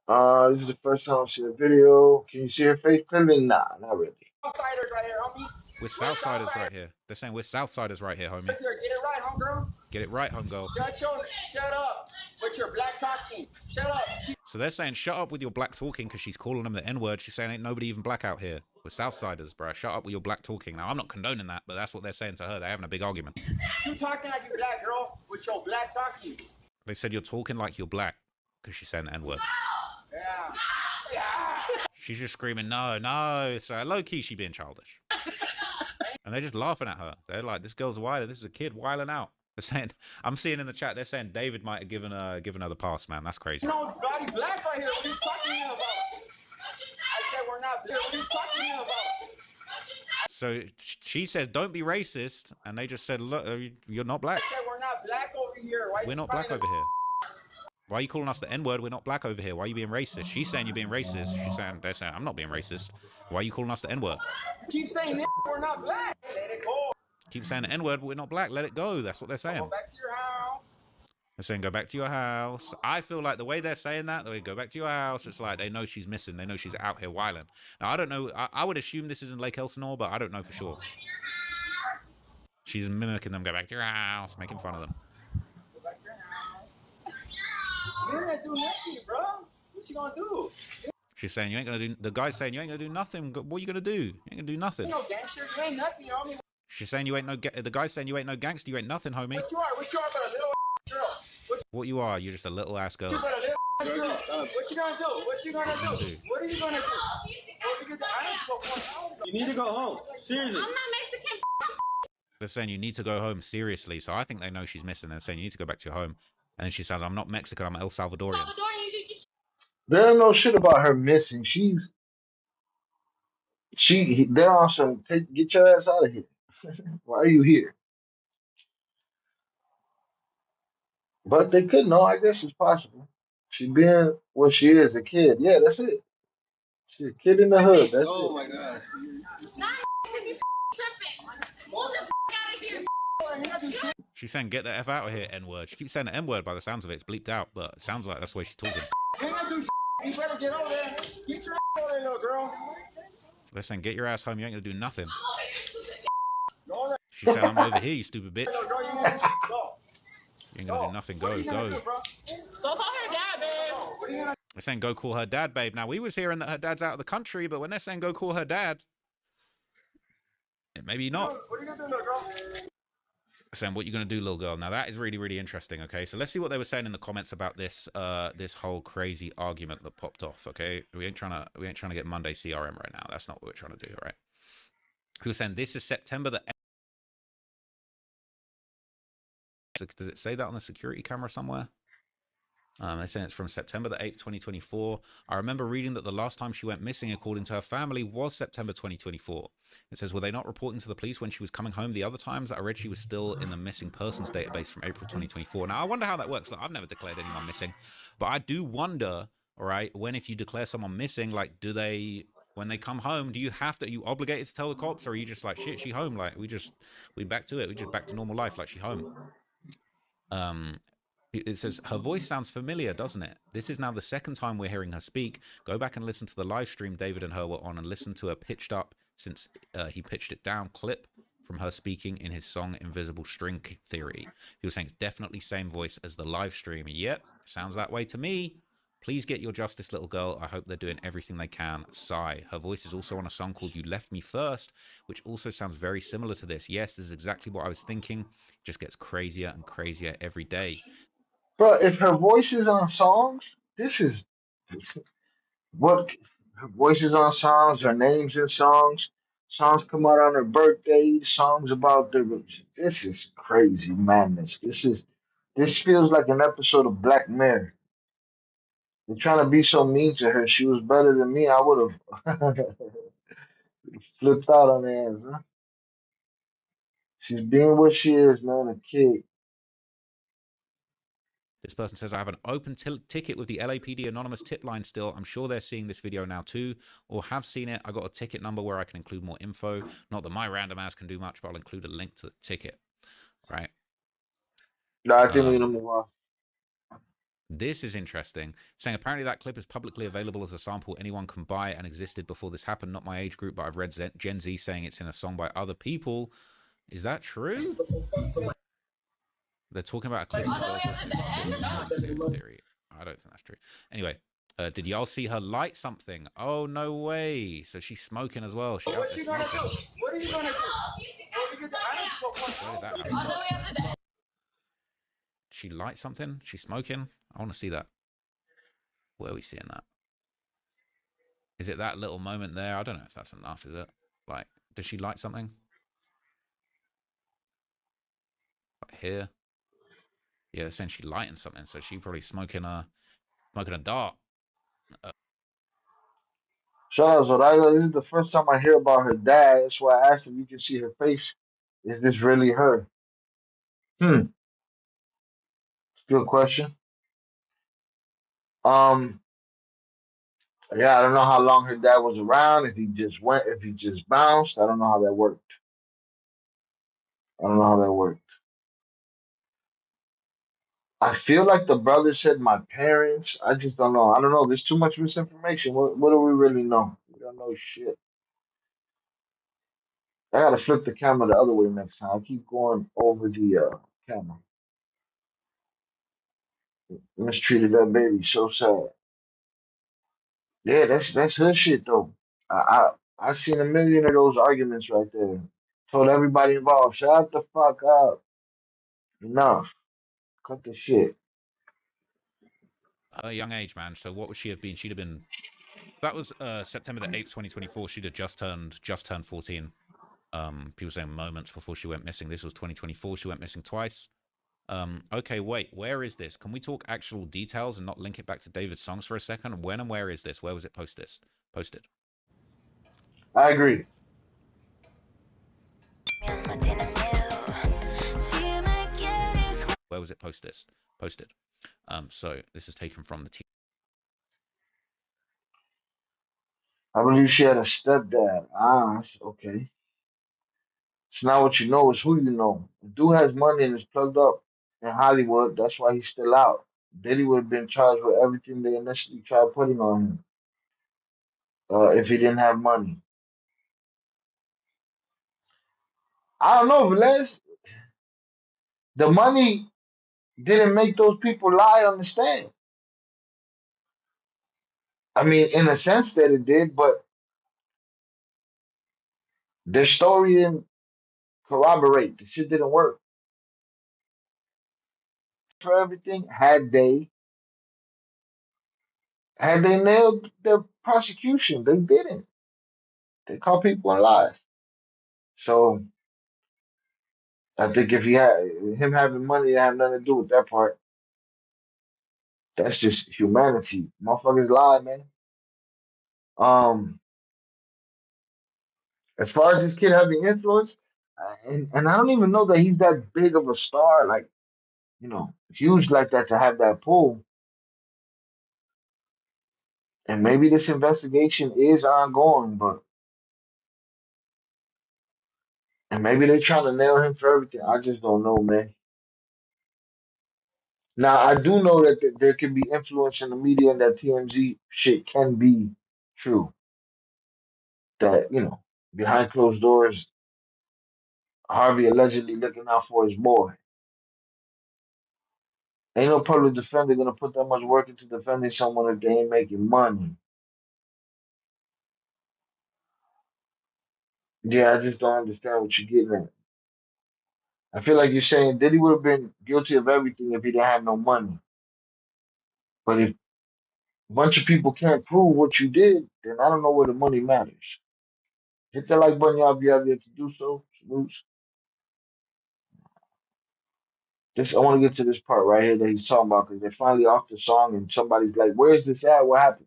This is the first time I see a video. Can you see her face clearly? Nah, not really. Outsiders right here, homie. We're Southsiders right here. They're saying we're Southsiders right here, homie. Get it right, homegirl. Get it right, homegirl. Shut up with your black talking. Shut up. So they're saying, shut up with your black talking because she's calling them the N-word. She's saying, ain't nobody even black out here. We're Southsiders, bro. Shut up with your black talking. Now, I'm not condoning that, but that's what they're saying to her. They're having a big argument. You talking like you black, girl, with your black talking. They said you're talking like you're black because she's saying the N-word. Yeah. She's just screaming, no, no. So low-key, she being childish. And they're just laughing at her. They're like, this girl's wild. This is a kid wilding out. They're saying, I'm seeing in the chat, they're saying David might have given her the pass, man. That's crazy. You know, bloody black right here. What are you talking about? I said we're not black. What are you talking about? So she says, don't be racist. And they just said, look, you're not black. I said we're not black over here. We're not black over here. Why are you calling us the N-word? We're not black over here. Why are you being racist? She's saying you're being racist. They're saying, I'm not being racist. Why are you calling us the N-word? Keep saying we're not black. Let it go. Keep saying the N-word, but we're not black. Let it go. That's what they're saying. Go back to your house. They're saying, go back to your house. I feel like the way they're saying that, the way go back to your house, it's like they know she's missing. They know she's out here wilding. Now, I don't know. I would assume this is in Lake Elsinore, but I don't know for sure. She's mimicking them. Go back to your house, making fun of them. Go back to your house. You ain't gonna do nothing, bro. What you gonna do? She's saying, you ain't gonna do, the guy's saying, you ain't gonna do nothing. What are you gonna do? You ain't gonna do nothing. You no gangster. You ain't nothing, homie. She's saying, you ain't no, the guy's saying, you ain't no gangster. You ain't nothing, homie. What you are but a little girl. What you are, you're just a little ass girl. You but a little girl. What you gonna do? What you gonna do? What are you gonna do? You need to go home. Seriously. I'm not Mexican. They're saying you need to go home, seriously. So I think they know she's missing. They're saying you need to go back to your home. And then she says, I'm not Mexican, I'm El Salvadorian. There ain't no shit about her missing. They're on some get your ass out of here. Why are you here? But they could know. I guess it's possible. She being what she is, a kid. Yeah, that's it. She's a kid in the hood. That's Oh it. my god. She's saying, get the F out of here, N-word. She keeps saying the N-word by the sounds of it. It's bleeped out, but it sounds like that's the way she's talking. You better get over there. Get your ass over there, little girl. They're saying, get your ass home. You ain't going to do nothing. She said, I'm over here, you stupid bitch. You ain't going to do nothing. Go. Go call her dad, babe. They're saying, go call her dad, babe. Now, we was hearing that her dad's out of the country, but when they're saying, go call her dad, maybe not. What are you gonna do, little girl? Saying, what you gonna do, little girl? Now that is really, really interesting. Okay, so let's see what they were saying in the comments about this this whole crazy argument that popped off. Okay, we ain't trying to get Monday CRM right now. That's not what we're trying to do, right? He was saying this is September the 8th. Does it say that on the security camera somewhere? They're saying it's from September the 8th, 2024. I remember reading that the last time she went missing, according to her family, was September 2024. It says, were they not reporting to the police when she was coming home the other times? I read she was still in the missing persons database from April 2024. Now, I wonder how that works. Like, I've never declared anyone missing, but I do wonder, all right, if you declare someone missing, like, when they come home, are you obligated to tell the cops, or are you just like, shit, she home? Like, we back to it. We just back to normal life, like she home. It says, her voice sounds familiar, doesn't it? This is now the second time we're hearing her speak. Go back and listen to the live stream David and her were on and listen to her pitched up, since he pitched it down, clip from her speaking in his song Invisible String Theory. He was saying it's definitely same voice as the live stream. Yep, sounds that way to me. Please get your justice, little girl. I hope they're doing everything they can. Sigh. Her voice is also on a song called You Left Me First, which also sounds very similar to this. Yes, this is exactly what I was thinking. It just gets crazier and crazier every day. Bro, if her voice is on songs, this is what her voice is on songs, her name's in songs, songs come out on her birthday, songs about the. This is crazy madness. This feels like an episode of Black Mirror. They're trying to be so mean to her. She was better than me. I would have flipped out on her ass, huh? She's being what she is, man, a kid. This person says, I have an open ticket with the LAPD anonymous tip line still. I'm sure they're seeing this video now too, or have seen it. I got a ticket number where I can include more info. Not that my random ass can do much, but I'll include a link to the ticket. Right. No, I think we're gonna move on. This is interesting. Saying apparently that clip is publicly available as a sample anyone can buy and existed before this happened. Not my age group, but I've read Gen Z saying it's in a song by other people. Is that true? They're talking about a clip of girls theory. I don't think that's true. Anyway, did y'all see her light something? Oh, no way. So she's smoking as well. She What are you gonna do? What are you gonna do? Where did that happen? She light something? She's smoking? I want to see that. Where are we seeing that? Is it that little moment there? I don't know if that's enough, is it? Like, does she light something? Like here? Yeah, they're saying she's lighting something, so she probably smoking a dart. Shout out Zoraida. This is the first time I hear about her dad. That's why I asked if you can see her face. Is this really her? Good question. Um, yeah, I don't know how long her dad was around, if he just went, if he just bounced. I don't know how that worked. I don't know how that worked. I feel like the brother said my parents. I just don't know. I don't know. There's too much misinformation. What do we really know? We don't know shit. I gotta flip the camera the other way next time. I keep going over the camera. Mistreated that baby. So sad. Yeah, that's her shit though. I seen a million of those arguments right there. Told everybody involved, shut the fuck up. Enough. Cut the shit. Her young age, man. So what would she have been? She'd have been. That was September the 8th, 2024. She'd have just turned 14. People saying moments before she went missing. This was 2024. She went missing twice. Okay, wait. Where is this? Can we talk actual details and not link it back to David's songs for a second? When and where is this? Where was it posted? I agree. Where was it posted? So this is taken from the I believe she had a stepdad. Okay. It's not what you know, it's who you know. The dude has money and is plugged up in Hollywood. That's why he's still out. Diddy would have been charged with everything they initially tried putting on him if he didn't have money. I don't know, Velez. The money didn't make those people lie on the stand. I mean, in a sense that it did, but their story didn't corroborate. The shit didn't work. For everything, had they nailed their prosecution, they didn't. They caught people in lies. So I think if he had him having money, it had nothing to do with that part. That's just humanity. Motherfuckers lie, man. Um, as far as this kid having influence, and I don't even know that he's that big of a star, like huge like that to have that pull. And maybe this investigation is ongoing, and maybe they're trying to nail him for everything. I just don't know, man. Now I do know that there can be influence in the media and that TMZ shit can be true. That behind closed doors, Harvey allegedly looking out for his boy. Ain't no public defender gonna put that much work into defending someone if they ain't making money. Yeah, I just don't understand what you're getting at. I feel like you're saying Diddy would have been guilty of everything if he didn't have no money. But if a bunch of people can't prove what you did, then I don't know where the money matters. Hit that like button, y'all, if you have yet to do so. Salutes. This I want to get to this part right here that he's talking about because they finally off the song and somebody's like, "Where's this at? What happened?"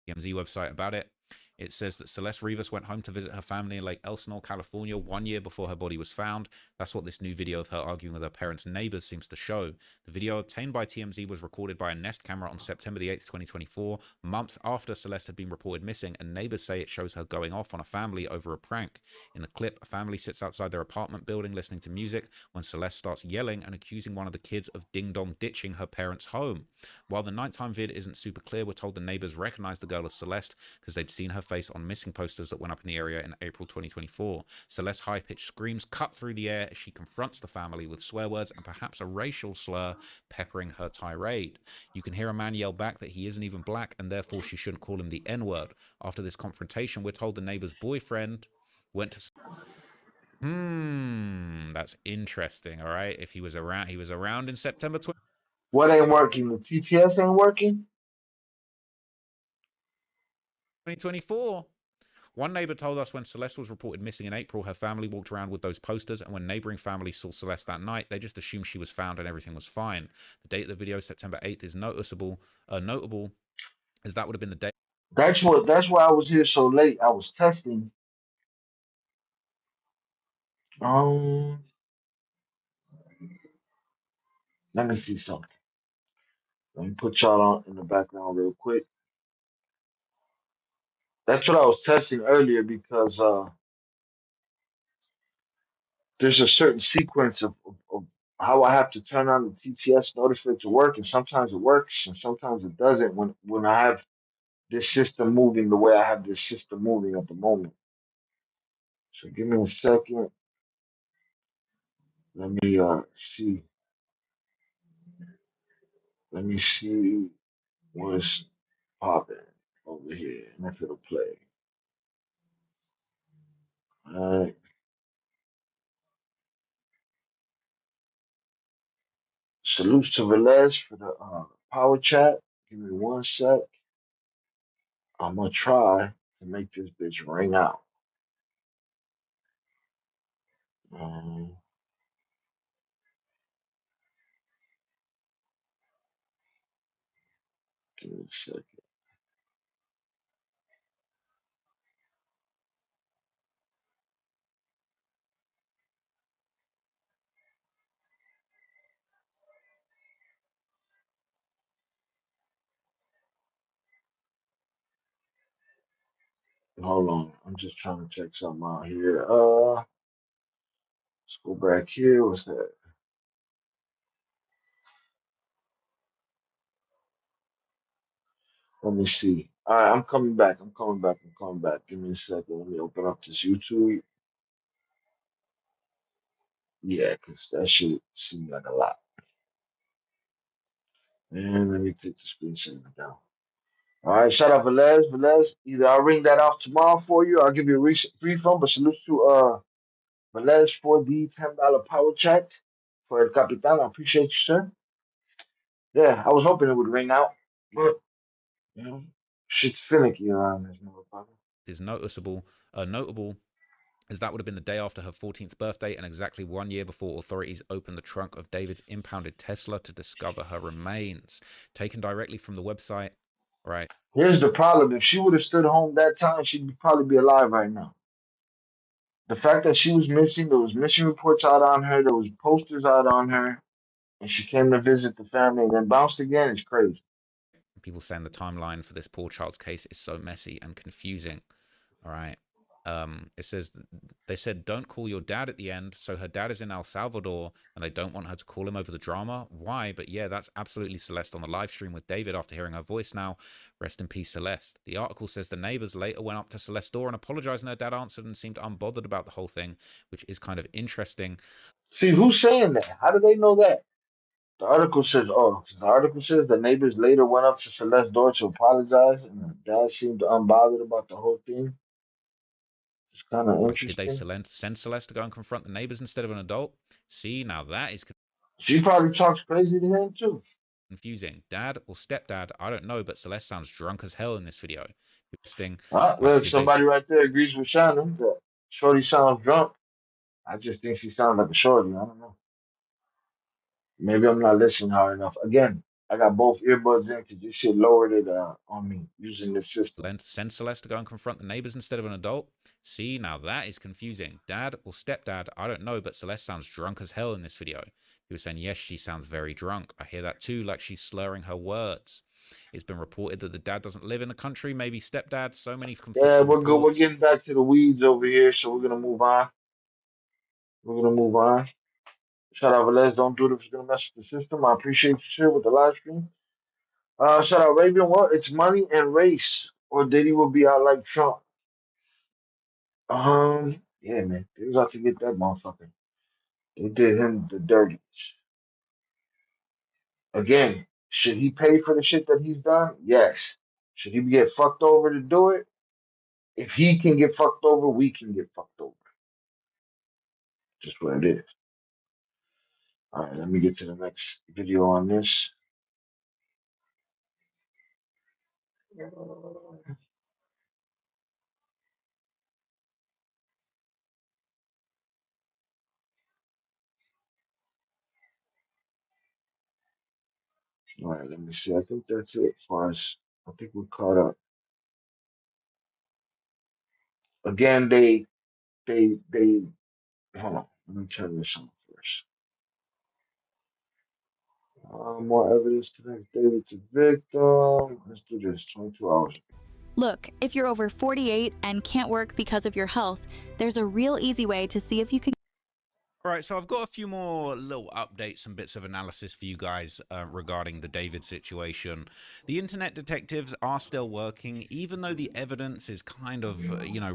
TMZ website about it. It says that Celeste Rivas went home to visit her family in Lake Elsinore, California, 1 year before her body was found. That's what this new video of her arguing with her parents' neighbors seems to show. The video obtained by TMZ was recorded by a Nest camera on September the 8th, 2024, months after Celeste had been reported missing, and neighbors say it shows her going off on a family over a prank. In the clip, a family sits outside their apartment building listening to music when Celeste starts yelling and accusing one of the kids of ding-dong ditching her parents' home. While the nighttime vid isn't super clear, we're told the neighbors recognized the girl as Celeste because they'd seen her face on missing posters that went up in the area in April 2024. Celeste's high-pitched screams cut through the air as she confronts the family with swear words and perhaps a racial slur peppering her tirade. You can hear a man yell back that he isn't even black and therefore she shouldn't call him the N-word. After this confrontation, we're told the neighbor's boyfriend went to... That's interesting, all right? If he was around in September 20... What ain't working? The TTS ain't working? 2024. One neighbor told us when Celeste was reported missing in April, her family walked around with those posters, and when neighboring families saw Celeste that night, they just assumed she was found and everything was fine. The date of the video, September 8th, is notable as that would have been the day. That's why I was here so late. I was testing. Let me see something. Let me put y'all on in the background real quick. That's what I was testing earlier because there's a certain sequence of how I have to turn on the TTS in order for it to work, and sometimes it works and sometimes it doesn't when I have this system moving the way I have this system moving at the moment. So give me a second. Let me see. Let me see what's popping over here and if it'll play. All right. Salute to Velez for the power chat. Give me 1 sec. I'm gonna try to make this bitch ring out. Give me a second. Hold on. I'm just trying to check something out here. Let's go back here. What's that? Let me see. All right, I'm coming back. I'm coming back. I'm coming back. Give me a second. Let me open up this YouTube. Yeah, because that shit seems like a lot. And let me take the screen saver down. All right, shout out Velez. Velez, either I'll ring that off tomorrow for you or I'll give you a refund. But salute to Velez for the $10 power chat for El Capitan. I appreciate you, sir. Yeah, I was hoping it would ring out. But, you know, shit's finicky around this motherfucker. Is notable as that would have been the day after her 14th birthday and exactly 1 year before authorities opened the trunk of David's impounded Tesla to discover her remains. Taken directly from the website. Right. Here's the problem. If she would have stood home that time, she'd probably be alive right now. The fact that she was missing, there was missing reports out on her, there was posters out on her, and she came to visit the family and then bounced again is crazy. People saying the timeline for this poor child's case is so messy and confusing. All right. It says, they said, don't call your dad at the end. So her dad is in El Salvador and they don't want her to call him over the drama. Why? But yeah, that's absolutely Celeste on the live stream with David after hearing her voice now. Rest in peace, Celeste. The article says the neighbors later went up to Celeste's door and apologized, and her dad answered and seemed unbothered about the whole thing, which is kind of interesting. See, who's saying that? How do they know that? The article says, the neighbors later went up to Celeste's door to apologize, and the dad seemed unbothered about the whole thing. It's kind of Right, did they interesting. send Celeste to go and confront the neighbors instead of an adult? See, now that is She probably talks crazy to him too. confusing. Dad or stepdad, I don't know, but Celeste sounds drunk as hell in this video. Interesting. Look, somebody right there agrees with Shannon that Shorty sounds drunk. I just think she sounds like a shorty. I don't know. Maybe I'm not listening hard enough. Again, I got both earbuds in because this shit lowered it on me using this system. Send Celeste to go and confront the neighbors instead of an adult? See, now that is confusing. Dad or stepdad, I don't know, but Celeste sounds drunk as hell in this video. He was saying, yes, she sounds very drunk. I hear that too, like she's slurring her words. It's been reported that the dad doesn't live in the country, maybe stepdad. So many conflicting Yeah, we're good. We're reports. getting back to the weeds over here, so we're gonna move on. Shout out Velez, don't do this. We're gonna mess with the system. I appreciate you, shit, with the live stream. Shout out Raven. Well, it's money and race, or Diddy will be out like Trump. Yeah, man, they was out to get that motherfucker. They did him the dirty. Again, should he pay for the shit that he's done? Yes. Should he get fucked over to do it? If he can get fucked over, we can get fucked over. Just what it is. All right, let me get to the next video on this. All right, let me see. I think that's it for us. I think we're caught up. Again, they hold on. Let me turn this on first. More evidence connects David to victim. Let's do this. 22 hours. Look, if you're over 48 and can't work because of your health, there's a real easy way to see if you can. All right, so I've got a few more little updates and bits of analysis for you guys regarding the David situation. The internet detectives are still working, even though the evidence is kind of,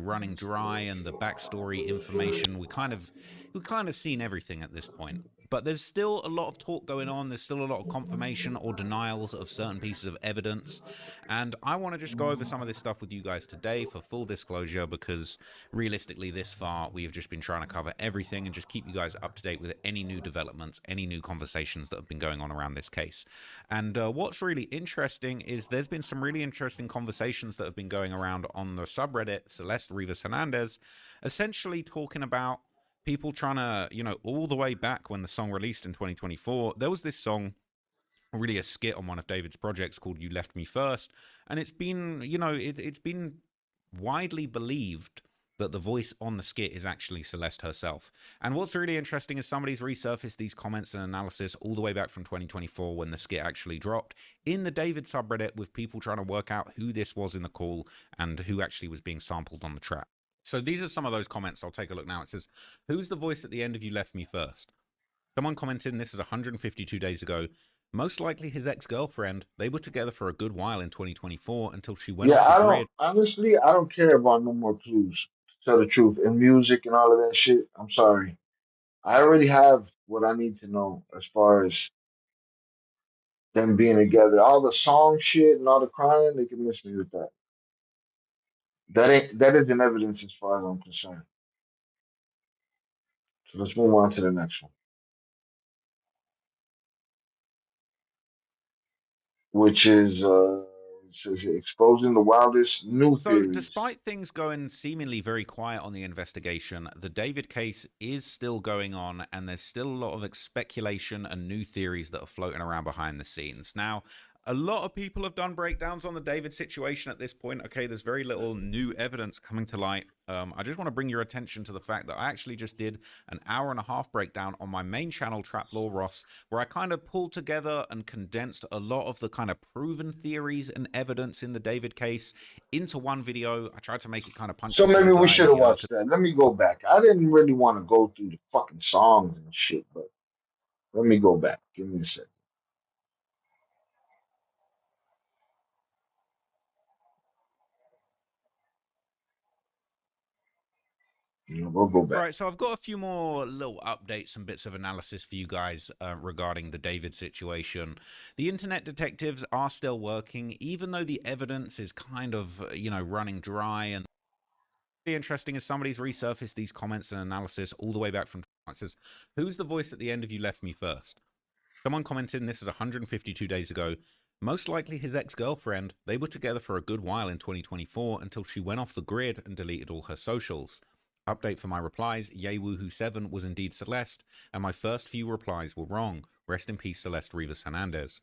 running dry, and the backstory information, we kind of seen everything at this point. But there's still a lot of talk going on. There's still a lot of confirmation or denials of certain pieces of evidence. And I want to just go over some of this stuff with you guys today for full disclosure, because realistically, this far, we have just been trying to cover everything and just keep you guys up to date with any new developments, any new conversations that have been going on around this case. And what's really interesting is there's been some really interesting conversations that have been going around on the subreddit, Celeste Rivas Hernandez, essentially talking about people trying to, all the way back when the song released in 2024, there was this song, really a skit on one of David's projects called You Left Me First, and it's been, it's been widely believed that the voice on the skit is actually Celeste herself. And what's really interesting is somebody's resurfaced these comments and analysis all the way back from 2024 when the skit actually dropped in the David subreddit, with people trying to work out who this was in the call and who actually was being sampled on the track. So these are some of those comments. I'll take a look now. It says, who's the voice at the end of You Left Me First? Someone commented, and this is 152 days ago, most likely his ex-girlfriend. They were together for a good while in 2024 until she went off the grid. Honestly, I don't care about no more clues, to tell the truth. And music and all of that shit. I'm sorry. I already have what I need to know as far as them being together. All the song shit and all the crying, they can miss me with that. That isn't evidence as far as I'm concerned. So let's move on to the next one, which is it says here, exposing the wildest new So, theories. despite things going seemingly very quiet on the investigation, the David case is still going on, and there's still a lot of speculation and new theories that are floating around behind the scenes. Now, a lot of people have done breakdowns on the David situation at this point. Okay, there's very little new evidence coming to light. I just want to bring your attention to the fact that I actually just did an 1.5-hour breakdown on my main channel, Trap Law Ross, where I kind of pulled together and condensed a lot of the kind of proven theories and evidence in the David case into one video. I tried to make it kind of punchy. So for maybe you we guys, should have watched that. Let me go back. I didn't really want to go through the fucking songs and shit, but let me go back. Give me a second. We'll go back. All right, so I've got a few more little updates and bits of analysis for you guys regarding the David situation. The internet detectives are still working, even though the evidence is kind of, running dry. And interesting is somebody's resurfaced these comments and analysis all the way back from. It says, "Who's the voice at the end of You Left Me First?" Someone commented, and this is 152 days ago. Most likely his ex-girlfriend. They were together for a good while in 2024 until she went off the grid and deleted all her socials. Update for my replies, Yay Woohoo 7 was indeed Celeste, and my first few replies were wrong. Rest in peace, Celeste Rivas Hernandez.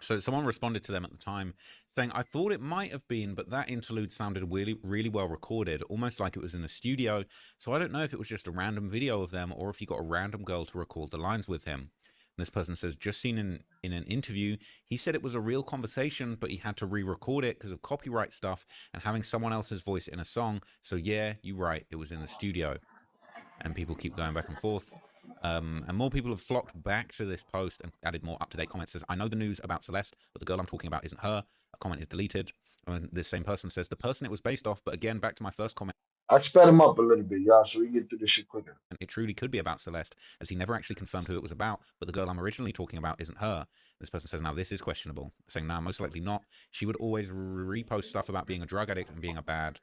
So someone responded to them at the time saying, I thought it might have been, but that interlude sounded really, really well recorded, almost like it was in a studio. So I don't know if it was just a random video of them or if he got a random girl to record the lines with him. And this person says, just seen in an interview, he said it was a real conversation, but he had to re-record it because of copyright stuff and having someone else's voice in a song. So yeah, you're right, it was in the studio. And people keep going back and forth. And more people have flocked back to this post and added more up-to-date comments. Says, I know the news about Celeste, but the girl I'm talking about isn't her. A comment is deleted. And this same person says, the person it was based off, but again, back to my first comment. I sped him up a little bit, y'all, so we get through this shit quicker. And it truly could be about Celeste, as he never actually confirmed who it was about, but the girl I'm originally talking about isn't her. This person says, now this is questionable. Saying, no, most likely not. She would always repost stuff about being a drug addict and being a bad.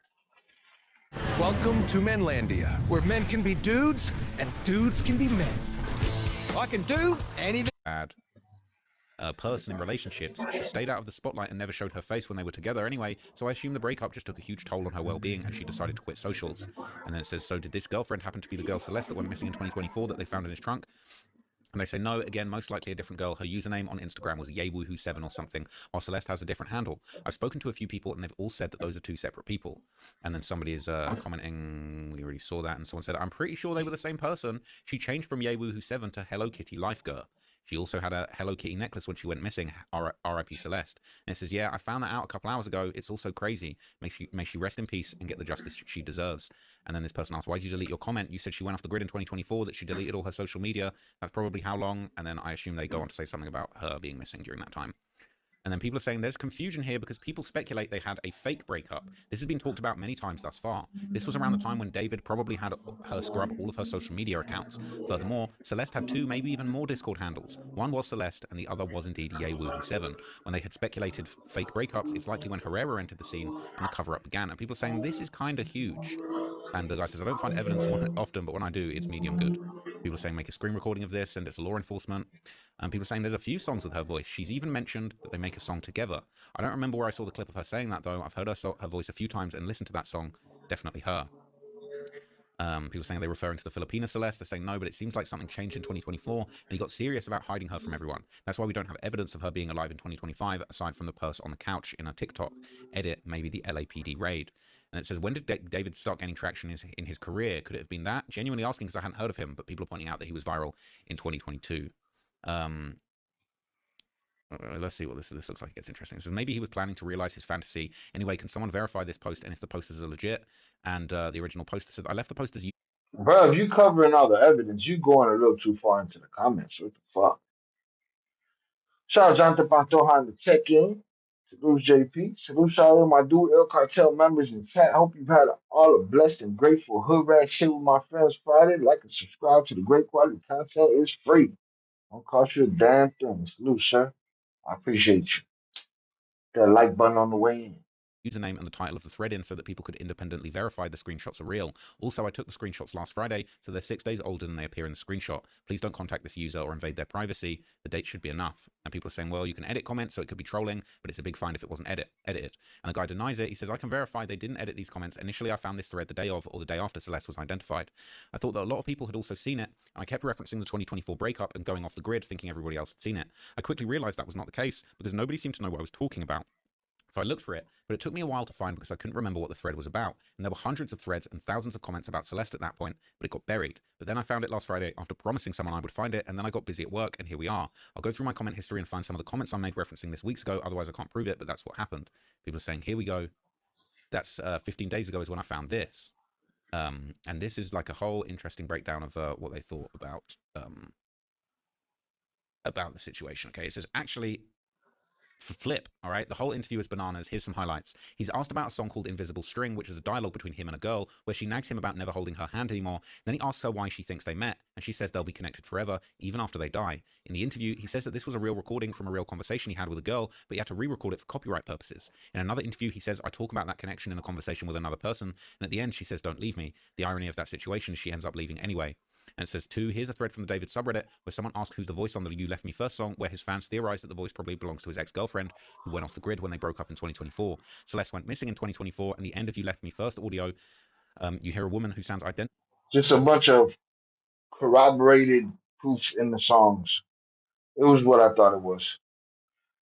Welcome to Menlandia, where men can be dudes and dudes can be men. I can do anything. Bad person in relationships. She stayed out of the spotlight and never showed her face when they were together anyway, so I assume the breakup just took a huge toll on her well-being and she decided to quit socials. And then it says, so did this girlfriend happen to be the girl Celeste that went missing in 2024 that they found in his trunk? And they say, no, again, most likely a different girl. Her username on Instagram was YayWoohoo7 or something, while Celeste has a different handle. I've spoken to a few people, and they've all said that those are two separate people. And then somebody is commenting, we already saw that, and someone said, I'm pretty sure they were the same person. She changed from YayWoohoo7 to Hello Kitty Life Girl. She also had a Hello Kitty necklace when she went missing, R.I.P. Celeste. And it says, yeah, I found that out a couple hours ago. It's also crazy. May she rest in peace and get the justice she deserves. And then this person asked, why did you delete your comment? You said she went off the grid in 2024, that she deleted all her social media. That's probably how long? And then I assume they go on to say something about her being missing during that time. And then people are saying there's confusion here because people speculate they had a fake breakup. This has been talked about many times thus far. This was around the time when David probably had her scrub all of her social media accounts. Furthermore, Celeste had two, maybe even more Discord handles. One was Celeste and the other was indeed YayWoohoo7. When they had speculated fake breakups, it's likely when Herrera entered the scene and the cover-up began. And people are saying this is kind of huge. And the guy says, I don't find evidence often, but when I do, it's medium good. People are saying make a screen recording of this, send it to law enforcement. And people are saying there's a few songs with her voice. She's even mentioned that they make a song together. I don't remember where I saw the clip of her saying that, though. I've heard her voice a few times and listened to that song. Definitely her. People saying they're referring to the Filipina Celeste. They're saying no, but it seems like something changed in 2024, and he got serious about hiding her from everyone. That's why we don't have evidence of her being alive in 2025, aside from the purse on the couch in a TikTok edit, maybe the LAPD raid. And it says, when did David start gaining traction in his career? Could it have been that? Genuinely asking because I hadn't heard of him, but people are pointing out that he was viral in 2022. Let's see what this looks like. It gets interesting. It says, maybe he was planning to realize his fantasy. Anyway, can someone verify this post and if the posters are legit? And the original poster said, I left the post as you. Bro, if you covering all the evidence, you going a little too far into the comments. What the fuck? Shout out Jonathan Pantoja to check in. Salute JP. Salute shout out my dude El Cartel members in chat. I hope you've had all a blessed and grateful hood rat shit with my friends Friday. Like and subscribe to the great quality content. It's free. Don't cost you a damn thing. Salute, sir. I appreciate you. That like button on the way in. Username and the title of the thread in so that people could independently verify the screenshots are real. Also, I took the screenshots last Friday, so they're 6 days older than they appear in the screenshot. Please don't contact this user or invade their privacy. The date should be enough. And people are saying, well, you can edit comments, so it could be trolling, but it's a big fine if it wasn't edited. And the guy denies it. He says, I can verify they didn't edit these comments. Initially, I found this thread the day of or the day after Celeste was identified. I thought that a lot of people had also seen it, and I kept referencing the 2024 breakup and going off the grid, thinking everybody else had seen it. I quickly realized that was not the case, because nobody seemed to know what I was talking about. So I looked for it, but it took me a while to find because I couldn't remember what the thread was about. And there were hundreds of threads and thousands of comments about Celeste at that point, but it got buried. But then I found it last Friday after promising someone I would find it, and then I got busy at work, and here we are. I'll go through my comment history and find some of the comments I made referencing this weeks ago, otherwise I can't prove it, but that's what happened. People are saying, here we go. That's 15 days ago is when I found this. And this is like a whole interesting breakdown of what they thought about the situation. Okay, it says, actually, flip, all right? The whole interview is bananas. Here's some highlights. He's asked about a song called Invisible String, which is a dialogue between him and a girl where she nags him about never holding her hand anymore. Then he asks her why she thinks they met, and she says they'll be connected forever, even after they die. In the interview, he says that this was a real recording from a real conversation he had with a girl, but he had to re-record it for copyright purposes. In another interview, he says, I talk about that connection in a conversation with another person, and at the end, she says, don't leave me. The irony of that situation is she ends up leaving anyway. And it says, 2, here's a thread from the David subreddit where someone asked who's the voice on the You Left Me First song, where his fans theorized that the voice probably belongs to his ex-girlfriend, who went off the grid when they broke up in 2024. Celeste went missing in 2024, and the end of You Left Me First audio, you hear a woman who sounds identical. Just a bunch of corroborated proofs in the songs. It was what I thought it was.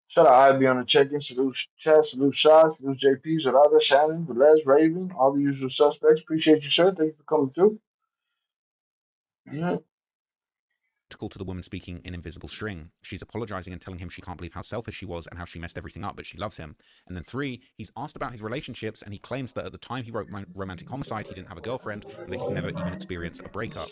Shout out Ivy on the check-in. Salute Chad, salute Shah, salute JP, salute others, Shannon, Velez, Raven, all the usual suspects. Appreciate you, sir. Thank you for coming through. Yeah. To the woman speaking in Invisible String. She's apologizing and telling him she can't believe how selfish she was and how she messed everything up, but she loves him. And then 3, he's asked about his relationships, and he claims that at the time he wrote Romantic Homicide, he didn't have a girlfriend, and that he'd never even experienced a breakup.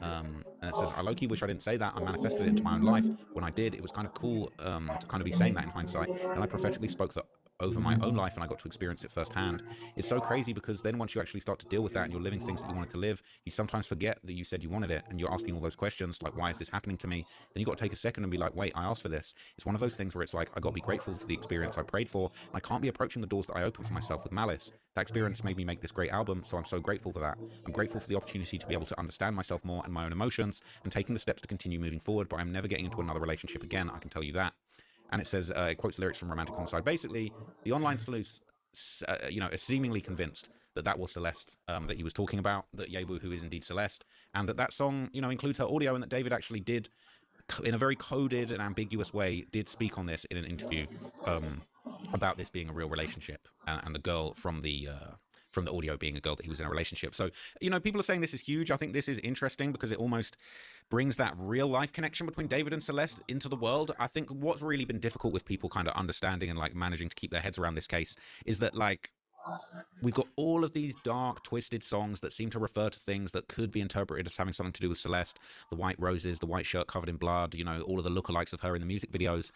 And it says, I low-key wish I didn't say that. I manifested it into my own life. When I did, it was kind of cool to kind of be saying that in hindsight. And I prophetically spoke over my own life, and I got to experience it firsthand. It's so crazy because then once you actually start to deal with that and you're living things that you wanted to live, you sometimes forget that you said you wanted it, and you're asking all those questions like, why is this happening to me? Then you got to take a second and be like, wait, I asked for this. It's one of those things where it's like, I got to be grateful for the experience I prayed for, and I can't be approaching the doors that I open for myself with malice. That experience made me make this great album, so I'm so grateful for that. I'm grateful for the opportunity to be able to understand myself more and my own emotions, and taking the steps to continue moving forward, but I'm never getting into another relationship again, I can tell you that. And it says, it quotes lyrics from Romantic Homicide. Basically, the online sleuths, is seemingly convinced that that was Celeste that he was talking about, that Yebu, who is indeed Celeste, and that song, includes her audio, and that David actually did, in a very coded and ambiguous way, did speak on this in an interview about this being a real relationship, and the girl from the audio being a girl that he was in a relationship. So, people are saying this is huge. I think this is interesting because it almost brings that real life connection between David and Celeste into the world. I think what's really been difficult with people kind of understanding and like managing to keep their heads around this case is that like we've got all of these dark, twisted songs that seem to refer to things that could be interpreted as having something to do with Celeste, the white roses, the white shirt covered in blood, all of the lookalikes of her in the music videos.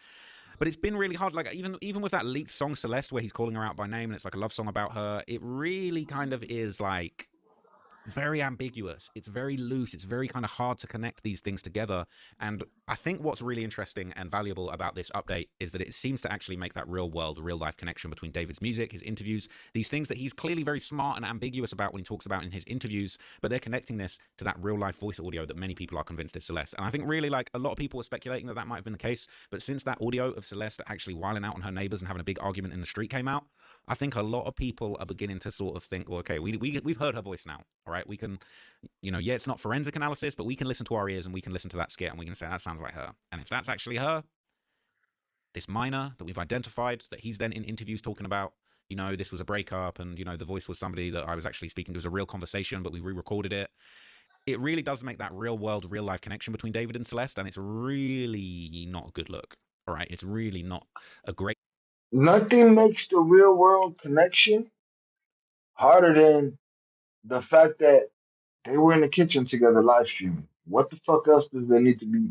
But it's been really hard, like even with that leaked song Celeste where he's calling her out by name and it's like a love song about her, it really kind of is like very ambiguous. It's very loose. It's very kind of hard to connect these things together. And I think what's really interesting and valuable about this update is that it seems to actually make that real world, real life connection between David's music, his interviews, these things that he's clearly very smart and ambiguous about when he talks about in his interviews, but they're connecting this to that real life voice audio that many people are convinced is Celeste. And I think really like a lot of people were speculating that that might have been the case, but since that audio of Celeste actually whiling out on her neighbors and having a big argument in the street came out, I think a lot of people are beginning to sort of think, well, okay, we've heard her voice now, all right? We can, yeah, it's not forensic analysis, but we can listen to our ears and we can listen to that skit and we can say that sounds like her. And if that's actually her, this minor that we've identified that he's then in interviews talking about, this was a breakup and, the voice was somebody that I was actually speaking to, was a real conversation, but we re-recorded it. It really does make that real world, real life connection between David and Celeste, and it's really not a good look, all right? It's really not a great... Nothing makes the real world connection harder than the fact that they were in the kitchen together live streaming. What the fuck else does there need to be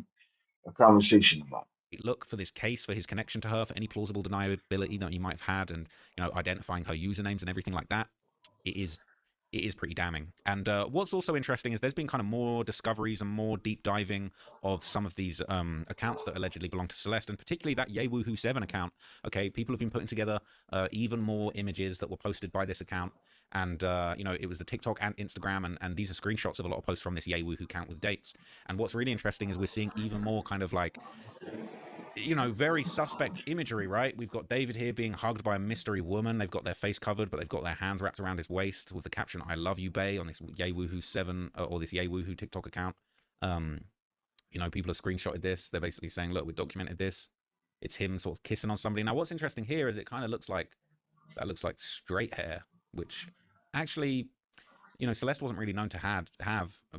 a conversation about? Look for this case, for his connection to her, for any plausible deniability that he might have had, and identifying her usernames and everything like that. It is pretty damning. And what's also interesting is there's been kind of more discoveries and more deep diving of some of these accounts that allegedly belong to Celeste, and particularly that YeWoohoo7 account. Okay, people have been putting together even more images that were posted by this account, and it was the TikTok and Instagram, and these are screenshots of a lot of posts from this YeWoohoo account with dates. And what's really interesting is we're seeing even more kind of like very suspect imagery, right? We've got David here being hugged by a mystery woman. They've got their face covered, but they've got their hands wrapped around his waist with the caption, I love you, bae, on this YeWoohoo7 or this YeWoohoo TikTok account. People have screenshotted this. They're basically saying, look, we documented this. It's him sort of kissing on somebody. Now, what's interesting here is it kind of looks like, that looks like straight hair, which actually, Celeste wasn't really known to have,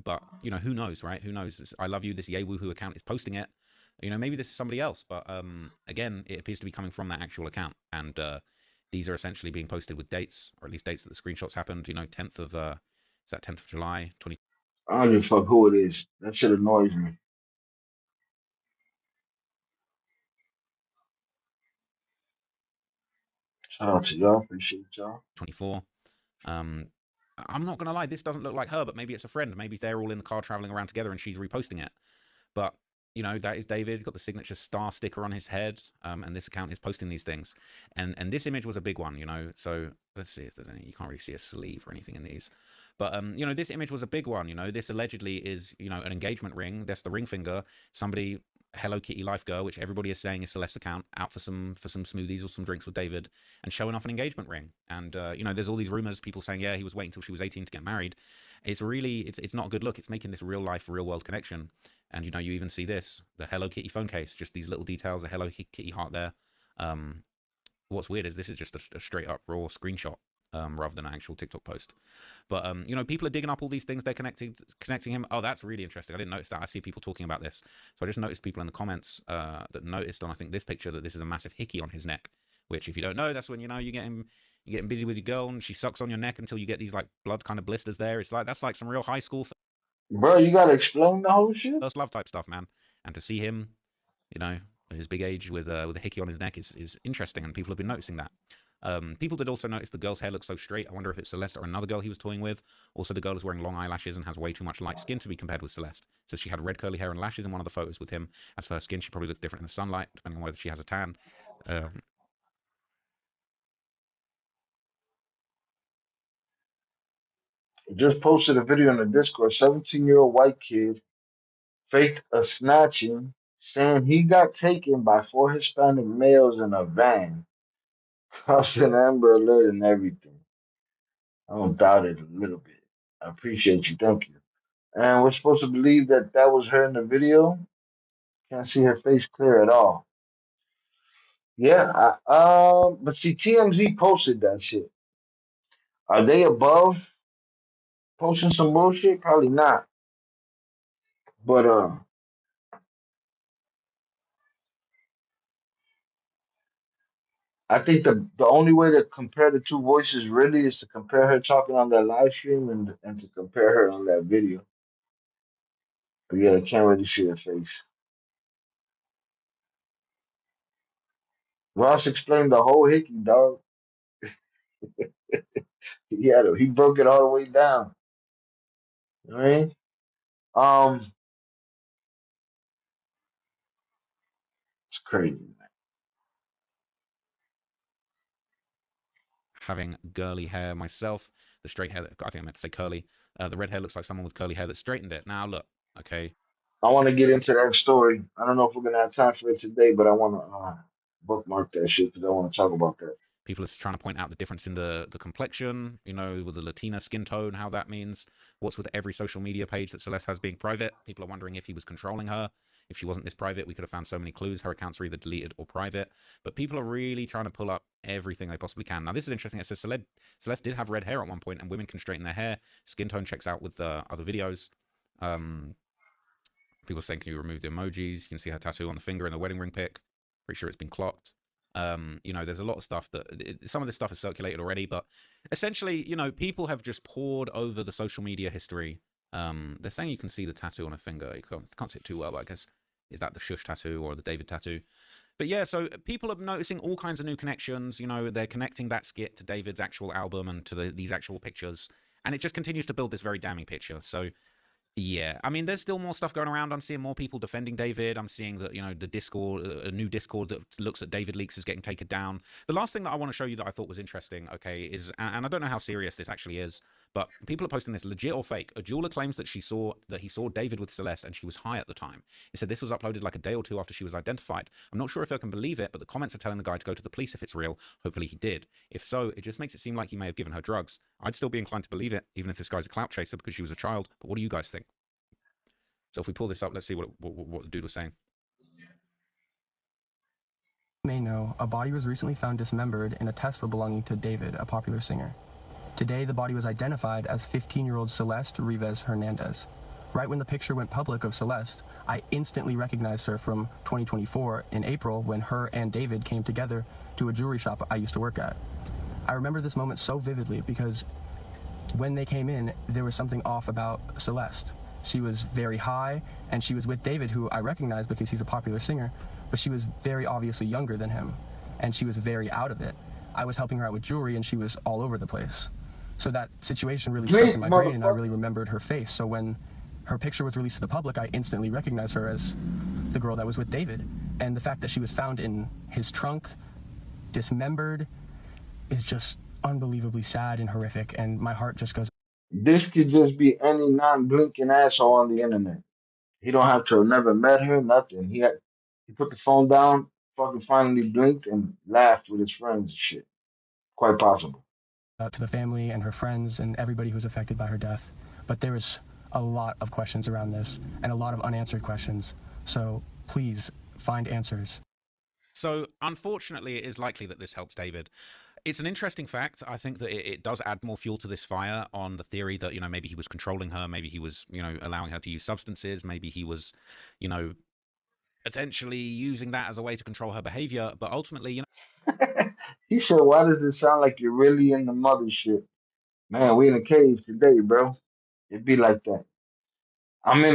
but, who knows, right? Who knows? I love you, this YeWoohoo account is posting it. Maybe this is somebody else, but again, it appears to be coming from that actual account, and these are essentially being posted with dates, or at least dates that the screenshots happened. 10th of is that 10th of July, 20. I don't give a fuck who it is. That shit annoys me. Shout out to y'all. Appreciate y'all. 24. I'm not gonna lie, this doesn't look like her, but maybe it's a friend. Maybe they're all in the car traveling around together and she's reposting it. But you know, that is David. He's got the signature star sticker on his head, and this account is posting these things. And this image was a big one, you know. So let's see if there's any. You can't really see a sleeve or anything in these, but you know, this image was a big one. You know, this allegedly is, you know, an engagement ring. That's the ring finger. Somebody, Hello Kitty Life Girl, which everybody is saying is Celeste's account, out for some smoothies or some drinks with David, and showing off an engagement ring. And you know, there's all these rumors, people saying, yeah, he was waiting until she was 18 to get married. It's really, it's not a good look. It's making this real life, real world connection. And you know, you even see this, the Hello Kitty phone case, just these little details, a Hello Kitty heart there. What's weird is this is just a straight up raw screenshot, rather than an actual TikTok post. But you know, people are digging up all these things. They're connecting him. Oh, that's really interesting. I didn't notice that. I see people talking about this. So I just noticed people in the comments that noticed on, I think, this picture, that this is a massive hickey on his neck. Which, if you don't know, that's when, you know, you're getting busy with your girl and she sucks on your neck until you get these like blood kind of blisters there. It's like, that's like some real high school. Bro, you gotta explain the whole shit. First love type stuff, man. And to see him, you know, at his big age with a hickey on his neck is interesting, and people have been noticing that. People did also notice the girl's hair looks so straight. I wonder if it's Celeste or another girl he was toying with. Also, the girl is wearing long eyelashes and has way too much light skin to be compared with Celeste. So she had red curly hair and lashes in one of the photos with him. As for her skin, she probably looks different in the sunlight, depending on whether she has a tan. Just posted a video in the Discord. 17-year-old white kid faked a snatching, saying he got taken by 4 Hispanic males in a van, causing Amber Alert and everything. I don't doubt it a little bit. I appreciate you. Thank you. And we're supposed to believe that that was her in the video. Can't see her face clear at all. Yeah, but see, TMZ posted that shit. Are they above posting some bullshit? Probably not. But I think the only way to compare the two voices really is to compare her talking on that live stream and to compare her on that video. But yeah, I can't really see her face. Ross explained the whole hickey, dog. He broke it all the way down. You know what I mean? It's crazy. Having girly hair myself, the straight hair, I think I meant to say curly. The red hair looks like someone with curly hair that straightened it. Now look, okay. I want to get into that story. I don't know if we're gonna have time for it today, but I want to bookmark that shit because I want to talk about that. People are trying to point out the difference in the complexion, you know, with the Latina skin tone, how that means. What's with every social media page that Celeste has being private? People are wondering if he was controlling her. If she wasn't this private, we could have found so many clues. Her accounts are either deleted or private. But people are really trying to pull up everything they possibly can. Now, this is interesting. It says Celeste did have red hair at one point, and women can straighten their hair. Skin tone checks out with other videos. People are saying, can you remove the emojis? You can see her tattoo on the finger in the wedding ring pic. Pretty sure it's been clocked. You know, there's a lot of stuff that some of this stuff is circulated already, but essentially, you know, people have just poured over the social media history. They're saying you can see the tattoo on her finger. You can't see it too well, but I guess, is that the Shush tattoo or the David tattoo? But yeah, so people are noticing all kinds of new connections. You know, they're connecting that skit to David's actual album and to these actual pictures. And it just continues to build this very damning picture. So yeah, I mean, there's still more stuff going around. I'm seeing more people defending David. I'm seeing that, you know, the Discord, a new Discord that looks at David leaks is getting taken down. The last thing that I want to show you that I thought was interesting, okay, is, and I don't know how serious this actually is, but people are posting this, legit or fake. A jeweler claims that he saw David with Celeste and she was high at the time. It said this was uploaded like a day or two after she was identified. I'm not sure if I can believe it, but the comments are telling the guy to go to the police if it's real. Hopefully he did. If so, it just makes it seem like he may have given her drugs. I'd still be inclined to believe it, even if this guy's a clout chaser because she was a child. But what do you guys think? So if we pull this up, let's see what the dude was saying. You may know, a body was recently found dismembered in a Tesla belonging to David, a popular singer. Today, the body was identified as 15-year-old Celeste Rivas Hernandez. Right when the picture went public of Celeste, I instantly recognized her from 2024 in April when her and David came together to a jewelry shop I used to work at. I remember this moment so vividly because when they came in, there was something off about Celeste. She was very high, and she was with David, who I recognize because he's a popular singer, but she was very obviously younger than him, and she was very out of it. I was helping her out with jewelry and she was all over the place. So that situation really stuck Blink, in my brain, and I motherfucker. really remembered her face. So when her picture was released to the public, I instantly recognized her as the girl that was with David. And the fact that she was found in his trunk, dismembered, is just unbelievably sad and horrific, and my heart just goes. This could just be any non-blinking asshole on the internet. He don't have to have never met her, nothing. He put the phone down, fucking finally blinked and laughed with his friends and shit. Quite possible. To the family and her friends and everybody who's affected by her death. But there is a lot of questions around this and a lot of unanswered questions. So please find answers. So unfortunately, it is likely that this helps David. It's an interesting fact. I think that it does add more fuel to this fire on the theory that, you know, maybe he was controlling her, maybe he was, you know, allowing her to use substances, maybe he was, you know, potentially using that as a way to control her behavior. But ultimately, you know, He said, why does it sound like you're really in the mothership? Man, we in a cave today, bro. It be like that. I'm in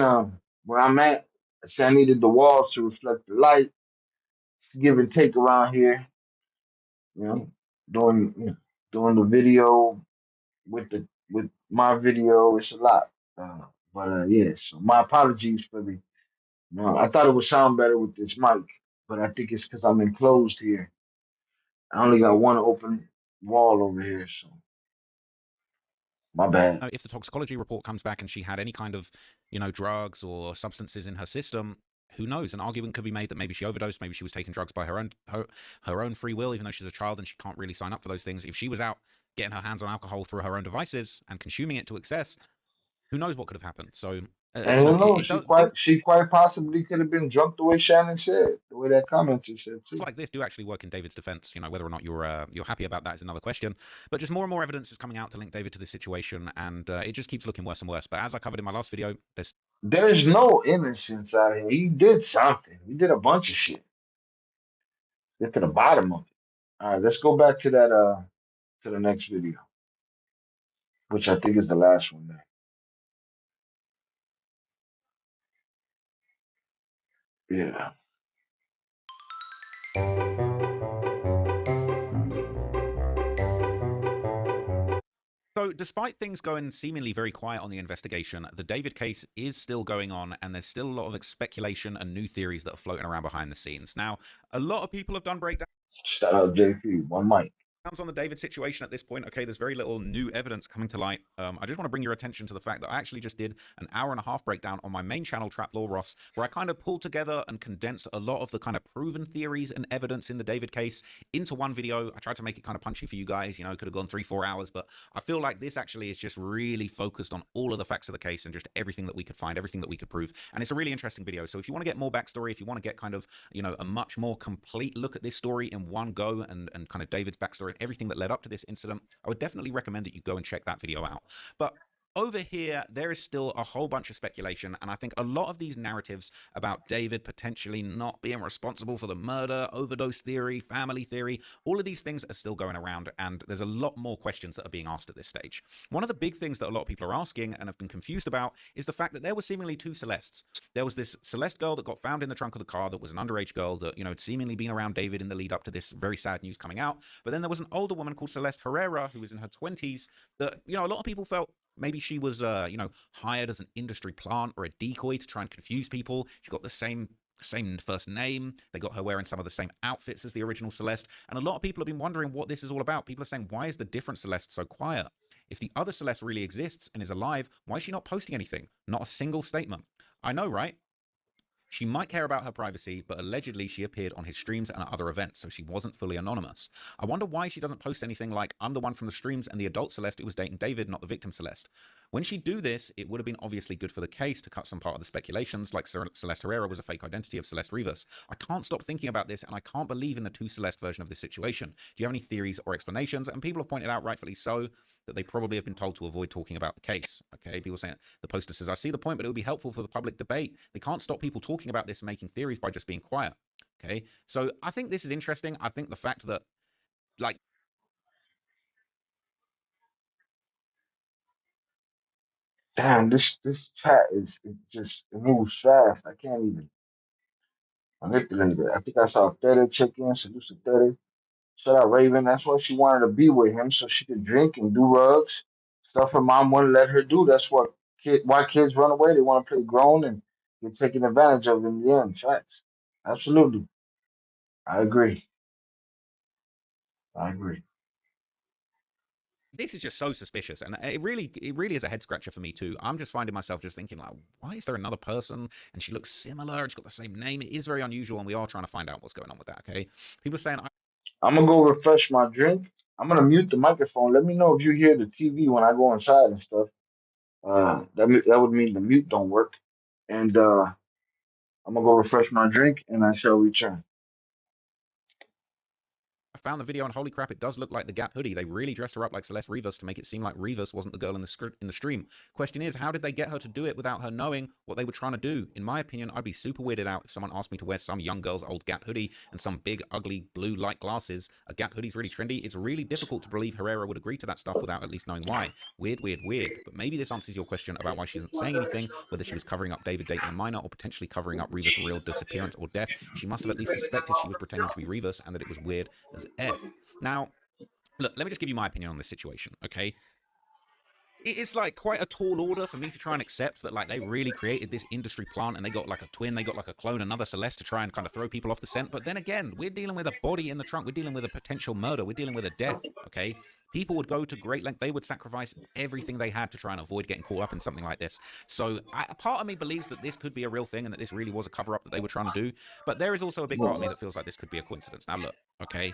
where I'm at. I said I needed the walls to reflect the light. Give and take around here. You know, doing doing the video with my video. It's a lot. Yeah. So my apologies for the. I thought it would sound better with this mic, but I think it's because I'm enclosed here. I only got one open wall over here, so my bad. if the toxicology report comes back and she had any kind of, you know, drugs or substances in her system, who knows? An argument could be made that maybe she overdosed, maybe she was taking drugs by her own free will, even though she's a child and she can't really sign up for those things. If she was out getting her hands on alcohol through her own devices and consuming it to excess, who knows what could have happened? So, And you know, who knows? She quite possibly could have been drunk the way Shannon said, the way that commenter said too. like this do actually work in David's defense. You know, whether or not you're happy about that is another question. But just more and more evidence is coming out to link David to this situation, and it just keeps looking worse and worse. But as I covered in my last video, There's no innocence out here. He did something. He did a bunch of shit. Get to the bottom of it. All right, let's go back to that to the next video, which I think is the last one there. Yeah. So, despite things going seemingly very quiet on the investigation, the David case is still going on, and there's still a lot of speculation and new theories that are floating around behind the scenes. Now, a lot of people have done breakdowns. Shout out JP, one mic. On the David situation at this point, okay, there's very little new evidence coming to light. I just want to bring your attention to the fact that I actually just did an hour-and-a-half breakdown on my main channel, Trap Law Ross, where I kind of pulled together and condensed a lot of the kind of proven theories and evidence in the David case into one video. I tried to make it kind of punchy for you guys, you know, could have gone 3-4 hours, but I feel like this actually is just really focused on all of the facts of the case and just everything that we could find, everything that we could prove. And it's a really interesting video. So if you want to get more backstory, if you want to get kind of, you know, a much more complete look at this story in one go and kind of David's backstory and everything that led up to this incident, I would definitely recommend that you go and check that video out. But over here, there is still a whole bunch of speculation, and I think a lot of these narratives about David potentially not being responsible for the murder, overdose theory, family theory, all of these things are still going around, and there's a lot more questions that are being asked at this stage. One of the big things that a lot of people are asking and have been confused about is the fact that there were seemingly two Celestes. There was this Celeste girl that got found in the trunk of the car that was an underage girl that, you know, had seemingly been around David in the lead up to this very sad news coming out. But then there was an older woman called Celeste Herrera who was in her 20s that, you know, a lot of people felt maybe she was, you know, hired as an industry plant or a decoy to try and confuse people. She got the same first name. They got her wearing some of the same outfits as the original Celeste. And a lot of people have been wondering what this is all about. People are saying, why is the different Celeste so quiet? If the other Celeste really exists and is alive, why is she not posting anything? Not a single statement. I know, right? She might care about her privacy, but allegedly she appeared on his streams and at other events, so she wasn't fully anonymous. I wonder why she doesn't post anything like, I'm the one from the streams and the adult Celeste who was dating David, not the victim Celeste. When she'd do this, it would have been obviously good for the case to cut some part of the speculations, like Celeste Herrera was a fake identity of Celeste Rivas. I can't stop thinking about this, and I can't believe in the two Celeste version of this situation. Do you have any theories or explanations? And people have pointed out, rightfully so, that they probably have been told to avoid talking about the case. Okay, people saying, the poster says, I see the point, but it would be helpful for the public debate. They can't stop people talking about this and making theories by just being quiet. Okay, so I think this is interesting. I think the fact that, like, Damn, this chat it moves fast. I can't even manipulate it. I think I saw 30 check-in, salute to 30. Shut up, Raven. That's why she wanted to be with him so she could drink and do rugs. Stuff her mom wouldn't let her do. That's why kids run away. They want to play grown and get taken advantage of in the end. Facts. Absolutely. I agree. I agree. This is just so suspicious, and it really is a head scratcher for me too. I'm just finding myself just thinking like, why is there another person and she looks similar? She's got the same name. It is very unusual, and we are trying to find out what's going on with that. Okay, people are saying I'm gonna go refresh my drink. I'm gonna mute the microphone. Let me know if you hear the TV when I go inside and stuff. That would mean the mute don't work. And I'm gonna go refresh my drink, and I shall return. I found the video and holy crap, it does look like the Gap hoodie. They really dressed her up like Celeste Rivas to make it seem like Rivas wasn't the girl in the stream. Question is, how did they get her to do it without her knowing what they were trying to do? In my opinion, I'd be super weirded out if someone asked me to wear some young girl's old Gap hoodie and some big, ugly, blue light glasses. A Gap hoodie's really trendy. It's really difficult to believe Herrera would agree to that stuff without at least knowing why. Weird. But maybe this answers your question about why she isn't saying anything, whether she was covering up David dating a minor or potentially covering up Rivas' real disappearance or death. She must have at least suspected she was pretending to be Rivas and that it was weird as F. Now, look, let me just give you my opinion on this situation, okay? It's like quite a tall order for me to try and accept that like they really created this industry plant and they got like a twin, they got like a clone, another Celeste to try and kind of throw people off the scent. But then again, we're dealing with a body in the trunk. We're dealing with a potential murder. We're dealing with a death, okay? People would go to great length. They would sacrifice everything they had to try and avoid getting caught up in something like this. So part of me believes that this could be a real thing and that this really was a cover-up that they were trying to do. But there is also a big part of me that feels like this could be a coincidence. Now, look, okay?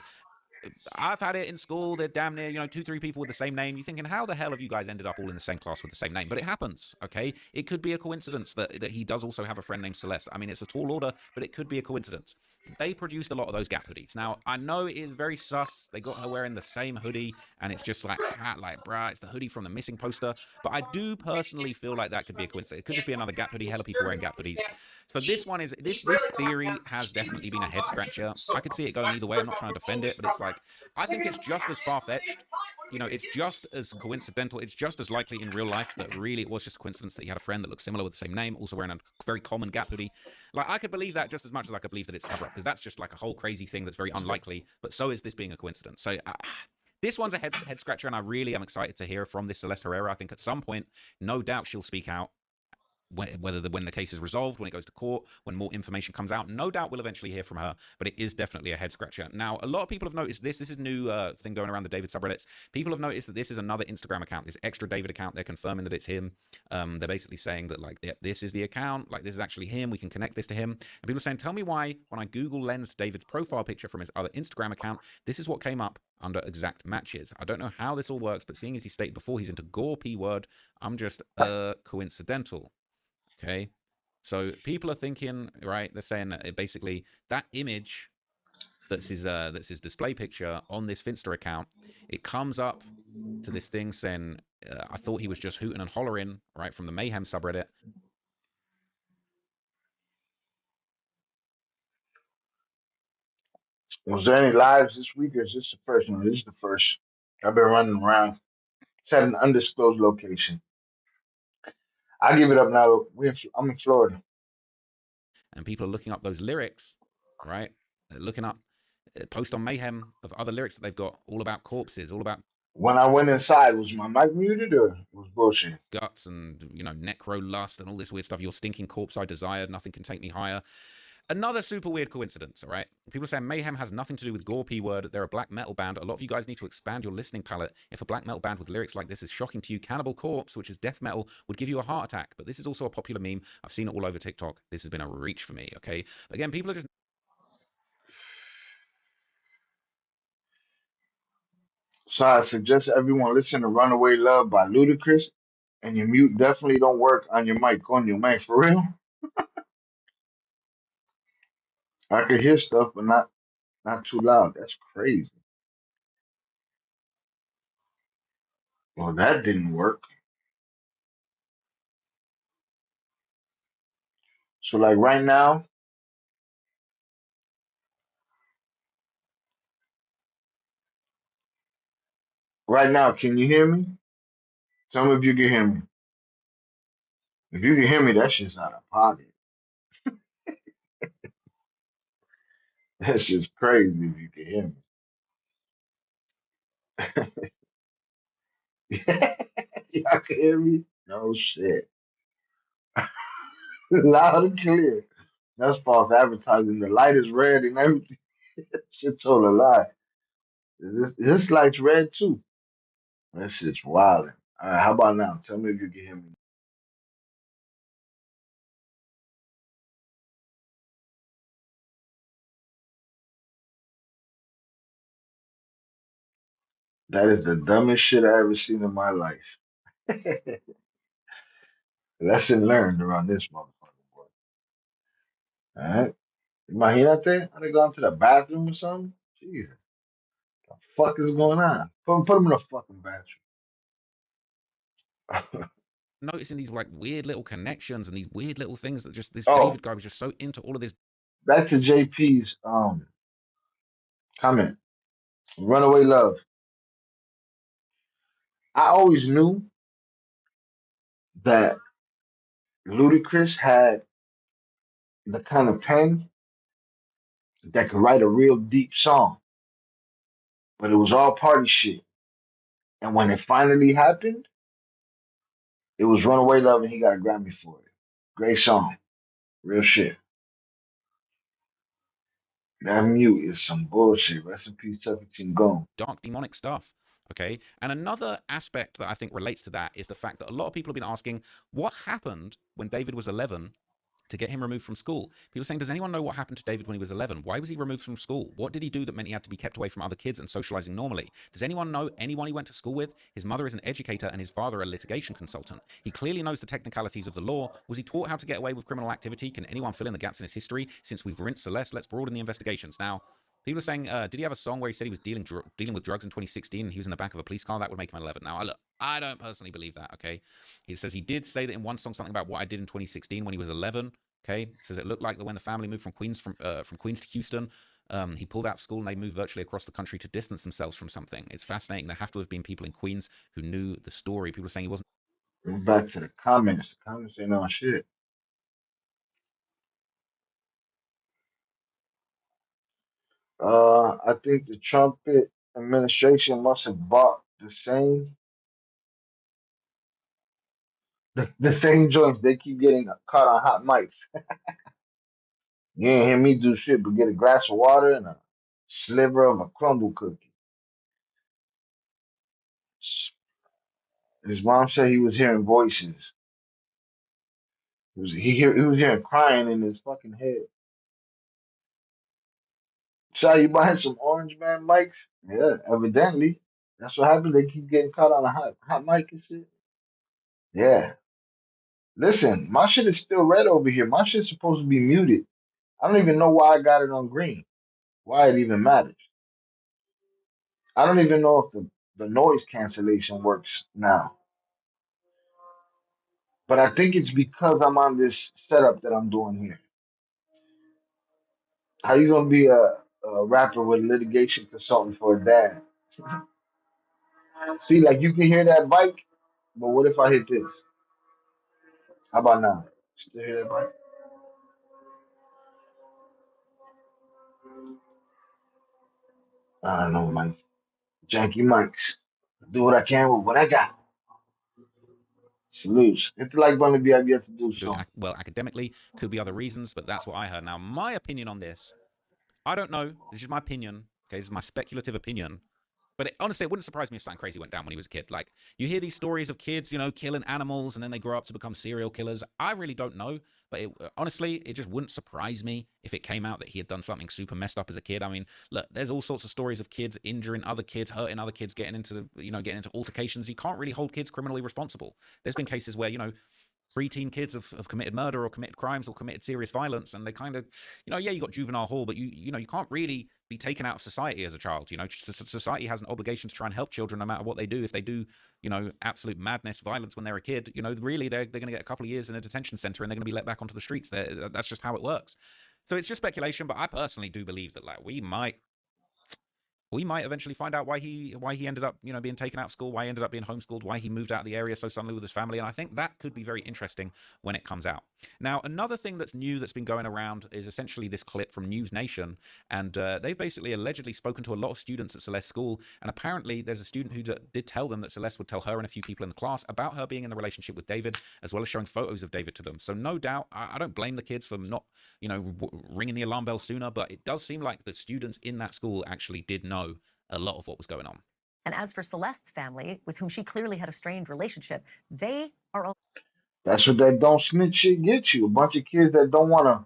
I've had it in school. They're damn near, 2-3 people with the same name. You're thinking, how the hell have you guys ended up all in the same class with the same name? But it happens, okay? It could be a coincidence that he does also have a friend named Celeste. I mean, it's a tall order, but it could be a coincidence. They produced a lot of those Gap hoodies. Now, I know it is very sus. They got her wearing the same hoodie, and it's just like, bruh, it's the hoodie from the missing poster. But I do personally feel like that could be a coincidence. It could just be another Gap hoodie. Hella people wearing Gap hoodies. So this one is, this theory has definitely been a head scratcher. I could see it going either way. I'm not trying to defend it, but it's like, I think it's just as far-fetched. It's just as coincidental. It's just as likely in real life that really it was just a coincidence that he had a friend that looked similar with the same name, also wearing a very common Gap hoodie. Like, I could believe that just as much as I could believe that it's cover-up, because that's just like a whole crazy thing that's very unlikely, but so is this being a coincidence. So this one's a head scratcher, and I really am excited to hear from this Celeste Herrera. I think at some point, no doubt she'll speak out. When the case is resolved, when it goes to court, when more information comes out, no doubt we'll eventually hear from her, but it is definitely a head scratcher. Now, a lot of people have noticed this is a new thing going around the David subreddits. People have noticed that this is another Instagram account, this extra David account. They're confirming that it's him. They're basically saying that, like, yep, this is the account, like, this is actually him, we can connect this to him. And people are saying, tell me why, when I Google lens David's profile picture from his other Instagram account, this is what came up under exact matches. I don't know how this all works, but seeing as he stated before he's into gore P-word, I'm just coincidental. Okay, so people are thinking, right? They're saying that basically that image that's his display picture on this Finsta account, it comes up to this thing saying, I thought he was just hooting and hollering, right, from the Mayhem subreddit. Was there any lives this week, or is this the first one? This is the first. I've been running around. It's at an undisclosed location. I give it up now. I'm in Florida. And people are looking up those lyrics, right? They're looking up, post on Mayhem of other lyrics that they've got, all about corpses, all about... When I went inside, was my mic muted or was bullshit? Guts and, necro lust and all this weird stuff. Your stinking corpse I desired, nothing can take me higher. Another super weird coincidence, all right? People are saying Mayhem has nothing to do with gore P-word. They're a black metal band. A lot of you guys need to expand your listening palette. If a black metal band with lyrics like this is shocking to you, Cannibal Corpse, which is death metal, would give you a heart attack. But this is also a popular meme. I've seen it all over TikTok. This has been a reach for me, okay? But again, people are just... So I suggest everyone listen to Runaway Love by Ludacris, and your mute definitely don't work on your mic. On your mic, for real? I could hear stuff, but not too loud. That's crazy. Well, that didn't work. So like right now, can you hear me? Tell me if you can hear me. If you can hear me, that shit's out of pocket. That's just crazy if you can hear me. Y'all can hear me? No shit. Loud and clear. That's false advertising. The light is red and everything. Shit told a lie. This light's red too. That shit's wild. All right, how about now? Tell me if you can hear me. That is the dumbest shit I ever seen in my life. Lesson learned around this motherfucker, boy. All right. Imagínate, I'd have gone to the bathroom or something. Jesus, the fuck is going on? Put him in a fucking bathroom. Noticing these like weird little connections and these weird little things that just this Oh, David guy was just so into all of this. back to JP's comment. Runaway love. I always knew that Ludacris had the kind of pen that could write a real deep song, but it was all party shit. And when it finally happened, it was Runaway Love, and he got a Grammy for it. Great song, real shit. That mute is some bullshit. Rest in peace, Chucky Team Gone. Dark demonic stuff. Okay. And another aspect that I think relates to that is the fact that a lot of people have been asking what happened when David was 11 to get him removed from school. People saying, does anyone know what happened to David when he was 11? Why was he removed from school? What did he do that meant he had to be kept away from other kids and socializing normally? Does anyone know anyone he went to school with? His mother is an educator and his father a litigation consultant. He clearly knows the technicalities of the law. Was he taught how to get away with criminal activity? Can anyone fill in the gaps in his history? Since we've rinsed Celeste, let's broaden the investigations. Now, people are saying, did he have a song where he said he was dealing with drugs in 2016 and he was in the back of a police car? That would make him 11. Now, look, I don't personally believe that, okay? He says he did say that in one song something about what I did in 2016 when he was 11. Okay, it says it looked like that when the family moved from Queens to Houston, he pulled out of school and they moved virtually across the country to distance themselves from something. It's fascinating. There have to have been people in Queens who knew the story. People are saying he wasn't. Back to the comments. The comments ain't on shit. I think the Trump administration must have bought the same joints. They keep getting caught on hot mics. You ain't hear me do shit but get a glass of water and a sliver of a crumble cookie. His mom said he was hearing voices. He was hearing crying in his fucking head. So you buying some orange man mics? Yeah, evidently. That's what happened. They keep getting caught on a hot mic and shit. Yeah. Listen, my shit is still red over here. My shit's supposed to be muted. I don't even know why I got it on green. Why it even matters. I don't even know if the noise cancellation works now. But I think it's because I'm on this setup that I'm doing here. How you gonna be a rapper with litigation consultant for a dad? See, like you can hear that bike, but what if I hit this? How about now? Still hear that bike? I don't know, Mike. Janky mics. Do what I can with what I got. Salute. Hit the like button if you have yet to do Doing so. well academically. Could be other reasons, but that's what I heard. Now, my opinion on this, I don't know. This is my opinion. Okay, this is my speculative opinion. But honestly, it wouldn't surprise me if something crazy went down when he was a kid. Like, you hear these stories of kids, killing animals, and then they grow up to become serial killers. I really don't know. But honestly, it just wouldn't surprise me if it came out that he had done something super messed up as a kid. I mean, look, there's all sorts of stories of kids injuring other kids, hurting other kids, getting into altercations. You can't really hold kids criminally responsible. There's been cases where, preteen kids have committed murder or committed crimes or committed serious violence, and they kind of, yeah, you got juvenile hall, but you can't really be taken out of society as a child. Society has an obligation to try and help children no matter what they do. If they do, absolute madness, violence when they're a kid, really they're going to get a couple of years in a detention center and they're going to be let back onto the streets. That's just how it works. So it's just speculation, but I personally do believe that we might We might eventually find out why he ended up, being taken out of school, why he ended up being homeschooled, why he moved out of the area so suddenly with his family. And I think that could be very interesting when it comes out. Now, another thing that's new that's been going around is essentially this clip from News Nation. And they've basically allegedly spoken to a lot of students at Celeste school. And apparently there's a student who did tell them that Celeste would tell her and a few people in the class about her being in the relationship with David, as well as showing photos of David to them. So no doubt, I don't blame the kids for not, ringing the alarm bell sooner, but it does seem like the students in that school actually did know a lot of what was going on. And as for Celeste's family, with whom she clearly had a strained relationship, they are all. That's what that don't snitch shit gets you. A bunch of kids that don't want to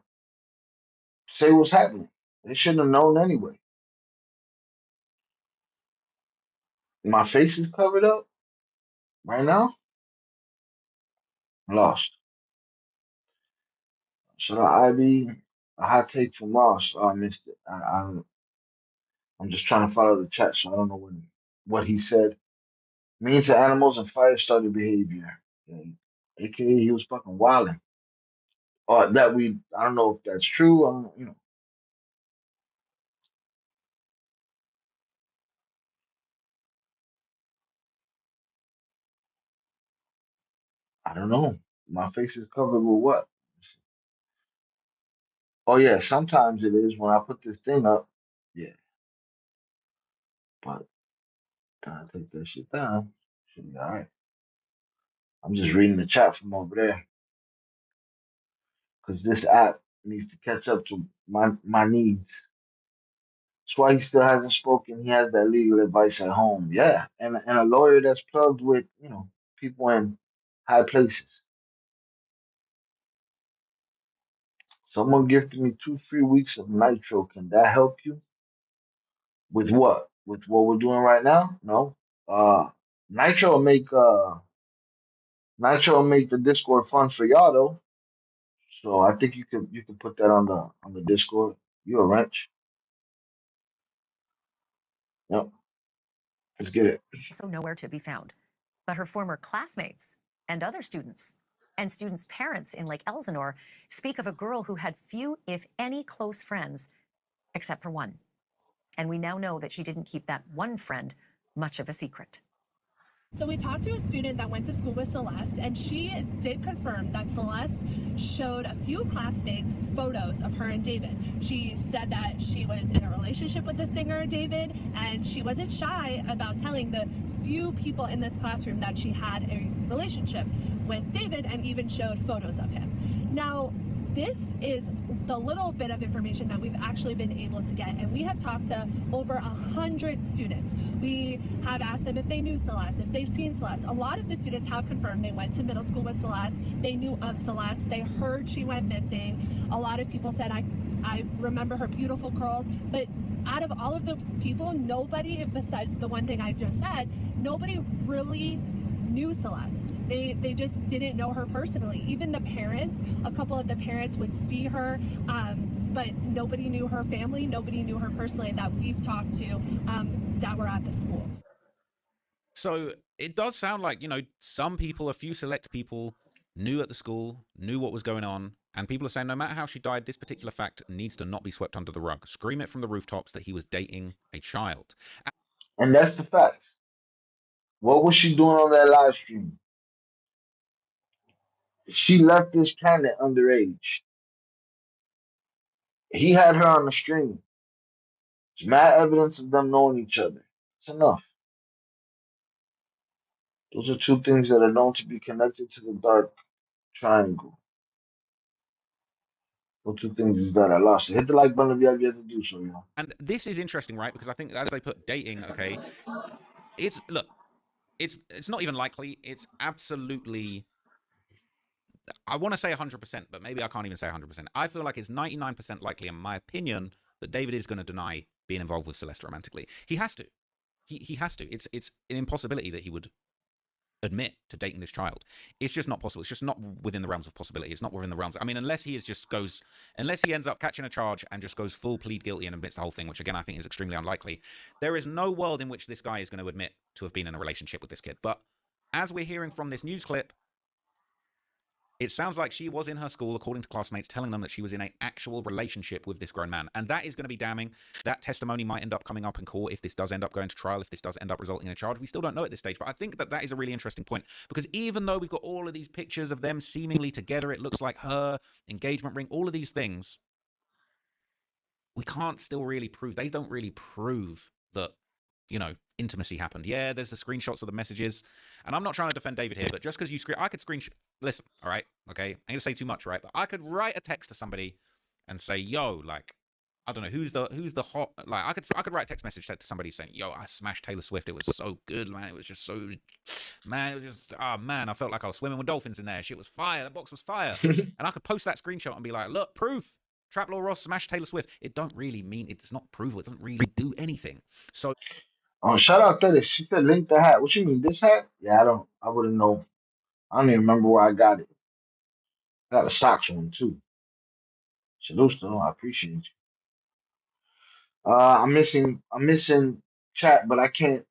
say what's happening. They shouldn't have known anyway. My face is covered up right now. Lost. Should I be a hot take from Ross? Oh, I missed it. I'm just trying to follow the chat, so I don't know what he said. Means to animals and fire started behavior. Yeah, AKA he was fucking wilding. Or I don't know if that's true. I don't know. My face is covered with what? Oh yeah, sometimes it is when I put this thing up. Yeah, but I take that shit down. Should be all right. I'm just reading the chat from over there because this app needs to catch up to my needs. That's why he still hasn't spoken. He has that legal advice at home. Yeah, and a lawyer that's plugged with people in high places. Someone gifted me 2 free weeks of Nitro. Can that help you? With what? With what we're doing right now? No. Uh, Nitro will make the Discord fun for y'all though. So I think you can put that on the Discord. You a wrench? Yep. Let's get it. Also nowhere to be found. But her former classmates and other students and students' parents in Lake Elsinore speak of a girl who had few, if any, close friends, except for one. And we now know that she didn't keep that one friend much of a secret. So we talked to a student that went to school with Celeste, and she did confirm that Celeste showed a few classmates photos of her and David. She said that she was in a relationship with the singer David, and she wasn't shy about telling the few people in this classroom that she had a relationship with David, and even showed photos of him. Now, this is the little bit of information that we've actually been able to get, and we have talked to over 100 students. We have asked them if they knew Celeste, if they've seen Celeste. A lot of the students have confirmed they went to middle school with Celeste, they knew of Celeste, they heard she went missing. A lot of people said, I remember her beautiful curls, but out of all of those people, nobody, besides the one thing I just said, nobody really knew Celeste. They just didn't know her personally. Even the parents, a couple of the parents would see her, but nobody knew her family, nobody knew her personally that we've talked to that were at the school. So it does sound like, some people, a few select people knew at the school, knew what was going on, and people are saying no matter how she died, this particular fact needs to not be swept under the rug. Scream it from the rooftops that he was dating a child. And that's the fact. What was she doing on that live stream? She left this planet underage. He had her on the stream. It's mad evidence of them knowing each other. It's enough. Those are two things that are known to be connected to the dark triangle. Those two things is that I lost it. Hit the like button if you have yet to do so, y'all. And this is interesting, right? Because I think as they put dating, okay, it's not even likely. It's absolutely, I want to say 100%, but maybe I can't even say 100%. I feel like it's 99% likely, in my opinion, that David is going to deny being involved with Celeste romantically. He has to. He has to. It's an impossibility that he would admit to dating this child. It's just not possible. It's just not within the realms of possibility. It's not within the realms. I mean, unless he ends up catching a charge and just goes full plead guilty and admits the whole thing, which again I think is extremely unlikely. There is no world in which this guy is going to admit to have been in a relationship with this kid. But as we're hearing from this news clip, It sounds like she was in her school, according to classmates, telling them that she was in an actual relationship with this grown man. And that is going to be damning. That testimony might end up coming up in court if this does end up going to trial, if this does end up resulting in a charge. We still don't know at this stage. But I think that that is a really interesting point. Because even though we've got all of these pictures of them seemingly together, it looks like her engagement ring, all of these things, we can't still really prove. They don't really prove that, you know, intimacy happened. Yeah, there's the screenshots of the messages. And I'm not trying to defend David here, but just because I could screenshot. Listen, all right, okay, I ain't gonna say too much, right? But I could write a text to somebody and say, "Yo, like, I don't know who's the hot." Like, I could write a text message to somebody saying, "Yo, I smashed Taylor Swift. It was so good, man. It was just so, man. It was just, oh man, I felt like I was swimming with dolphins in there. Shit was fire. The box was fire." And I could post that screenshot and be like, "Look, proof." Trap Law Ross smashed Taylor Swift. It don't really mean, it does not prove it. It doesn't really do anything. So, Oh, shout out to this. She said link the hat. What you mean, this hat? Yeah, I wouldn't know. I don't even remember where I got it. Got a socks one too. Salute to them. I appreciate you. I'm missing chat, but I can't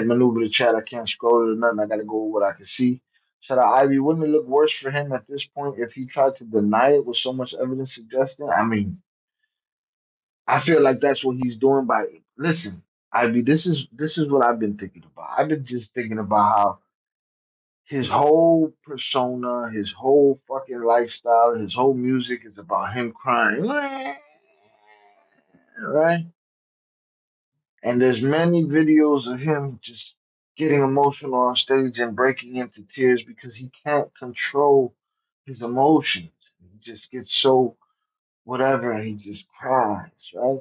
maneuver the chat. I can't scroll it or nothing. I gotta go with what I can see. Shout out Ivy. Wouldn't it look worse for him at this point if he tried to deny it with so much evidence suggesting? I mean, I feel like that's what he's doing by listen, Ivy, this is what I've been thinking about. I've been just thinking about how his whole persona, his whole fucking lifestyle, his whole music is about him crying. Right? And there's many videos of him just getting emotional on stage and breaking into tears because he can't control his emotions. He just gets so whatever and he just cries, right?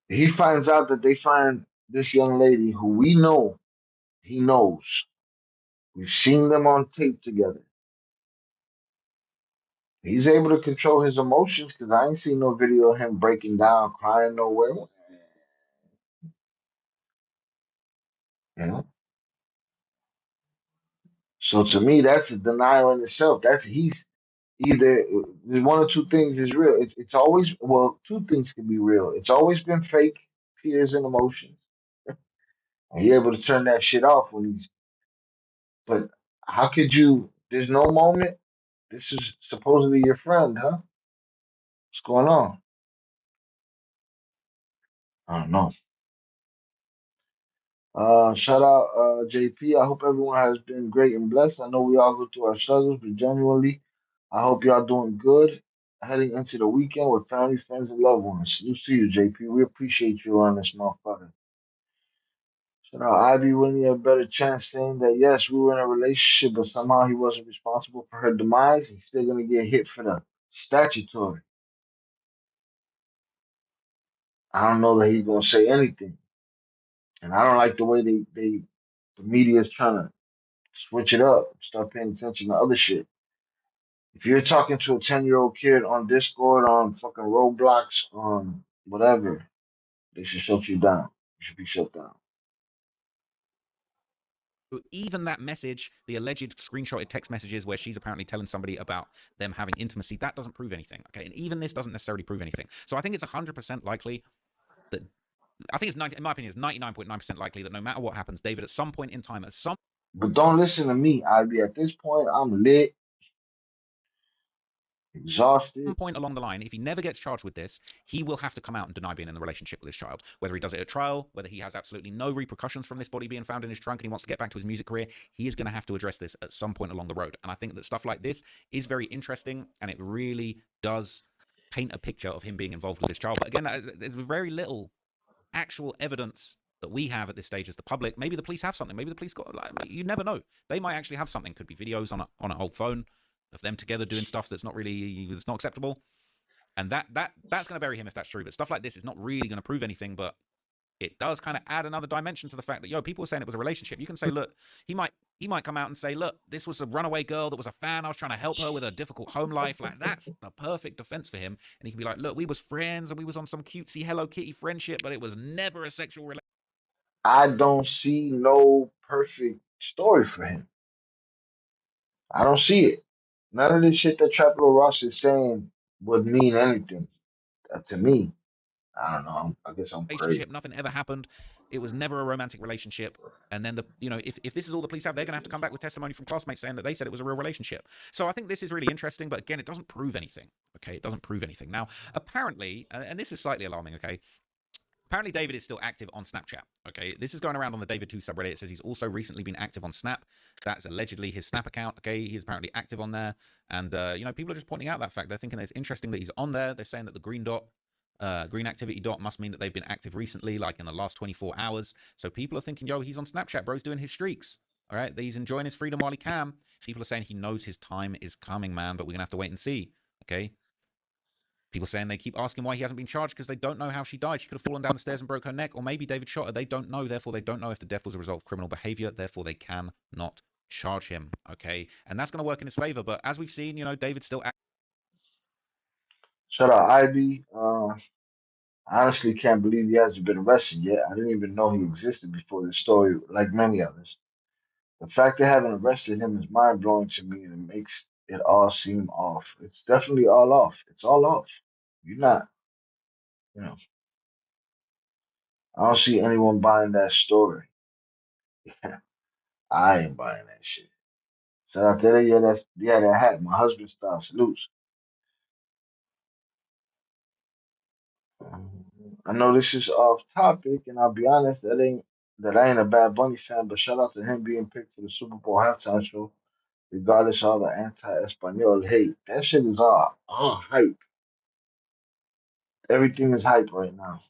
He finds out that they find this young lady who we know, he knows. We've seen them on tape together. He's able to control his emotions because I ain't seen no video of him breaking down, crying nowhere. You know? So to me, that's a denial in itself. That's he's either one or two things is real. It's always well, two things can be real. It's always been fake tears and emotions. And he able to turn that shit off when he's but how could you there's no moment? This is supposedly your friend, huh? What's going on? I don't know. Shout out JP. I hope everyone has been great and blessed. I know we all go through our struggles, but genuinely, I hope y'all doing good heading into the weekend with family, friends, and loved ones. You see you, JP. We appreciate you on this motherfucker. Shout out Ivy winning a better chance saying that yes, we were in a relationship, but somehow he wasn't responsible for her demise. He's still gonna get hit for the statutory. I don't know that he's gonna say anything. And I don't like the way the media is trying to switch it up, start paying attention to other shit. If you're talking to a 10-year-old kid on Discord, on fucking Roblox, on whatever, they should shut you down. You should be shut down. even that message, the alleged screenshotted text messages where she's apparently telling somebody about them having intimacy, that doesn't prove anything. Okay, and even this doesn't necessarily prove anything. So I think it's 100% likely that I think it's 90, in my opinion, it's 99.9% likely that no matter what happens, David, at some point in time, at some But don't listen to me, Ivy. At this point, I'm lit, exhausted. point along the line, if he never gets charged with this, he will have to come out and deny being in the relationship with his child. Whether he does it at trial, whether he has absolutely no repercussions from this body being found in his trunk and he wants to get back to his music career, he is going to have to address this at some point along the road. And I think that stuff like this is very interesting, and it really does paint a picture of him being involved with this child. But again, there's very little actual evidence that we have at this stage as the public. Maybe the police have something. Maybe the police got, like, you never know. They might actually have something. Could be videos on an old phone of them together doing stuff that's not acceptable. And that's going to bury him if that's true. But stuff like this is not really going to prove anything, but it does kind of add another dimension to the fact that, people were saying it was a relationship. You can say, look, he might come out and say, look, this was a runaway girl that was a fan. I was trying to help her with a difficult home life. Like, that's the perfect defense for him. And he can be like, look, we was friends and we was on some cutesy Hello Kitty friendship, but it was never a sexual relationship. I don't see no perfect story for him. I don't see it. None of this shit that Trap Lil Ross is saying would mean anything to me. I don't know. I guess I'm crazy. Nothing ever happened. It was never a romantic relationship. And then if this is all the police have, they're going to have to come back with testimony from classmates saying that they said it was a real relationship. So I think this is really interesting, but again, it doesn't prove anything. Okay, it doesn't prove anything. Now, apparently, and this is slightly alarming. Okay. Apparently, David is still active on Snapchat, okay? This is going around on the David 2 subreddit. It says he's also recently been active on Snap. That's allegedly his Snap account, okay? He's apparently active on there. And, people are just pointing out that fact. They're thinking that it's interesting that he's on there. They're saying that the green activity dot must mean that they've been active recently, like in the last 24 hours. So people are thinking, yo, he's on Snapchat, bro's doing his streaks, all right? That he's enjoying his freedom while he can. People are saying he knows his time is coming, man, but we're going to have to wait and see, okay? People saying they keep asking why he hasn't been charged because they don't know how she died. She could have fallen down the stairs and broke her neck, or maybe David shot her. They don't know. Therefore, they don't know if the death was a result of criminal behavior. Therefore, they cannot charge him. Okay, and that's going to work in his favor. But as we've seen, David's still. Shout out Ivy. I honestly can't believe he hasn't been arrested yet. I didn't even know he existed before this story, like many others. The fact they haven't arrested him is mind blowing to me, and it makes it all seem off. It's definitely all off. It's all off. You're not, you know. I don't see anyone buying that story. I ain't buying that shit. Shout out to that, that hat. My husband style salutes. I know this is off topic, and I'll be honest, I ain't a Bad Bunny fan, but shout out to him being picked for the Super Bowl halftime show, regardless of all the anti-Espanol hate. That shit is all hype. Everything is hype right now.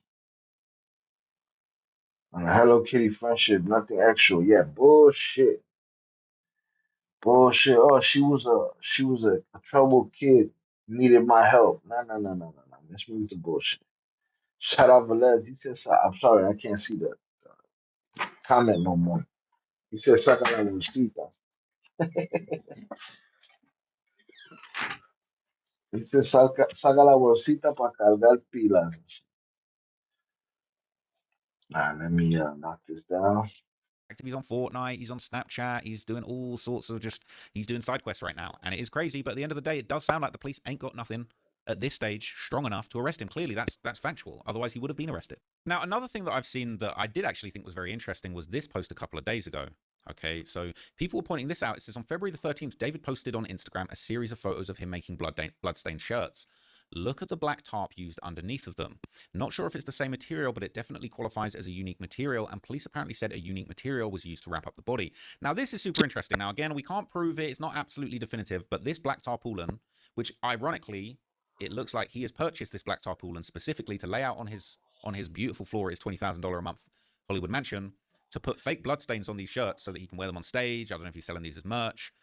On a Hello Kitty friendship, nothing actual. Yeah, bullshit. Bullshit. Oh, she was a troubled kid, needed my help. No. Let's move the bullshit. Shout out Velez. He says, I'm sorry, I can't see the comment no more. He said, saca la bolsita. He said, saca la bolsita para cargar pilas. Let me knock this down. He's on Fortnite, he's on Snapchat, he's doing all sorts of he's doing side quests right now. And it is crazy, but at the end of the day, it does sound like the police ain't got nothing at this stage strong enough to arrest him. Clearly, that's factual. Otherwise, he would have been arrested. Now, another thing that I've seen that I did actually think was very interesting was this post a couple of days ago. Okay, so people were pointing this out. It says on February the 13th, David posted on Instagram a series of photos of him making bloodstained shirts. Look at the black tarp used underneath of them. Not sure if it's the same material, but it definitely qualifies as a unique material, and police apparently said a unique material was used to wrap up the body. Now, this is super interesting. Now, again, we can't prove it. It's not absolutely definitive, but this black tarpaulin, which ironically, it looks like he has purchased this black tarpaulin specifically to lay out on his beautiful floor at his $20,000 a month Hollywood mansion to put fake bloodstains on these shirts so that he can wear them on stage. I don't know if he's selling these as merch.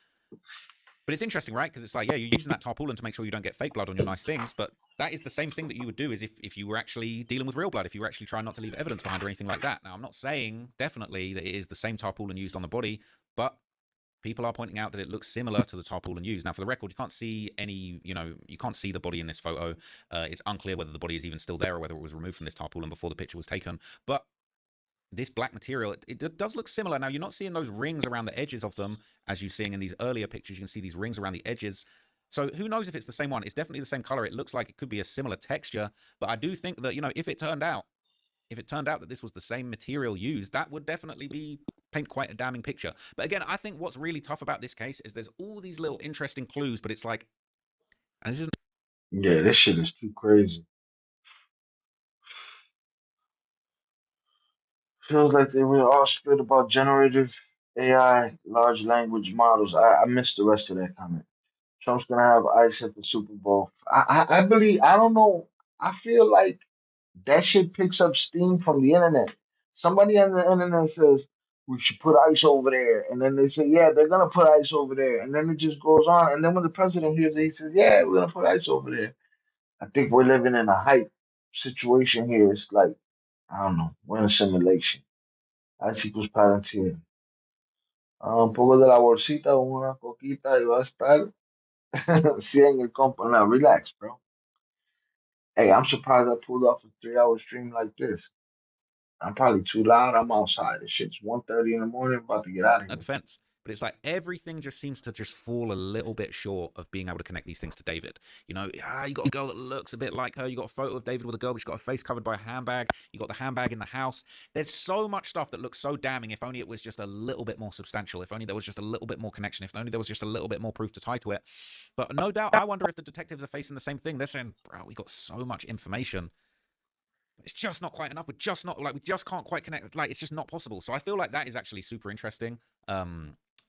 But it's interesting, right? Because it's like, yeah, you're using that tarpaulin to make sure you don't get fake blood on your nice things, but that is the same thing that you would do as if you were actually dealing with real blood, if you were actually trying not to leave evidence behind or anything like that. Now, I'm not saying definitely that it is the same tarpaulin used on the body, but people are pointing out that it looks similar to the tarpaulin used. Now, for the record, you can't see any, you can't see the body in this photo. It's unclear whether the body is even still there or whether it was removed from this tarpaulin before the picture was taken. But this black material, it does look similar. Now, you're not seeing those rings around the edges of them as you're seeing in these earlier pictures. You can see these rings around the edges. So who knows if it's the same one? It's definitely the same color. It looks like it could be a similar texture. But I do think that, if it turned out that this was the same material used, that would definitely paint quite a damning picture. But again, I think what's really tough about this case is there's all these little interesting clues, but it's like, and this isn't. Yeah, this shit is too crazy. Feels like they were all spit about generative AI, large language models. I missed the rest of that comment. Trump's gonna have ICE at the Super Bowl. I believe. I don't know. I feel like that shit picks up steam from the internet. Somebody on the internet says we should put ICE over there, and then they say, yeah, they're gonna put ICE over there, and then it just goes on. And then when the president hears it, he says, yeah, we're gonna put ICE over there. I think we're living in a hype situation here. It's like I don't know. We're in a simulation. ICE equals Palantir. Un poco de la bolsita, una coquita, y va a estar 100 el compa. Now, relax, bro. Hey, I'm surprised I pulled off a 3-hour stream like this. I'm probably too loud. I'm outside. This shit's 1:30 in the morning. I'm about to get out of here. Defense. But it's like everything just seems to just fall a little bit short of being able to connect these things to David. You know, you got a girl that looks a bit like her. You got a photo of David with a girl, but she's got her face covered by a handbag. You got the handbag in the house. There's so much stuff that looks so damning. If only it was just a little bit more substantial. If only there was just a little bit more connection. If only there was just a little bit more proof to tie to it. But no doubt, I wonder if the detectives are facing the same thing. They're saying, bro, we got so much information. It's just not quite enough. We're just not, like, we just can't quite connect. Like, it's just not possible. So I feel like that is actually super interesting.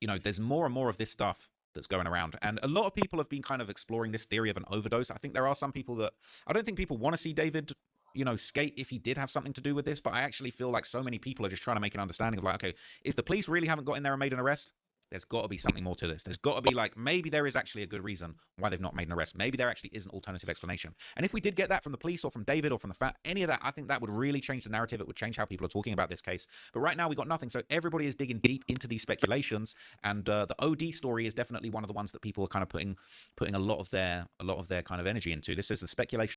You know, there's more and more of this stuff that's going around. And a lot of people have been kind of exploring this theory of an overdose. I think there are some people that, I don't think people want to see David, you know, skate if he did have something to do with this. But I actually feel like so many people are just trying to make an understanding of like, okay, if the police really haven't got in there and made an arrest, there's got to be something more to this. There's got to be like, maybe there is actually a good reason why they've not made an arrest. Maybe there actually is an alternative explanation. And if we did get that from the police or from David or from any of that, I think that would really change the narrative. It would change how people are talking about this case. But right now we got nothing. So everybody is digging deep into these speculations. And the OD story is definitely one of the ones that people are kind of putting a lot of their kind of energy into. This is the speculation